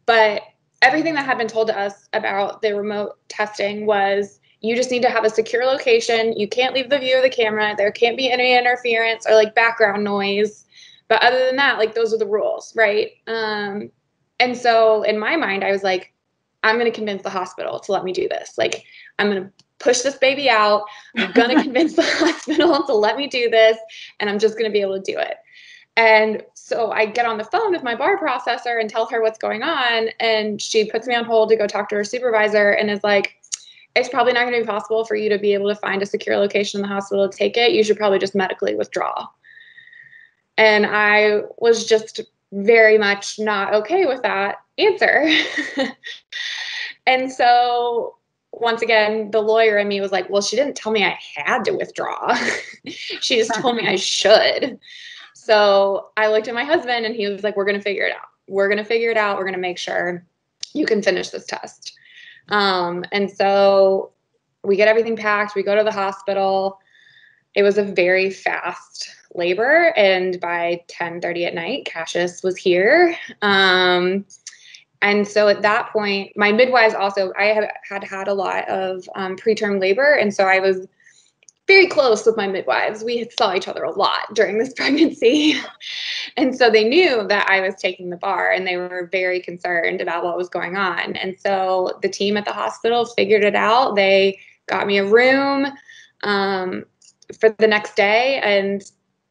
But everything that had been told to us about the remote testing was you just need to have a secure location. You can't leave the view of the camera. There can't be any interference or background noise. But other than that, those are the rules, right? And so in my mind, I was like, I'm going to convince the hospital to let me do this. I'm going to push this baby out. I'm going to convince the hospital to let me do this. And I'm just going to be able to do it. And so I get on the phone with my bar processor and tell her what's going on. And she puts me on hold to go talk to her supervisor and is like, it's probably not going to be possible for you to be able to find a secure location in the hospital to take it. You should probably just medically withdraw. And I was just very much not okay with that answer. And so once again, the lawyer in me was like, well, she didn't tell me I had to withdraw. She just told me I should. So I looked at my husband and he was like, we're going to figure it out. We're going to figure it out. We're going to make sure you can finish this test. And so we get everything packed, we go to the hospital. It was a very fast labor, and by 10:30 at night, Cassius was here. And so at that point, my midwives also, I had a lot of preterm labor, and so I was very close with my midwives. We saw each other a lot during this pregnancy. And so they knew that I was taking the bar, and they were very concerned about what was going on. And so the team at the hospital figured it out. They got me a room for the next day, and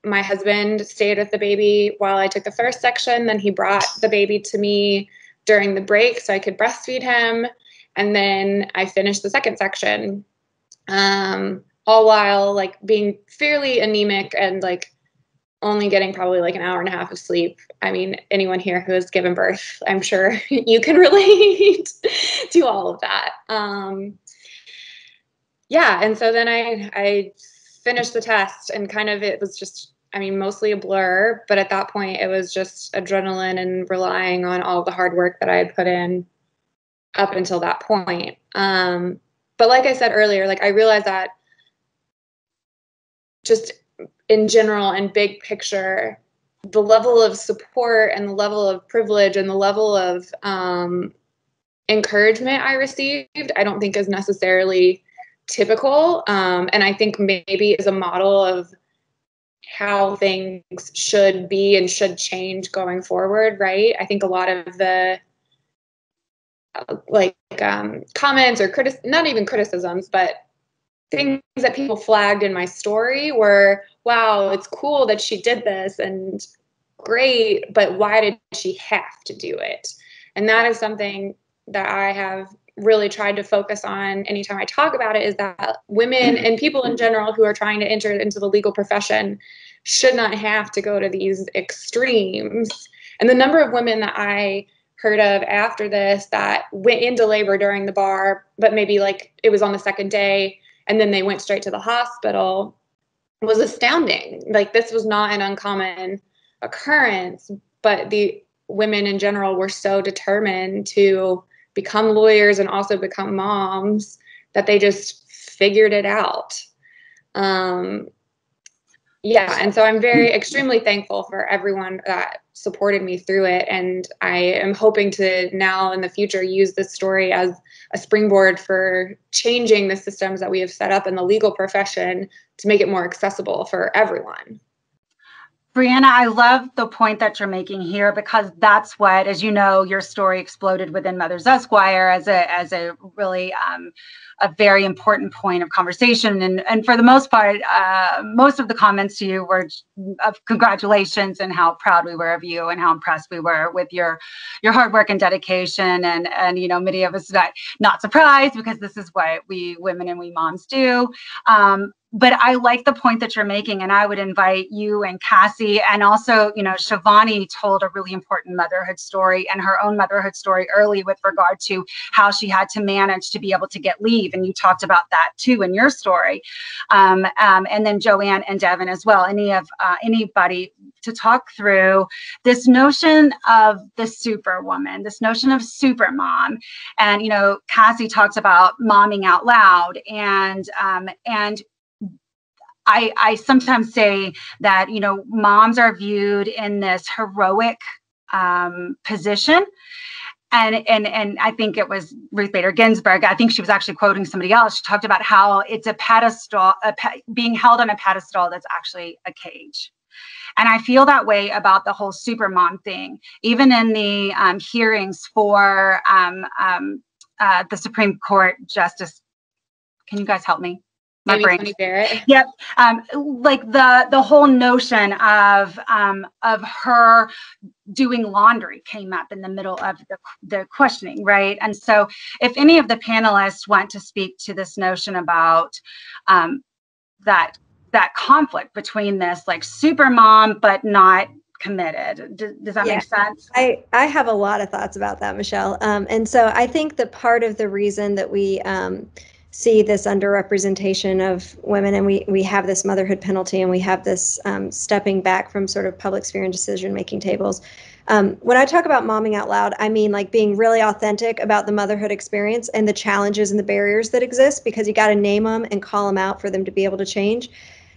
my husband stayed with the baby while I took the first section. Then he brought the baby to me during the break so I could breastfeed him. And then I finished the second section, all while like being fairly anemic and like only getting probably like an hour and a half of sleep. I mean, anyone here who has given birth, I'm sure you can relate to all of that. Yeah, and so then I finished the test, and kind of it was just, I mean, mostly a blur, but at that point it was just adrenaline and relying on all the hard work that I had put in up until that point. But like I said earlier, like I realized that just in general and big picture, the level of support and the level of privilege and the level of encouragement I received, I don't think is necessarily typical. And I think maybe is a model of how things should be and should change going forward, right? I think a lot of the comments or not even criticisms, but things that people flagged in my story were, wow, it's cool that she did this and great, but why did she have to do it? And that is something that I have really tried to focus on anytime I talk about it, is that women and people in general who are trying to enter into the legal profession should not have to go to these extremes. And the number of women that I heard of after this that went into labor during the bar, but maybe like it was on the second day and then they went straight to the hospital, was astounding. Like, this was not an uncommon occurrence, but the women in general were so determined to become lawyers and also become moms that they just figured it out. Yeah, and so I'm extremely thankful for everyone that supported me through it. And I am hoping to now in the future use this story as a springboard for changing the systems that we have set up in the legal profession to make it more accessible for everyone. Brianna, I love the point that you're making here, because that's what, as you know, your story exploded within Mothers Esquire as a really a very important point of conversation. And for the most part, most of the comments to you were of congratulations and how proud we were of you and how impressed we were with your hard work and dedication. And you know, many of us not surprised, because this is what we women and we moms do. But I like the point that you're making, and I would invite you and Cassie, and also, you know, Shivani told a really important motherhood story, and her own motherhood story early with regard to how she had to manage to be able to get leave. And you talked about that too in your story. And then Joanne and Devin as well, anybody to talk through this notion of the superwoman, this notion of super mom. And, you know, Cassie talks about momming out loud, and I sometimes say that, you know, moms are viewed in this heroic position. And I think it was Ruth Bader Ginsburg. I think she was actually quoting somebody else. She talked about how it's a pedestal, being held on a pedestal that's actually a cage. And I feel that way about the whole super mom thing. Even in the hearings for the Supreme Court Justice, can you guys help me? My brain. Yep. Like the whole notion of her doing laundry came up in the middle of the questioning, right? And so if any of the panelists want to speak to this notion about that conflict between this like super mom but not committed, does that make sense? I have a lot of thoughts about that, Michelle. And so I think that part of the reason that we see this underrepresentation of women, and we have this motherhood penalty, and we have this stepping back from sort of public sphere and decision-making tables. When I talk about momming out loud, I mean like being really authentic about the motherhood experience and the challenges and the barriers that exist, because you got to name them and call them out for them to be able to change.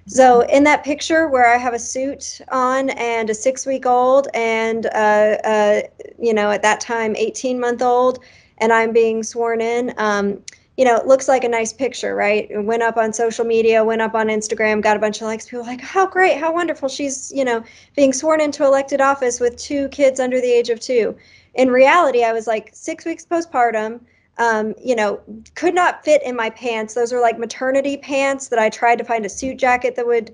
So in that picture where I have a suit on and a 6-week-old and, you know, at that time, 18-month-old, and I'm being sworn in, you know, it looks like a nice picture, right? It went up on social media, went up on Instagram, got a bunch of likes. People like, how great, how wonderful. She's, you know, being sworn into elected office with 2 kids under the age of 2. In reality, I was like 6 weeks postpartum, you know, could not fit in my pants. Those are like maternity pants that I tried to find a suit jacket that would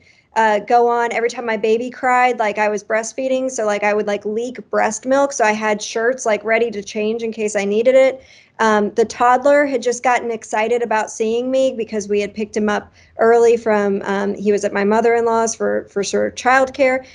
go on every time my baby cried, like I was breastfeeding. So like I would like leak breast milk. So I had shirts like ready to change in case I needed it. The toddler had just gotten excited about seeing me because we had picked him up early from, he was at my mother-in-law's for sort of childcare.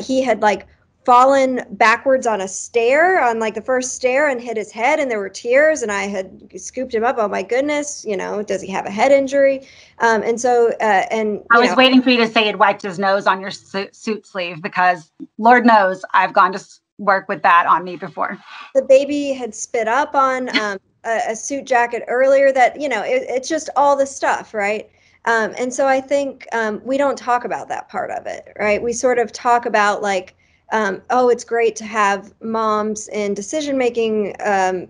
He had like fallen backwards on a stair, on like the first stair, and hit his head, and there were tears, and I had scooped him up. Oh my goodness, you know, does he have a head injury? And so, and I was waiting for you to say he'd wiped his nose on your suit sleeve, because Lord knows I've gone to work with that on me before. The baby had spit up on a suit jacket earlier. That, you know, it's just all the stuff, right? And so I think we don't talk about that part of it, right? We sort of talk about like, oh, it's great to have moms in decision-making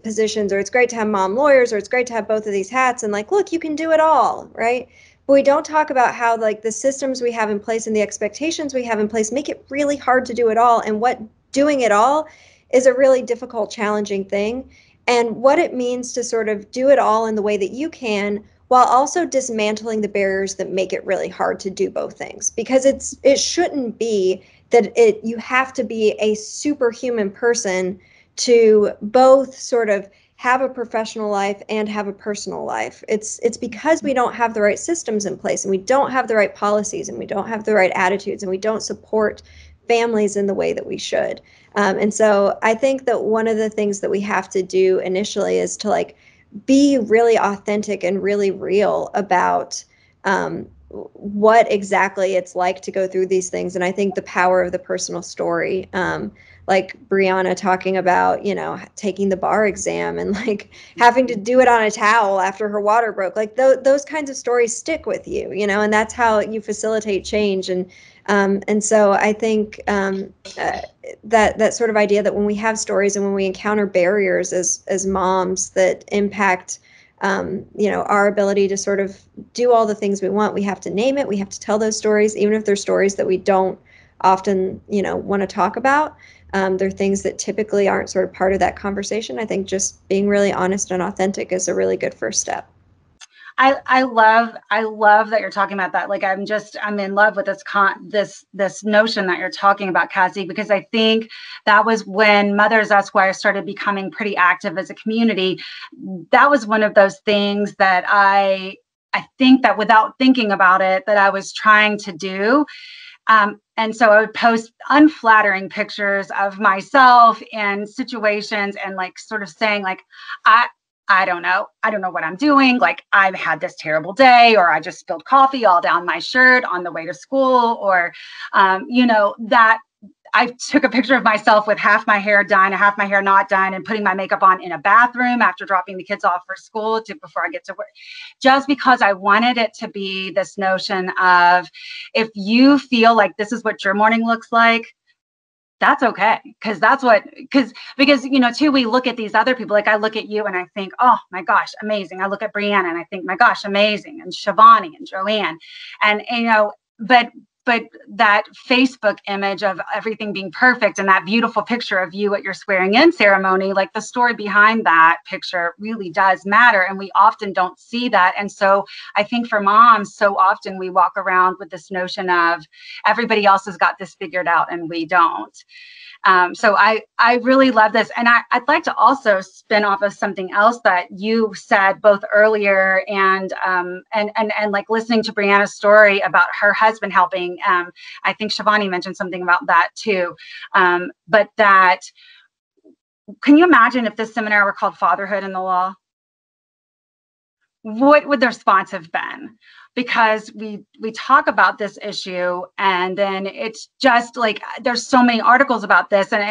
positions, or it's great to have mom lawyers, or it's great to have both of these hats, and like, look, you can do it all, right? But we don't talk about how like the systems we have in place and the expectations we have in place make it really hard to do it all, and what doing it all is a really difficult, challenging thing, and what it means to sort of do it all in the way that you can, while also dismantling the barriers that make it really hard to do both things. Because it shouldn't be that you have to be a superhuman person to both sort of have a professional life and have a personal life. It's because we don't have the right systems in place, and we don't have the right policies, and we don't have the right attitudes, and we don't support families in the way that we should. And so I think that one of the things that we have to do initially is to like be really authentic and really real about what exactly it's like to go through these things. And I think the power of the personal story, like Brianna talking about, you know, taking the bar exam and like having to do it on a towel after her water broke, like those kinds of stories stick with you, you know, and that's how you facilitate change. And so I think that sort of idea that when we have stories and when we encounter barriers as moms that impact you know, our ability to sort of do all the things we want, we have to name it. We have to tell those stories, even if they're stories that we don't often, you know, want to talk about. They're things that typically aren't sort of part of that conversation. I think just being really honest and authentic is a really good first step. I love that you're talking about that. Like, I'm in love with this notion that you're talking about, Cassie, because I think that was when Mothers Esquire started becoming pretty active as a community. That was one of those things that I think that without thinking about it, that I was trying to do. And so I would post unflattering pictures of myself in situations and like sort of saying like, I don't know what I'm doing. Like, I've had this terrible day, or I just spilled coffee all down my shirt on the way to school, or, you know, that I took a picture of myself with half my hair done, half my hair not done, and putting my makeup on in a bathroom after dropping the kids off for school before I get to work, just because I wanted it to be this notion of, if you feel like this is what your morning looks like, that's okay. Because, you know, too, we look at these other people, like I look at you and I think, oh my gosh, amazing. I look at Brianna and I think, my gosh, amazing. And Shivani and Joanne, and, you know, but that Facebook image of everything being perfect and that beautiful picture of you at your swearing in ceremony, like the story behind that picture really does matter. And we often don't see that. And so I think for moms, so often we walk around with this notion of everybody else has got this figured out and we don't. So I really love this. And I'd like to also spin off of something else that you said both earlier and like listening to Brianna's story about her husband helping. I think Shivani mentioned something about that too. But that, can you imagine if this seminar were called Fatherhood in the Law? what would the response have been? Because we talk about this issue, and then it's just like there's so many articles about this, but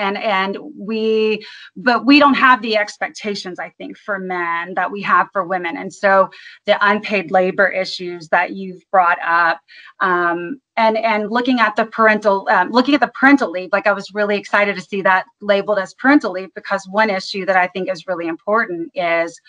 we don't have the expectations, I think, for men that we have for women. And so the unpaid labor issues that you've brought up, and looking at the parental leave, like I was really excited to see that labeled as parental leave, because one issue that I think is really important is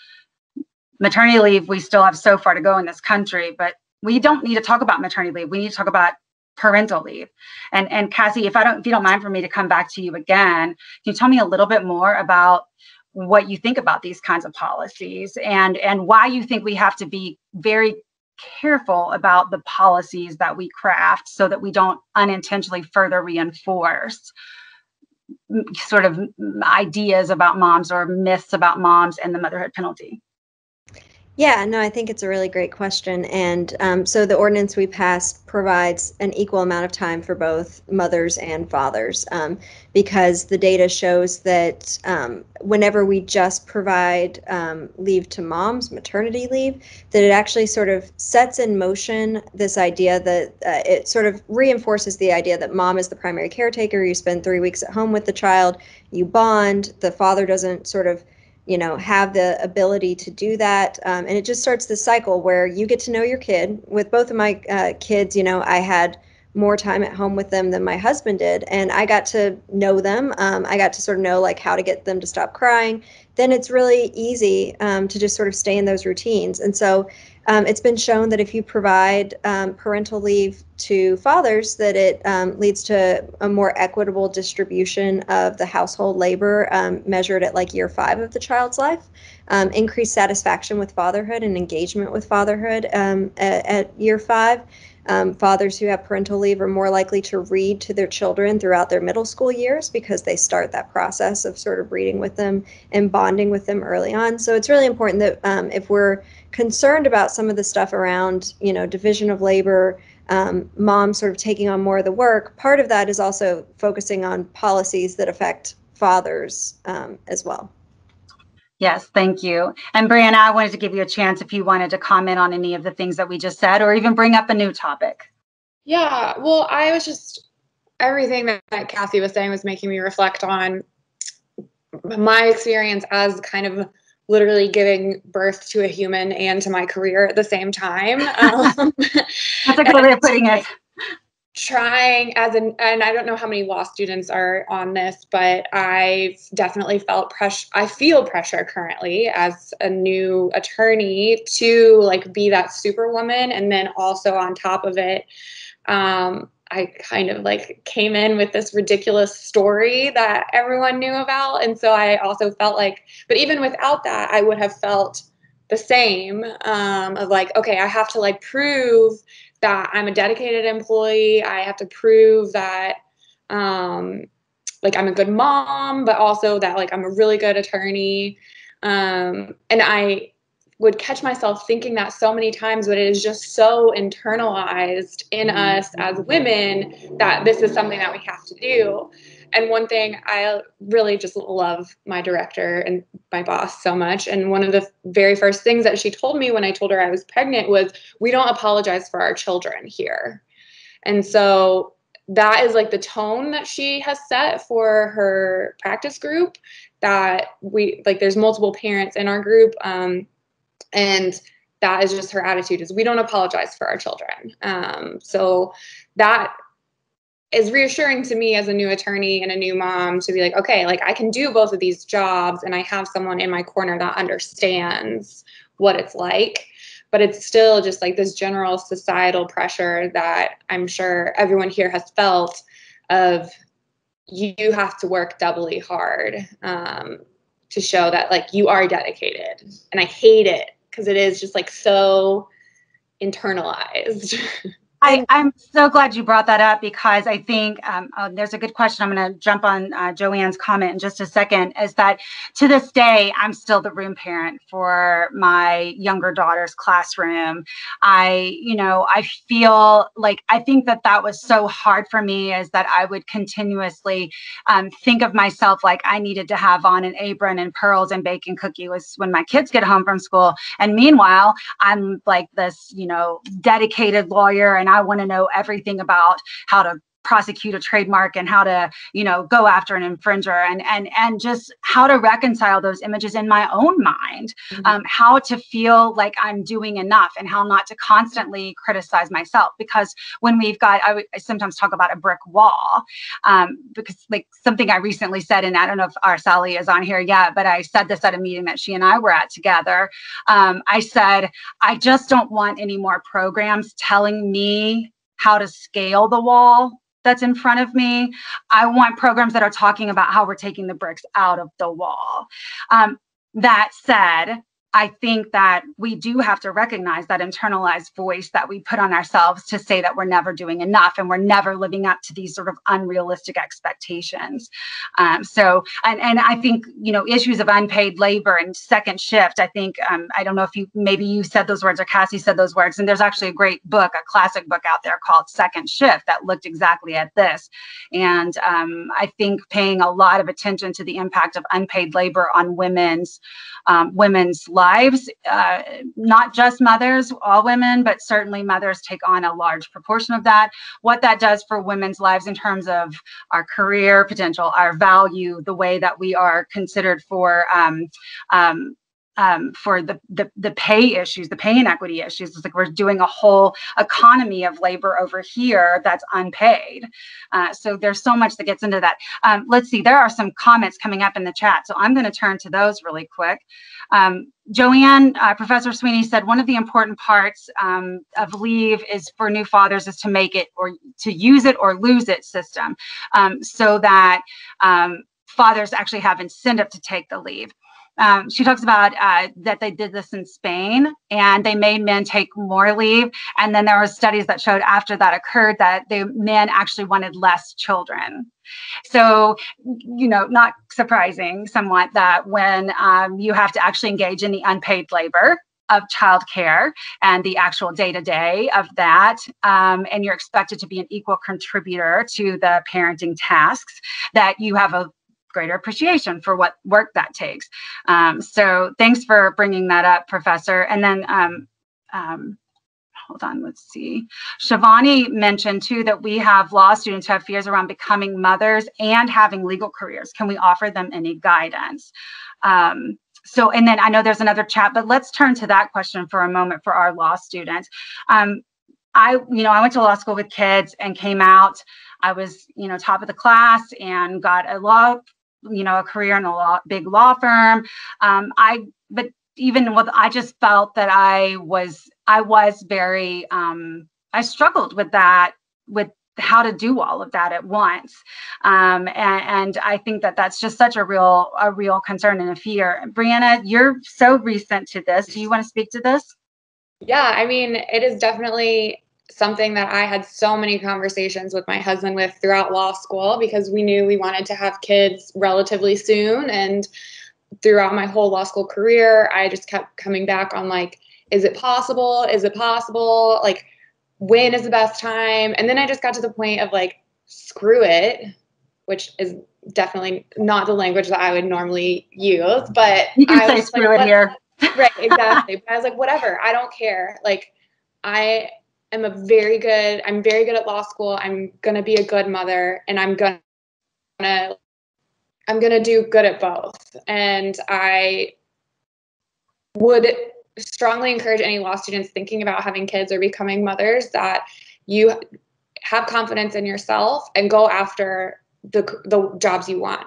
maternity leave. We still have so far to go in this country, but we don't need to talk about maternity leave. We need to talk about parental leave. And Cassie, if you don't mind for me to come back to you again, can you tell me a little bit more about what you think about these kinds of policies, and why you think we have to be very careful about the policies that we craft so that we don't unintentionally further reinforce sort of ideas about moms or myths about moms and the motherhood penalty? Yeah, no, I think it's a really great question. And so the ordinance we passed provides an equal amount of time for both mothers and fathers, because the data shows that whenever we just provide leave to moms, maternity leave, that it actually sort of sets in motion this idea that it sort of reinforces the idea that mom is the primary caretaker. You spend 3 weeks at home with the child, you bond, the father doesn't sort of have the ability to do that. And it just starts this cycle where you get to know your kid. With both of my kids, I had more time at home with them than my husband did. And I got to know them. I got to sort of know like how to get them to stop crying. Then it's really easy to just sort of stay in those routines. And so it's been shown that if you provide parental leave to fathers, that it leads to a more equitable distribution of the household labor measured at like year 5 of the child's life, increased satisfaction with fatherhood and engagement with fatherhood at year 5. Fathers who have parental leave are more likely to read to their children throughout their middle school years because they start that process of sort of reading with them and bonding with them early on. So it's really important that if we're concerned about some of the stuff around, division of labor, moms sort of taking on more of the work, part of that is also focusing on policies that affect fathers as well. Yes, thank you. And Brianna, I wanted to give you a chance if you wanted to comment on any of the things that we just said, or even bring up a new topic. Yeah, well, everything that Cassie was saying was making me reflect on my experience as kind of literally giving birth to a human and to my career at the same time. That's a good way of putting it. Trying and I don't know how many law students are on this, but I've definitely felt pressure. I feel pressure currently as a new attorney to like be that superwoman. And then also on top of it, I kind of like came in with this ridiculous story that everyone knew about. And so I also felt like, but even without that, I would have felt the same of like, okay, I have to like prove that I'm a dedicated employee. I have to prove that like I'm a good mom, but also that like I'm a really good attorney. And I would catch myself thinking that so many times, but it is just so internalized in us as women that this is something that we have to do. And one thing, I really just love my director and my boss so much. And one of the very first things that she told me when I told her I was pregnant was, we don't apologize for our children here. And so that is like the tone that she has set for her practice group, that we like, there's multiple parents in our group. And that is just her attitude, is we don't apologize for our children. So that is reassuring to me as a new attorney and a new mom to be like, okay, like I can do both of these jobs and I have someone in my corner that understands what it's like. But it's still just like this general societal pressure that I'm sure everyone here has felt of, you have to work doubly hard to show that like you are dedicated. And I hate it because it is just like so internalized. I'm so glad you brought that up, because I think there's a good question. I'm going to jump on Joanne's comment in just a second, is that to this day, I'm still the room parent for my younger daughter's classroom. I feel like, I think that was so hard for me, is that I would continuously think of myself like I needed to have on an apron and pearls and bacon cookies when my kids get home from school. And meanwhile, I'm like this, dedicated lawyer, and I want to know everything about how to prosecute a trademark and how to, go after an infringer, and just how to reconcile those images in my own mind, how to feel like I'm doing enough, and how not to constantly criticize myself. Because when we've got, I sometimes talk about a brick wall, because like something I recently said, and I don't know if our Sally is on here yet, but I said this at a meeting that she and I were at together. I said, I just don't want any more programs telling me how to scale the wall that's in front of me. I want programs that are talking about how we're taking the bricks out of the wall. That said, I think that we do have to recognize that internalized voice that we put on ourselves to say that we're never doing enough and we're never living up to these sort of unrealistic expectations. And I think, issues of unpaid labor and second shift, I think, I don't know if maybe you said those words or Cassie said those words, and there's actually a great book, a classic book out there called Second Shift that looked exactly at this. And I think paying a lot of attention to the impact of unpaid labor on women's lives, not just mothers, all women, but certainly mothers take on a large proportion of that. What that does for women's lives in terms of our career potential, our value, the way that we are considered for the pay issues, the pay inequity issues. It's like we're doing a whole economy of labor over here that's unpaid. So there's so much that gets into that. Let's see, there are some comments coming up in the chat, so I'm going to turn to those really quick. Joanne, Professor Sweeney said one of the important parts of leave is for new fathers is to make it or to use it or lose it system, so that fathers actually have incentive to take the leave. She talks about that they did this in Spain and they made men take more leave. And then there were studies that showed after that occurred that the men actually wanted less children. So, not surprising somewhat that when you have to actually engage in the unpaid labor of childcare and the actual day-to-day of that, and you're expected to be an equal contributor to the parenting tasks, that you have a greater appreciation for what work that takes. So thanks for bringing that up, Professor. And then, hold on, let's see. Shivani mentioned too that we have law students who have fears around becoming mothers and having legal careers. Can we offer them any guidance? And then I know there's another chat, but let's turn to that question for a moment for our law students. I went to law school with kids and came out. I was, top of the class and got a career in a big law firm. But even with, I just felt that I was very, I struggled with that, with how to do all of that at once. And I think that that's just such a real concern and a fear. Brianna, you're so recent to this. Do you want to speak to this? Yeah, I mean, it is definitely something that I had so many conversations with my husband with throughout law school, because we knew we wanted to have kids relatively soon. And throughout my whole law school career, I just kept coming back on like, is it possible? Is it possible? Like, when is the best time? And then I just got to the point of like, screw it, which is definitely not the language that I would normally use, but you can say screw it here. Right, exactly. But I was like, whatever, I don't care. Like, I'm very good at law school. I'm going to be a good mother, and I'm going to do good at both. And I would strongly encourage any law students thinking about having kids or becoming mothers that you have confidence in yourself and go after the jobs you want.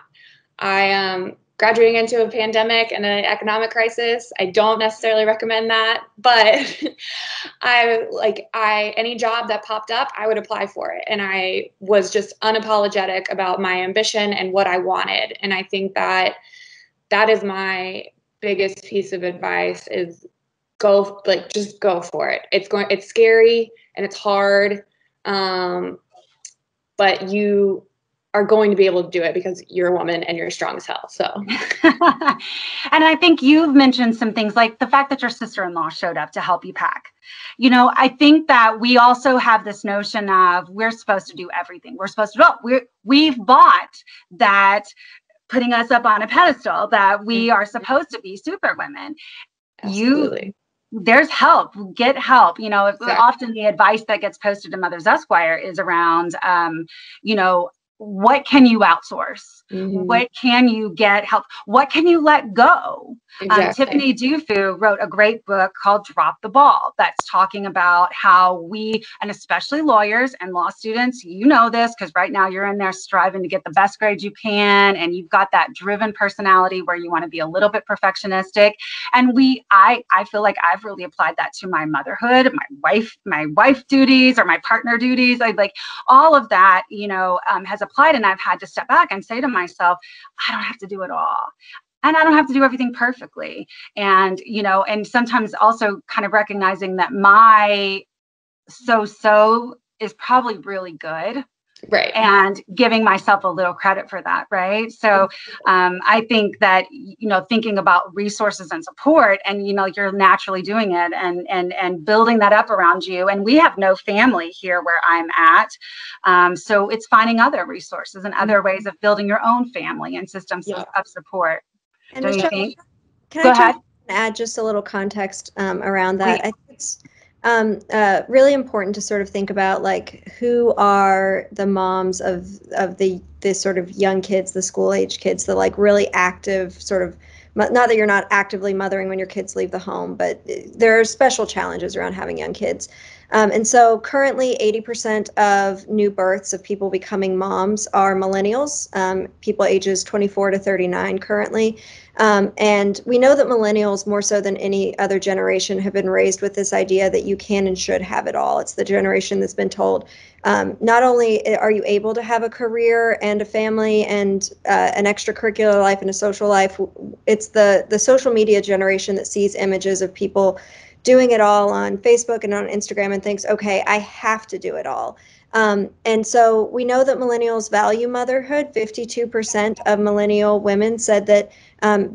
I am graduating into a pandemic and an economic crisis. I don't necessarily recommend that, but any job that popped up, I would apply for it. And I was just unapologetic about my ambition and what I wanted. And I think that is my biggest piece of advice, is just go for it. It's scary and it's hard. But you are going to be able to do it because you're a woman and you're strong as hell. So, and I think you've mentioned some things like the fact that your sister-in-law showed up to help you pack. You know, I think that we also have this notion of we're supposed to do everything. We're supposed to we've bought that, putting us up on a pedestal that we are supposed to be super women. Absolutely. There's help, get help. You know, exactly. Often the advice that gets posted to Mother's Esquire is around, you know, what can you outsource? Mm-hmm. What can you get help? What can you let go? Exactly. Tiffany Dufu wrote a great book called Drop the Ball that's talking about how we, and especially lawyers and law students, you know this because right now you're in there striving to get the best grades you can, and you've got that driven personality where you want to be a little bit perfectionistic. And I feel like I've really applied that to my motherhood, my wife duties or my partner duties. Like all of that, you know, has applied, and I've had to step back and say to myself, I don't have to do it all. And I don't have to do everything perfectly. And, you know, and sometimes also kind of recognizing that my so is probably really good. Right. And giving myself a little credit for that. Right. So I think that, you know, thinking about resources and support, and, you know, you're naturally doing it and building that up around you. And we have no family here where I'm at. So it's finding other resources and other ways of building your own family and systems of support. And Don't you Michelle, think? can Go I ahead. add just a little context around that? I think it's really important to sort of think about like who are the moms of the sort of young kids, the school age kids, the like really active sort of, not that you're not actively mothering when your kids leave the home, but there are special challenges around having young kids. And so currently 80% of new births of people becoming moms are millennials, people ages 24 to 39 currently. And we know that millennials, more so than any other generation, have been raised with this idea that you can and should have it all. It's the generation that's been told, not only are you able to have a career and a family and an extracurricular life and a social life, it's the social media generation that sees images of people doing it all on Facebook and on Instagram and thinks, okay, I have to do it all. And so we know that millennials value motherhood. 52% of millennial women said that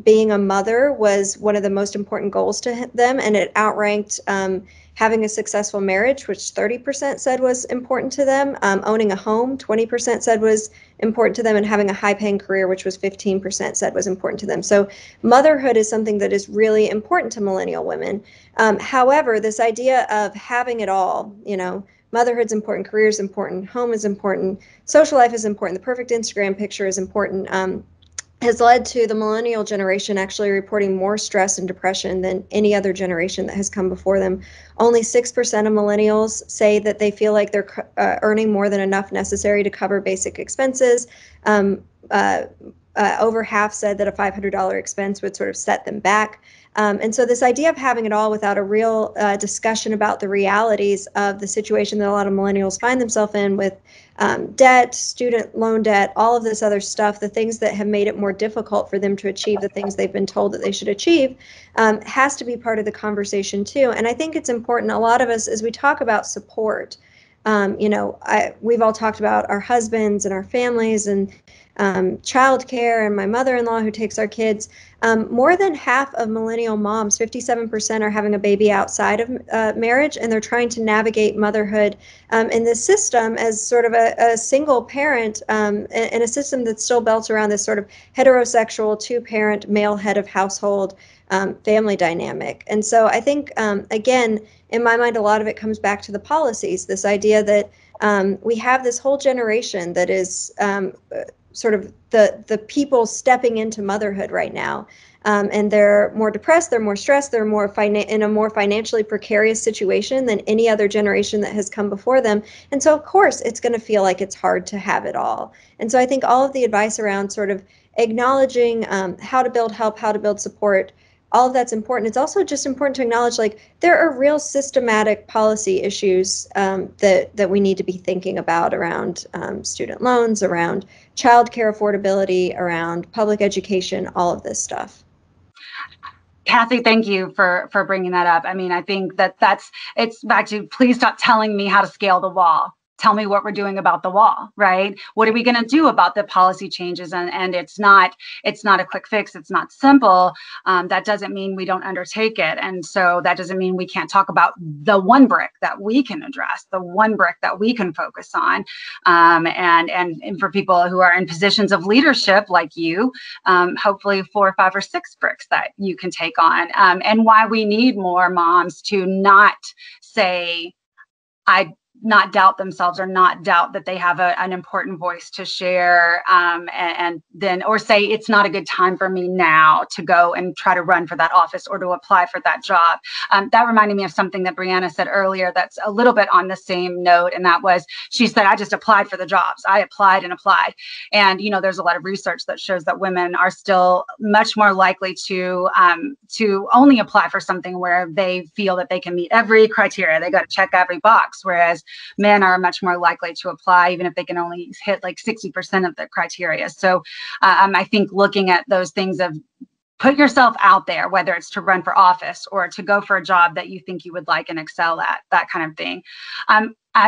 being a mother was one of the most important goals to them, and it outranked having a successful marriage, which 30% said was important to them. Owning a home, 20% said was important to them, and having a high-paying career, which was 15% said was important to them. So motherhood is something that is really important to millennial women. However, this idea of having it all, you know, motherhood's important, career is important, home is important, social life is important, the perfect Instagram picture is important, has led to the millennial generation actually reporting more stress and depression than any other generation that has come before them. Only 6% of millennials say that they feel like they're earning more than enough necessary to cover basic expenses. Over half said that a $500 expense would sort of set them back. And so this idea of having it all without a real discussion about the realities of the situation that a lot of millennials find themselves in with debt, student loan debt, all of this other stuff, the things that have made it more difficult for them to achieve the things they've been told that they should achieve, has to be part of the conversation too. And I think it's important, a lot of us, as we talk about support, you know, we've all talked about our husbands and our families and childcare and my mother-in-law who takes our kids. More than half of millennial moms, 57%, are having a baby outside of marriage, and they're trying to navigate motherhood in this system as sort of a single parent, in a system that's still built around this sort of heterosexual two-parent male head of household family dynamic. And so I think, again, in my mind, a lot of it comes back to the policies, this idea that we have this whole generation that is sort of the people stepping into motherhood right now. And they're more depressed, they're more stressed, they're more in a more financially precarious situation than any other generation that has come before them. And so, of course, it's going to feel like it's hard to have it all. And so I think all of the advice around sort of acknowledging how to build help, how to build support, all of that's important. It's also just important to acknowledge, like, there are real systematic policy issues that we need to be thinking about around student loans, around childcare affordability, around public education, all of this stuff. Kathy, thank you for bringing that up. I mean, I think it's back to, please stop telling me how to scale the wall. Tell me what we're doing about the wall, right? What are we going to do about the policy changes? And it's not a quick fix. It's not simple. That doesn't mean we don't undertake it. And so that doesn't mean we can't talk about the one brick that we can address, the one brick that we can focus on. And for people who are in positions of leadership like you, hopefully 4 or 5 or 6 bricks that you can take on. And why we need more moms to not say, not doubt themselves or not doubt that they have an important voice to share, and then, or say it's not a good time for me now to go and try to run for that office or to apply for that job. That reminded me of something that Brianna said earlier that's a little bit on the same note. And that was, she said, I just applied for the jobs. I applied and applied. And, you know, there's a lot of research that shows that women are still much more likely to only apply for something where they feel that they can meet every criteria. They got to check every box. Whereas men are much more likely to apply, even if they can only hit like 60% of the criteria. So I think looking at those things of put yourself out there, whether it's to run for office or to go for a job that you think you would like and excel at, that kind of thing.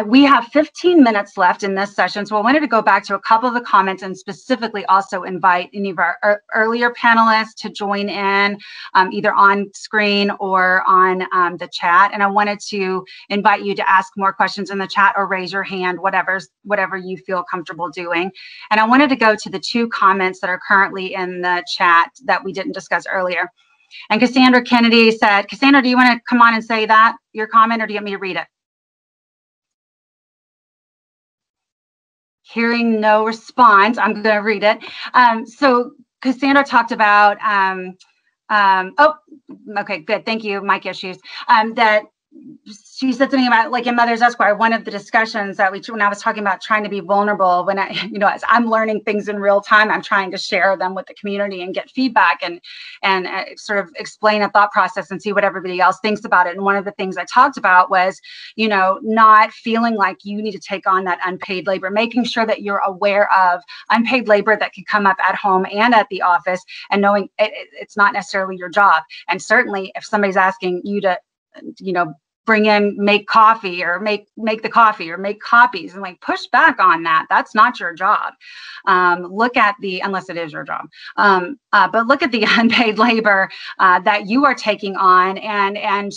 We have 15 minutes left in this session, so I wanted to go back to a couple of the comments and specifically also invite any of our earlier panelists to join in, either on screen or on the chat. And I wanted to invite you to ask more questions in the chat or raise your hand, whatever you feel comfortable doing. And I wanted to go to the 2 comments that are currently in the chat that we didn't discuss earlier. And Cassandra Kennedy said, Cassandra, do you want to come on and say that, your comment, or do you want me to read it? Hearing no response, I'm going to read it. So Cassandra talked about, oh, okay, good. Thank you. Mic issues. That she said something about, like in Mother's Esquire, one of the discussions that when I was talking about trying to be vulnerable, when I, you know, as I'm learning things in real time, I'm trying to share them with the community and get feedback and sort of explain a thought process and see what everybody else thinks about it. And one of the things I talked about was, you know, not feeling like you need to take on that unpaid labor, making sure that you're aware of unpaid labor that can come up at home and at the office, and knowing it's not necessarily your job. And certainly if somebody's asking you to, you know, make coffee or make the coffee or make copies, and like push back on that. That's not your job. Look at unless it is your job, but look at the unpaid labor that you are taking on, and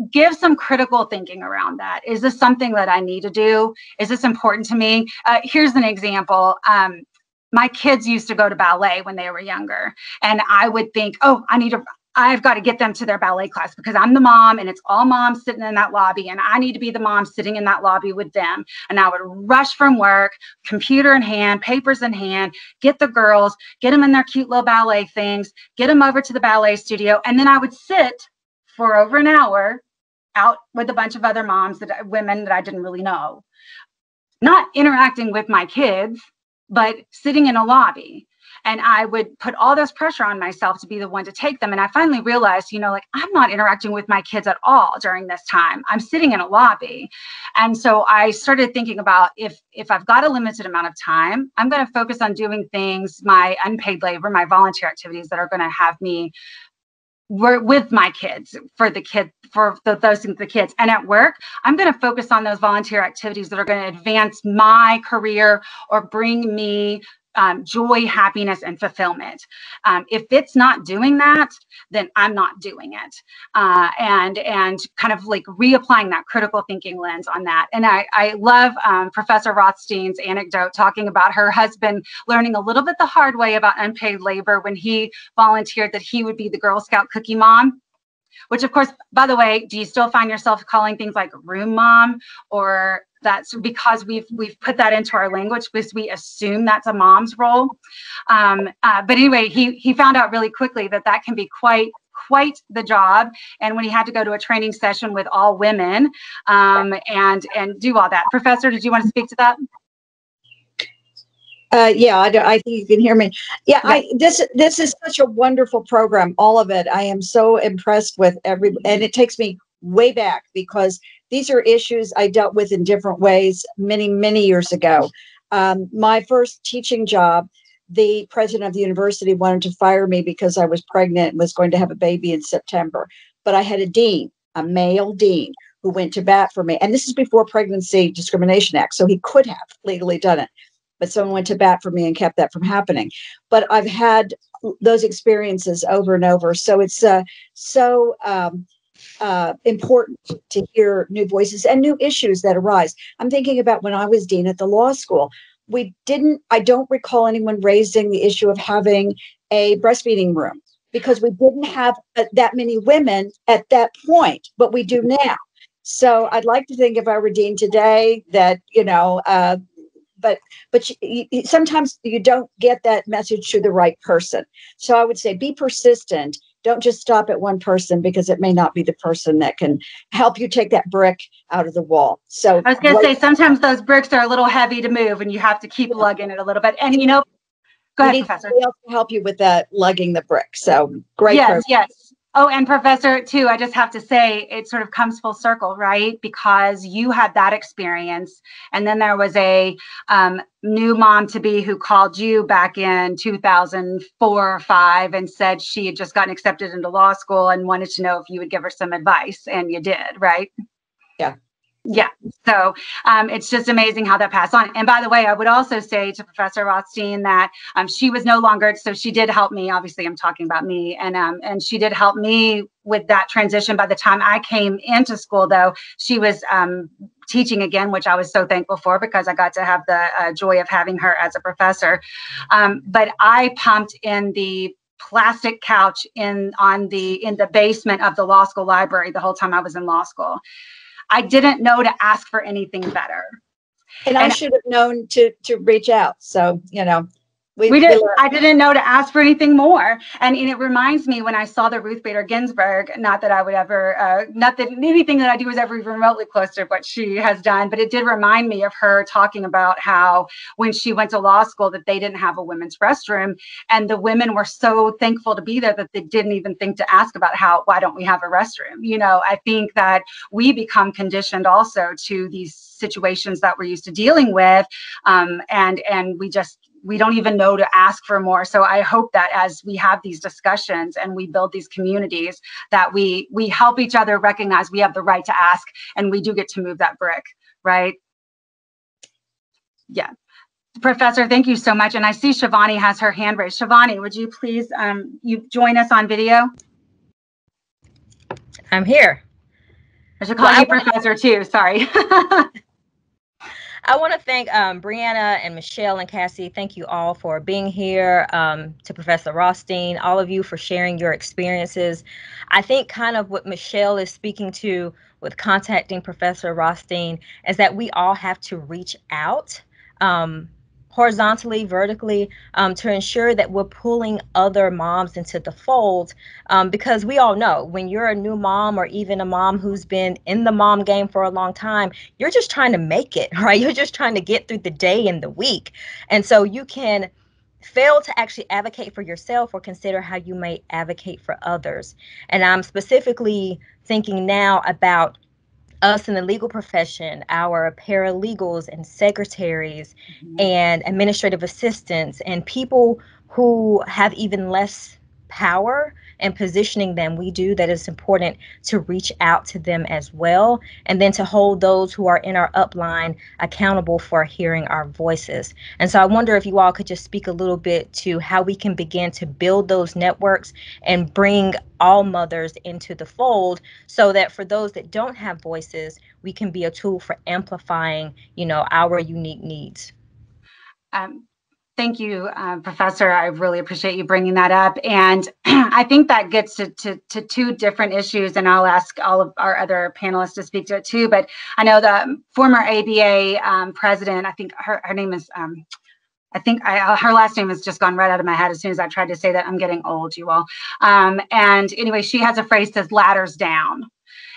give some critical thinking around that. Is this something that I need to do? Is this important to me? Here's an example. My kids used to go to ballet when they were younger, and I would think, oh, I've got to get them to their ballet class because I'm the mom and it's all moms sitting in that lobby, and I need to be the mom sitting in that lobby with them. And I would rush from work, computer in hand, papers in hand, get the girls, get them in their cute little ballet things, get them over to the ballet studio. And then I would sit for over an hour out with a bunch of other women that I didn't really know, not interacting with my kids, but sitting in a lobby. And I would put all this pressure on myself to be the one to take them. And I finally realized, you know, like, I'm not interacting with my kids at all during this time. I'm sitting in a lobby. And so I started thinking about, if I've got a limited amount of time, I'm going to focus on doing things, my unpaid labor, my volunteer activities that are going to have me with my kids, those things, the kids. And at work, I'm going to focus on those volunteer activities that are going to advance my career or bring me joy, happiness, and fulfillment. If it's not doing that, then I'm not doing it. And kind of like reapplying that critical thinking lens on that. And I love Professor Rothstein's anecdote talking about her husband learning a little bit the hard way about unpaid labor when he volunteered that he would be the Girl Scout cookie mom. Which, of course, by the way, do you still find yourself calling things like room mom? Or that's because we've put that into our language because we assume that's a mom's role. But anyway, he found out really quickly that can be quite the job. And when he had to go to a training session with all women and do all that. Professor, did you want to speak to that? Yeah, I think you can hear me. Yeah, this is such a wonderful program, all of it. I am so impressed with and it takes me way back because these are issues I dealt with in different ways many, many years ago. My first teaching job, the president of the university wanted to fire me because I was pregnant and was going to have a baby in September. But I had a dean, a male dean, who went to bat for me. And this is before Pregnancy Discrimination Act, so he could have legally done it. But someone went to bat for me and kept that from happening. But I've had those experiences over and over. So it's so important to hear new voices and new issues that arise. I'm thinking about when I was dean at the law school. I don't recall anyone raising the issue of having a breastfeeding room because we didn't have that many women at that point, but we do now. So I'd like to think if I were dean today that, but sometimes you don't get that message to the right person. So I would say be persistent. Don't just stop at one person because it may not be the person that can help you take that brick out of the wall. So I was going to say, sometimes those bricks are a little heavy to move and you have to keep lugging it a little bit. And, go ahead, Professor. Somebody else to help you with that lugging the brick. So great. Yes. Oh, and Professor, too, I just have to say it sort of comes full circle, right? Because you had that experience. And then there was a new mom-to-be who called you back in 2004 or 5 and said she had just gotten accepted into law school and wanted to know if you would give her some advice. And you did, right? Yeah. Yeah. So it's just amazing how that passed on. And by the way, I would also say to Professor Rothstein that she was no longer, so she did help me. Obviously, I'm talking about me. And she did help me with that transition. By the time I came into school, though, she was teaching again, which I was so thankful for because I got to have the joy of having her as a professor. But I pumped in the plastic couch in the basement of the law school library the whole time I was in law school. I didn't know to ask for anything better. And I should have known to reach out. So, I didn't know to ask for anything more. And it reminds me when I saw the Ruth Bader Ginsburg, not that I would ever, not that anything that I do is ever even remotely close to what she has done, but it did remind me of her talking about how when she went to law school that they didn't have a women's restroom and the women were so thankful to be there that they didn't even think to ask about why don't we have a restroom? I think that we become conditioned also to these situations that we're used to dealing with. And we don't even know to ask for more. So I hope that as we have these discussions and we build these communities, that we help each other recognize we have the right to ask and we do get to move that brick, right? Yeah. Professor, thank you so much. And I see Shivani has her hand raised. Shivani, would you please you join us on video? I'm here. I should call you Professor too, sorry. I want to thank Brianna and Michelle and Cassie. Thank you all for being here, to Professor Rothstein, all of you for sharing your experiences. I think kind of what Michelle is speaking to with contacting Professor Rothstein is that we all have to reach out horizontally, vertically, to ensure that we're pulling other moms into the fold, because we all know when you're a new mom or even a mom who's been in the mom game for a long time, you're just trying to make it, right? You're just trying to get through the day and the week. And so you can fail to actually advocate for yourself or consider how you may advocate for others. And I'm specifically thinking now about us in the legal profession, our paralegals and secretaries and administrative assistants and people who have even less power and positioning than we do, that it's important to reach out to them as well, and then to hold those who are in our upline accountable for hearing our voices. And so I wonder if you all could just speak a little bit to how we can begin to build those networks and bring all mothers into the fold, so that for those that don't have voices, we can be a tool for amplifying, our unique needs. Thank you, Professor. I really appreciate you bringing that up. And I think that gets to two different issues, and I'll ask all of our other panelists to speak to it too. But I know the former ABA president, I think her name is, her last name has just gone right out of my head as soon as I tried to say that. I'm getting old, you all. And anyway, she has a phrase that says ladders down.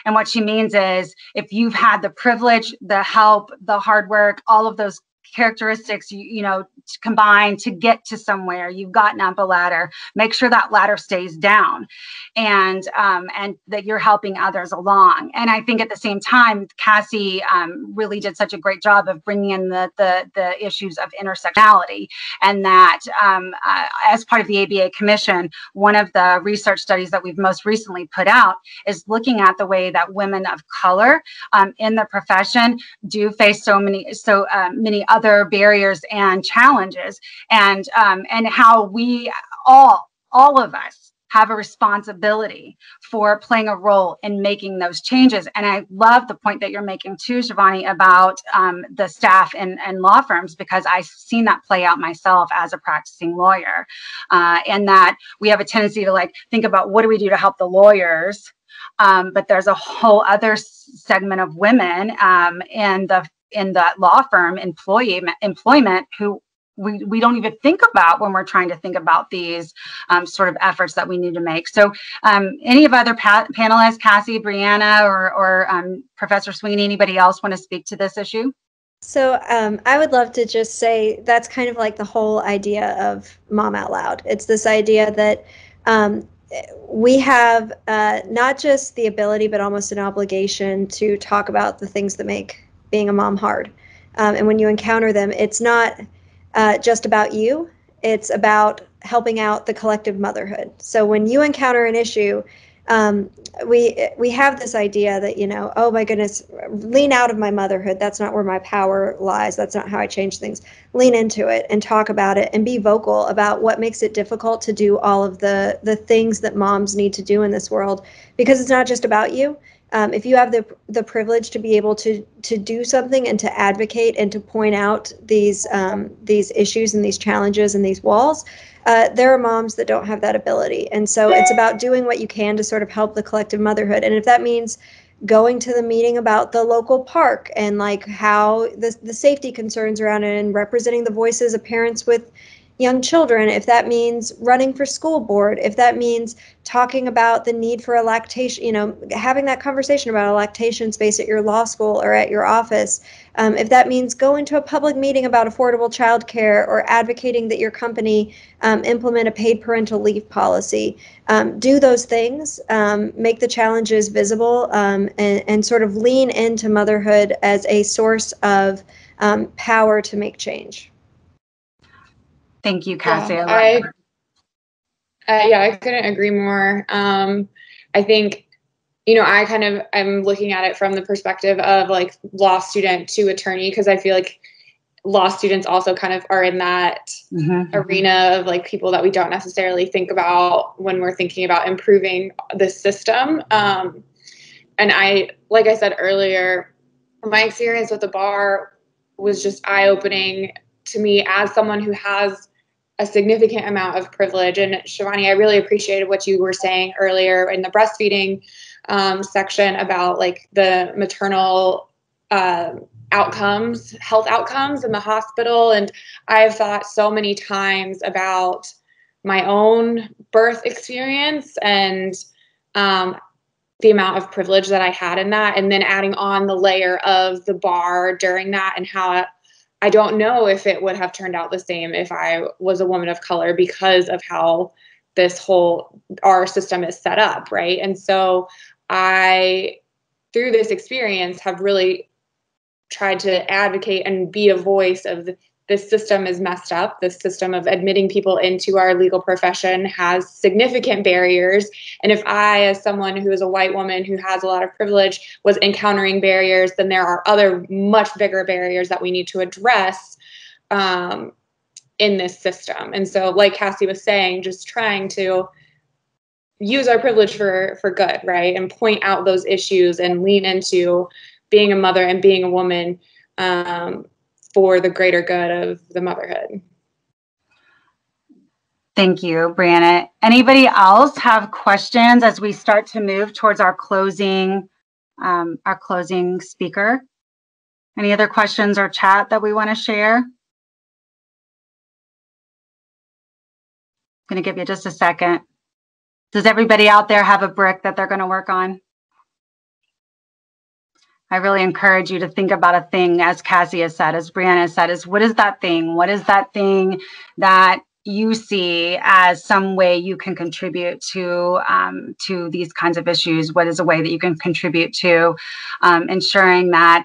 And what she means is if you've had the privilege, the help, the hard work, all of those characteristics, you know, combine to get to somewhere. You've gotten up a ladder. Make sure that ladder stays down, and that you're helping others along. And I think at the same time, Cassie really did such a great job of bringing in the issues of intersectionality, and that as part of the ABA Commission, one of the research studies that we've most recently put out is looking at the way that women of color in the profession do face so many other barriers and challenges, and how we all of us have a responsibility for playing a role in making those changes. And I love the point that you're making too, Shivani, about the staff and law firms, because I've seen that play out myself as a practicing lawyer, and that we have a tendency to like think about what do we do to help the lawyers, but there's a whole other segment of women in the law firm employment who we don't even think about when we're trying to think about these sort of efforts that we need to make. So any of other panelists, Cassie, Brianna, or Professor Sweeney, anybody else want to speak to this issue? So I would love to just say that's kind of like the whole idea of Mom Out Loud. It's this idea that we have not just the ability, but almost an obligation to talk about the things that make being a mom hard. And when you encounter them, it's not just about you, it's about helping out the collective motherhood. So when you encounter an issue, we have this idea that, you know, oh my goodness, lean out of my motherhood. That's not where my power lies. That's not how I change things. Lean into it and talk about it and be vocal about what makes it difficult to do all of the things that moms need to do in this world, because it's not just about you. If you have the privilege to be able to do something and to advocate and to point out these issues and these challenges and these walls, there are moms that don't have that ability. And so it's about doing what you can to sort of help the collective motherhood. And if that means going to the meeting about the local park and like how the safety concerns around it and representing the voices of parents with young children, if that means running for school board, if that means talking about the need for a lactation, you know, having that conversation about a lactation space at your law school or at your office, if that means going to a public meeting about affordable childcare or advocating that your company implement a paid parental leave policy, do those things, make the challenges visible, and sort of lean into motherhood as a source of power to make change. Thank you, Cassie. Yeah, I couldn't agree more. I think, you know, I'm looking at it from the perspective of like law student to attorney, because I feel like law students also kind of are in that arena of like people that we don't necessarily think about when we're thinking about improving the system. And like I said earlier, my experience with the bar was just eye-opening to me as someone who has a significant amount of privilege. And Shivani, I really appreciated what you were saying earlier in the breastfeeding section about like the maternal outcomes, health outcomes in the hospital. And I've thought so many times about my own birth experience and the amount of privilege that I had in that, and then adding on the layer of the bar during that, and how I don't know if it would have turned out the same if I was a woman of color, because of how our system is set up, right? And so I, through this experience, have really tried to advocate and be a voice of this system is messed up. This system of admitting people into our legal profession has significant barriers. And if I, as someone who is a white woman who has a lot of privilege, was encountering barriers, then there are other much bigger barriers that we need to address in this system. And so, like Cassie was saying, just trying to use our privilege for good, right? And point out those issues and lean into being a mother and being a woman for the greater good of the motherhood. Thank you, Brianna. Anybody else have questions as we start to move towards our closing speaker? Any other questions or chat that we want to share? I'm going to give you just a second. Does everybody out there have a brick that they're going to work on? I really encourage you to think about a thing, as Cassie has said, as Brianna has said, is what is that thing? What is that thing that you see as some way you can contribute to these kinds of issues? What is a way that you can contribute to ensuring that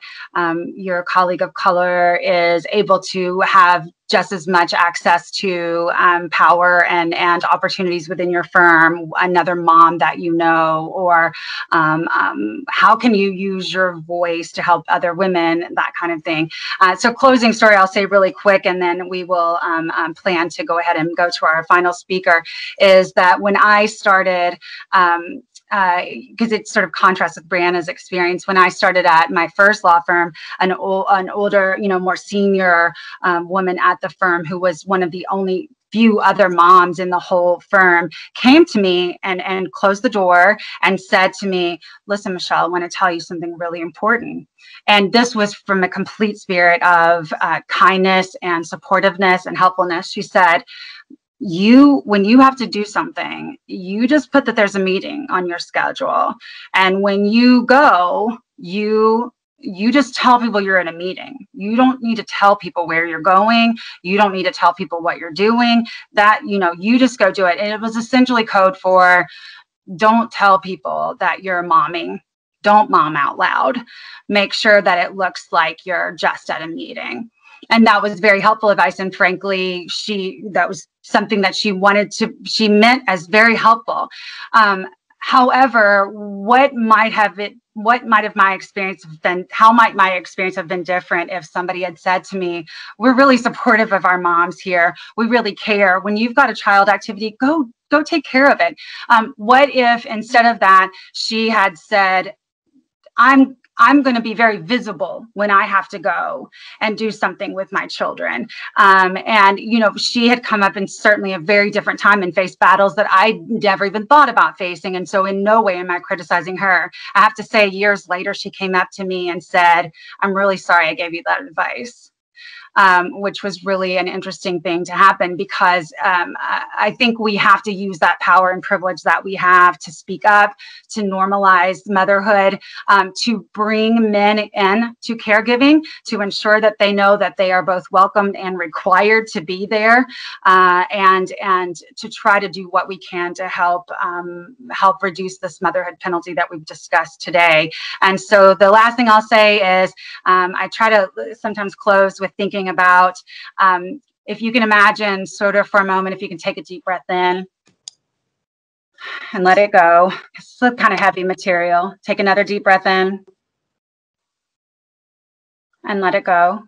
your colleague of color is able to have just as much access to power and opportunities within your firm, another mom that you know, or how can you use your voice to help other women, that kind of thing. So closing story, I'll say really quick, and then we will plan to go ahead and go to our final speaker, is that when I started, because it sort of contrasts with Brianna's experience. When I started at my first law firm, an older, more senior woman at the firm, who was one of the only few other moms in the whole firm, came to me and closed the door and said to me, "Listen, Michelle, I want to tell you something really important." And this was from a complete spirit of kindness and supportiveness and helpfulness. She said, when you have to do something, you just put that there's a meeting on your schedule. And when you go, you just tell people you're in a meeting. You don't need to tell people where you're going. You don't need to tell people what you're doing. That, you just go do it. And it was essentially code for, don't tell people that you're momming. Don't mom out loud. Make sure that it looks like you're just at a meeting. And that was very helpful advice. And frankly, that was something that she meant as very helpful. However, how might my experience have been different if somebody had said to me, "We're really supportive of our moms here. We really care. When you've got a child activity, go take care of it." What if instead of that, she had said, I'm going to be very visible when I have to go and do something with my children. She had come up in certainly a very different time and faced battles that I never even thought about facing. And so in no way am I criticizing her. I have to say, years later, she came up to me and said, "I'm really sorry I gave you that advice." Which was really an interesting thing to happen, because I think we have to use that power and privilege that we have to speak up, to normalize motherhood, to bring men in to caregiving, to ensure that they know that they are both welcomed and required to be there, and to try to do what we can to help reduce this motherhood penalty that we've discussed today. And so the last thing I'll say is I try to sometimes close with thinking about, if you can imagine sort of for a moment, if you can take a deep breath in and let it go. It's kind of heavy material. Take another deep breath in and let it go.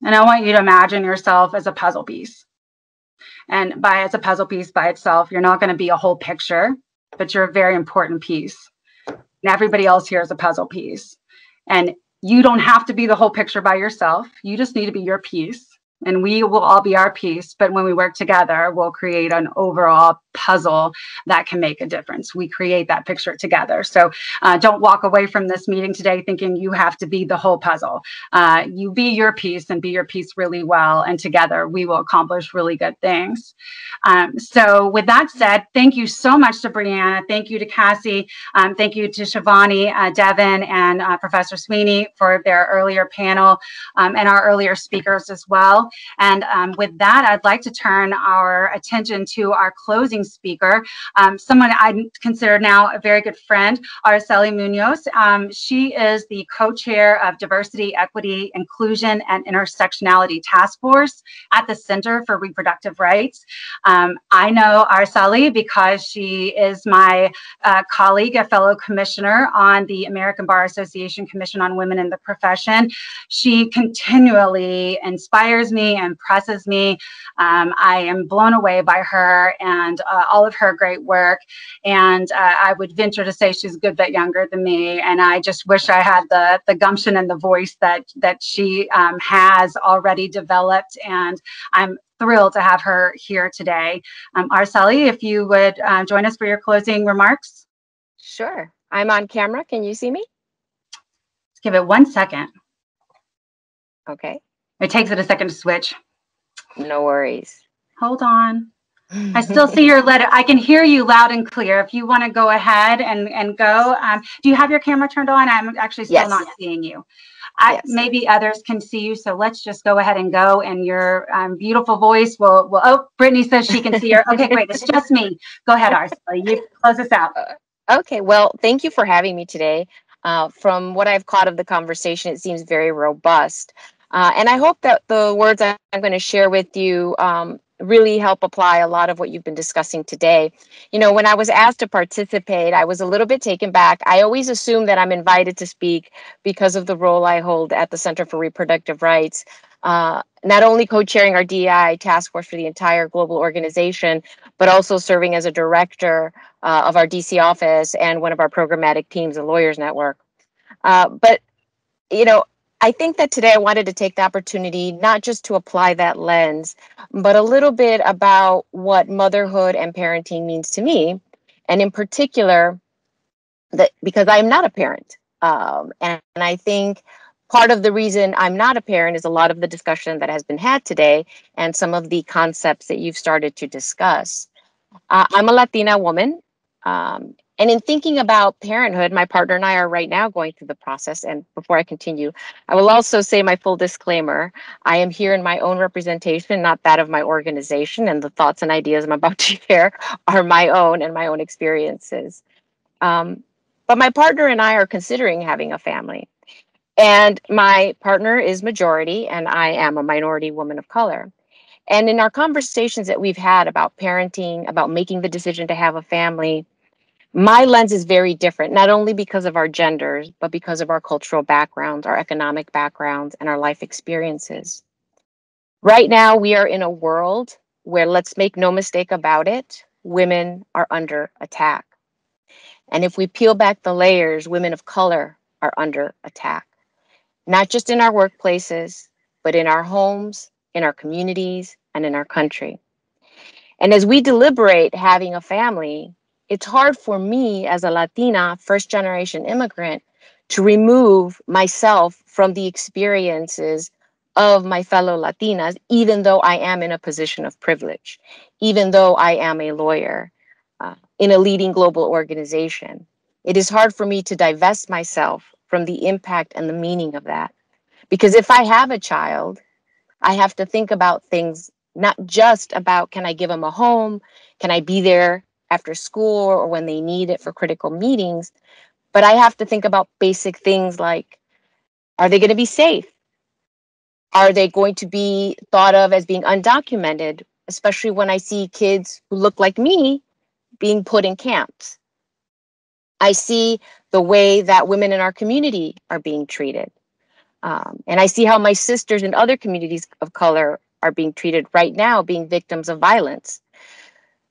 And I want you to imagine yourself as a puzzle piece. And as a puzzle piece by itself, you're not going to be a whole picture, but you're a very important piece. And everybody else here is a puzzle piece. And you don't have to be the whole picture by yourself. You just need to be your piece. And we will all be our piece. But when we work together, we'll create an overall puzzle that can make a difference. We create that picture together. So don't walk away from this meeting today thinking you have to be the whole puzzle. You be your piece and be your piece really well. And together we will accomplish really good things. So with that said, thank you so much to Brianna. Thank you to Cassie. Thank you to Shivani, Devin, and Professor Sweeney for their earlier panel, and our earlier speakers as well. And with that, I'd like to turn our attention to our closing speaker, someone I consider now a very good friend, Araceli Munoz. She is the co-chair of Diversity, Equity, Inclusion, and Intersectionality Task Force at the Center for Reproductive Rights. I know Araceli because she is my colleague, a fellow commissioner on the American Bar Association Commission on Women in the Profession. She continually inspires me, impresses me. I am blown away by her and all of her great work. And I would venture to say she's a good bit younger than me. And I just wish I had the gumption and the voice that she has already developed. And I'm thrilled to have her here today. Araceli, if you would join us for your closing remarks. Sure. I'm on camera. Can you see me? Let's give it 1 second. Okay. It takes it a second to switch. No worries. Hold on. I still see your letter. I can hear you loud and clear. If you want to go ahead and go. Do you have your camera turned on? I'm actually still not seeing you. Maybe others can see you. So let's just go ahead and go. And your beautiful voice will, oh, Brittany says she can see her. Okay, great. It's just me. Go ahead, Arsila. You close us out. Okay, well, thank you for having me today. From what I've caught of the conversation, it seems very robust. And I hope that the words I'm going to share with you really help apply a lot of what you've been discussing today. You know, when I was asked to participate, I was a little bit taken back. I always assume that I'm invited to speak because of the role I hold at the Center for Reproductive Rights, not only co-chairing our DEI task force for the entire global organization, but also serving as a director of our DC office and one of our programmatic teams, the Lawyers Network. But, you know, I think that today I wanted to take the opportunity not just to apply that lens, but a little bit about what motherhood and parenting means to me. And in particular, that because I'm not a parent. And I think part of the reason I'm not a parent is a lot of the discussion that has been had today and some of the concepts that you've started to discuss. I'm a Latina woman. And in thinking about parenthood, my partner and I are right now going through the process. And before I continue, I will also say my full disclaimer. I am here in my own representation, not that of my organization. And the thoughts and ideas I'm about to share are my own and my own experiences. But my partner and I are considering having a family. And my partner is majority, and I am a minority woman of color. And in our conversations that we've had about parenting, about making the decision to have a family, my lens is very different, not only because of our genders, but because of our cultural backgrounds, our economic backgrounds, and our life experiences. Right now, we are in a world where, let's make no mistake about it, women are under attack. And if we peel back the layers, women of color are under attack, not just in our workplaces, but in our homes, in our communities, and in our country. And as we deliberate having a family, it's hard for me as a Latina, first generation immigrant, to remove myself from the experiences of my fellow Latinas, even though I am in a position of privilege, even though I am a lawyer in a leading global organization. It is hard for me to divest myself from the impact and the meaning of that. Because if I have a child, I have to think about things not just about, can I give them a home? Can I be there after school or when they need it for critical meetings? But I have to think about basic things like, are they going to be safe? Are they going to be thought of as being undocumented, especially when I see kids who look like me being put in camps? I see the way that women in our community are being treated. And I see how my sisters in other communities of color are being treated right now, being victims of violence.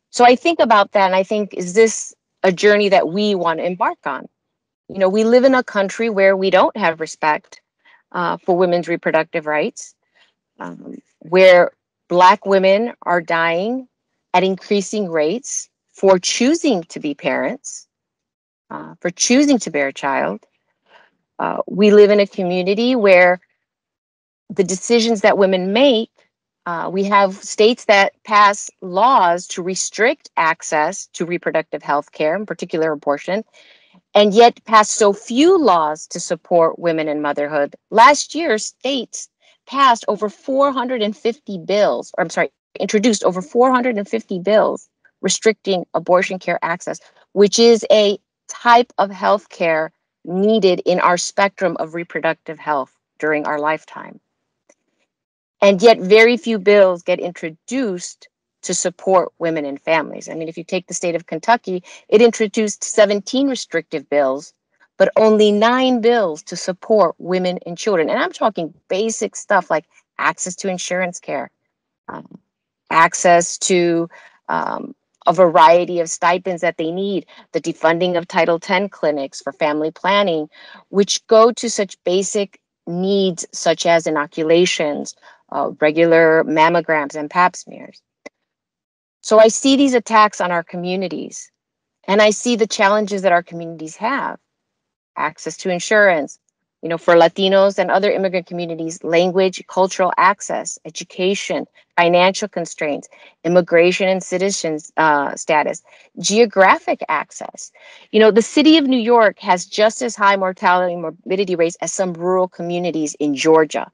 So I think about that and I think, is this a journey that we want to embark on? You know, we live in a country where we don't have respect for women's reproductive rights, where Black women are dying at increasing rates for choosing to be parents, for choosing to bear a child. We live in a community where the decisions that women make, we have states that pass laws to restrict access to reproductive health care, in particular abortion, and yet pass so few laws to support women in motherhood. Last year, states passed over 450 bills, or I'm sorry, introduced over 450 bills restricting abortion care access, which is a type of health care needed in our spectrum of reproductive health during our lifetime. And yet very few bills get introduced to support women and families. I mean, if you take the state of Kentucky, it introduced 17 restrictive bills, but only 9 bills to support women and children. And I'm talking basic stuff like access to insurance care, access to a variety of stipends that they need, the defunding of Title X clinics for family planning, which go to such basic needs such as inoculations, regular mammograms and pap smears. So I see these attacks on our communities, and I see the challenges that our communities have: access to insurance, For Latinos and other immigrant communities, language, cultural access, education, financial constraints, immigration and citizen status, geographic access. The city of New York has just as high mortality and morbidity rates as some rural communities in Georgia.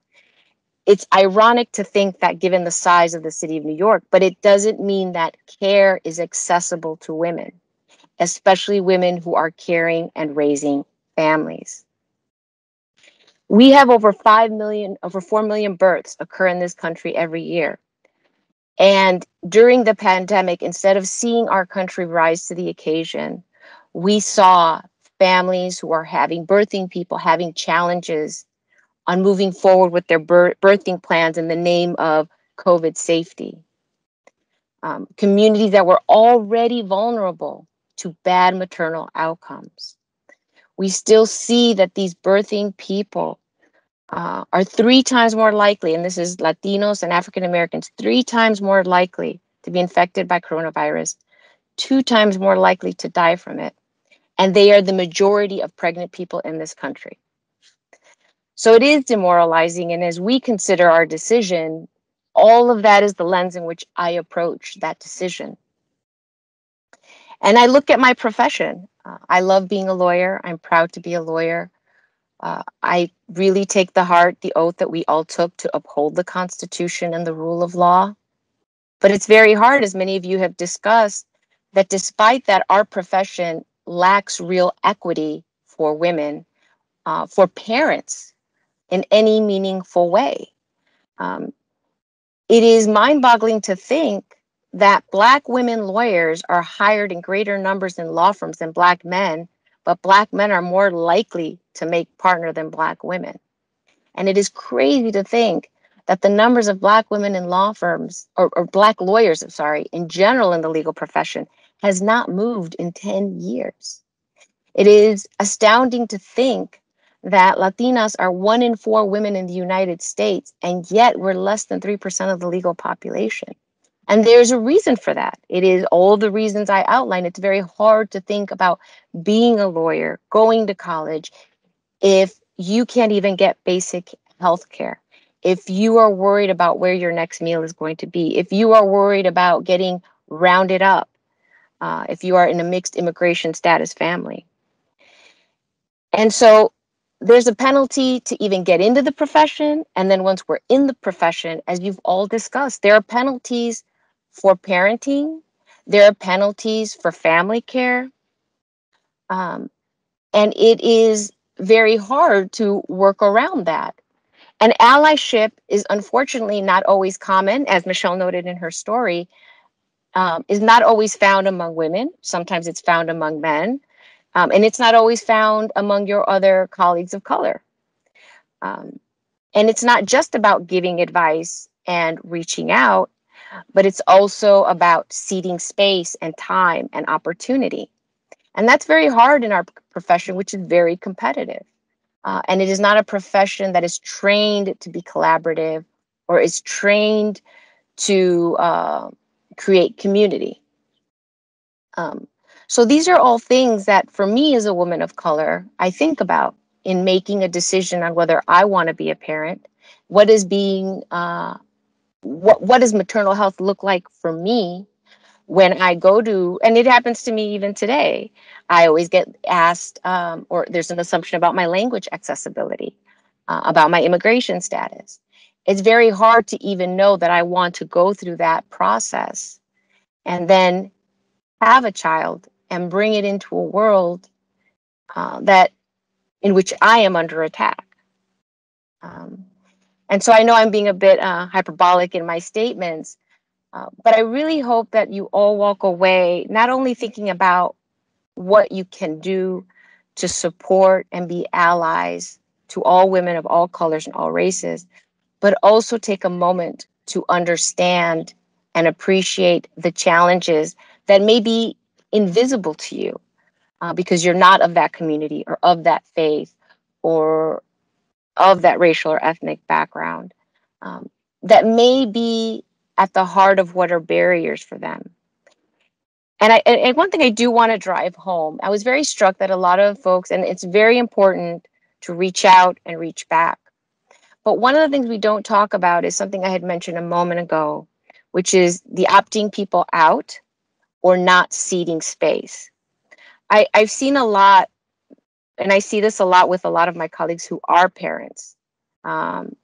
It's ironic to think that given the size of the city of New York, but it doesn't mean that care is accessible to women, especially women who are caring and raising families. We have over 4 million births occur in this country every year. And during the pandemic, instead of seeing our country rise to the occasion, we saw families who are birthing people having challenges on moving forward with their birthing plans in the name of COVID safety. Communities that were already vulnerable to bad maternal outcomes. We still see that these birthing people are 3 times more likely, and this is Latinos and African Americans, 3 times more likely to be infected by coronavirus, 2 times more likely to die from it. And they are the majority of pregnant people in this country. So it is demoralizing. And as we consider our decision, all of that is the lens in which I approach that decision. And I look at my profession. I love being a lawyer. I'm proud to be a lawyer. I really take to heart the oath that we all took to uphold the Constitution and the rule of law. But it's very hard, as many of you have discussed, that despite that, our profession lacks real equity for women, for parents in any meaningful way. It is mind-boggling to think that Black women lawyers are hired in greater numbers in law firms than Black men, but Black men are more likely to make partner than Black women. And it is crazy to think that the numbers of Black women in law firms, or Black lawyers, in general in the legal profession, has not moved in 10 years. It is astounding to think that Latinas are 1 in 4 women in the United States, and yet we're less than 3% of the legal population. And there's a reason for that. It is all the reasons I outlined. It's very hard to think about being a lawyer, going to college, if you can't even get basic health care, if you are worried about where your next meal is going to be, if you are worried about getting rounded up, if you are in a mixed immigration status family. And so there's a penalty to even get into the profession. And then once we're in the profession, as you've all discussed, there are penalties for parenting. There are penalties for family care. And it is very hard to work around that. And allyship is unfortunately not always common, as Michelle noted in her story, is not always found among women. Sometimes it's found among men. And it's not always found among your other colleagues of color. And it's not just about giving advice and reaching out, but it's also about ceding space and time and opportunity. And that's very hard in our profession, which is very competitive. And it is not a profession that is trained to be collaborative or is trained to create community. So these are all things that, for me as a woman of color, I think about in making a decision on whether I want to be a parent. What does maternal health look like for me when I go to, and it happens to me even today, I always get asked, or there's an assumption about my language accessibility, about my immigration status. It's very hard to even know that I want to go through that process and then have a child and bring it into a world in which I am under attack. And so I know I'm being a bit hyperbolic in my statements, but I really hope that you all walk away not only thinking about what you can do to support and be allies to all women of all colors and all races, but also take a moment to understand and appreciate the challenges that may be invisible to you because you're not of that community or of that faith or of that racial or ethnic background, that may be at the heart of what are barriers for them. And one thing I do want to drive home, I was very struck that a lot of folks, and it's very important to reach out and reach back. But one of the things we don't talk about is something I had mentioned a moment ago, which is the opting people out or not ceding space. I've seen a lot, and I see this a lot with a lot of my colleagues who are parents. And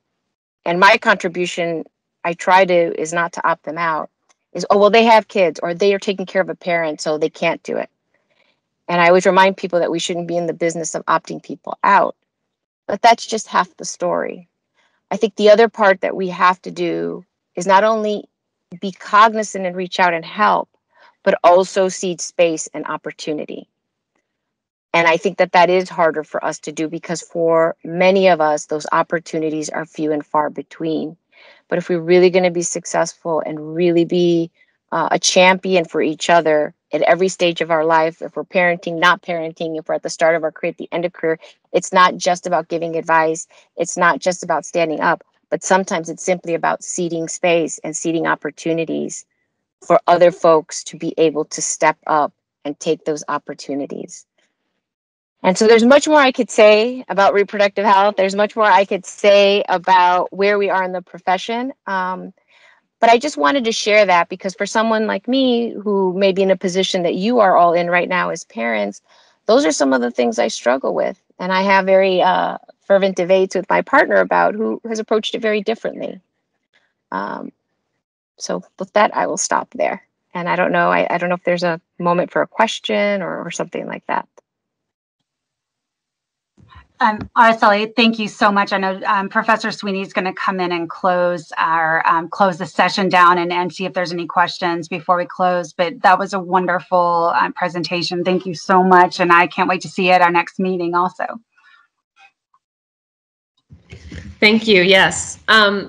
my contribution, I try to, is not to opt them out, is, oh, well, they have kids or they are taking care of a parent, so they can't do it. And I always remind people that we shouldn't be in the business of opting people out. But that's just half the story. I think the other part that we have to do is not only be cognizant and reach out and help, but also cede space and opportunity. And I think that that is harder for us to do because for many of us, those opportunities are few and far between. But if we're really going to be successful and really be a champion for each other at every stage of our life, if we're parenting, not parenting, if we're at the start of our career, at the end of career, it's not just about giving advice. It's not just about standing up, but sometimes it's simply about ceding space and ceding opportunities for other folks to be able to step up and take those opportunities. And so there's much more I could say about reproductive health. There's much more I could say about where we are in the profession. But I just wanted to share that because for someone like me who may be in a position that you are all in right now as parents, those are some of the things I struggle with. And I have very fervent debates with my partner about who has approached it very differently. So with that, I will stop there. And I don't know, I don't know if there's a moment for a question or something like that. Araceli, thank you so much. I know Professor Sweeney is going to come in and close the session down and see if there's any questions before we close. But that was a wonderful presentation. Thank you so much. And I can't wait to see you at our next meeting also. Thank you. Yes.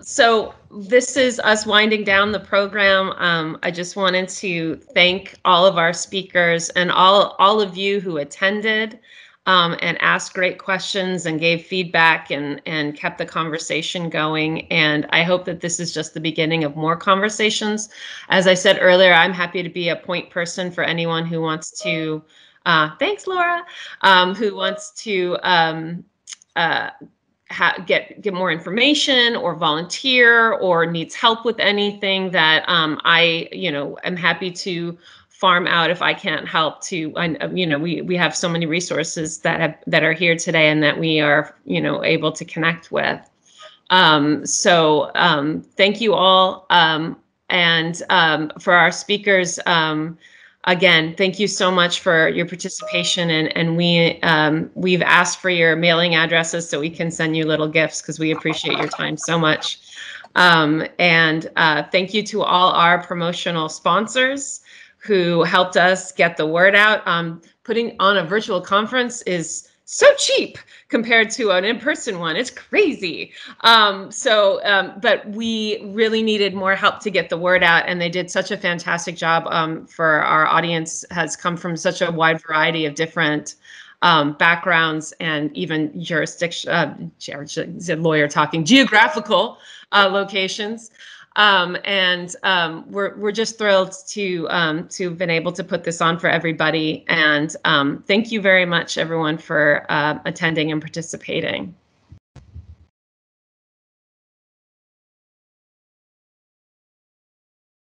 So this is us winding down the program. I just wanted to thank all of our speakers and all of you who attended. And asked great questions and gave feedback and kept the conversation going. And I hope that this is just the beginning of more conversations. As I said earlier, I'm happy to be a point person for anyone who wants to, thanks, Laura, who wants to get more information or volunteer or needs help with anything that I am happy to farm out if I can't help to. We have so many resources that are here today and that we are able to connect with. So thank you all, and for our speakers. Again, thank you so much for your participation, and we've asked for your mailing addresses so we can send you little gifts because we appreciate your time so much. And thank you to all our promotional sponsors who helped us get the word out. Putting on a virtual conference is so cheap compared to an in-person one. It's crazy. But we really needed more help to get the word out, and they did such a fantastic job. For our audience has come from such a wide variety of different backgrounds and even jurisdiction, lawyer talking, geographical locations. We're just thrilled to have been able to put this on for everybody. And thank you very much, everyone, for attending and participating.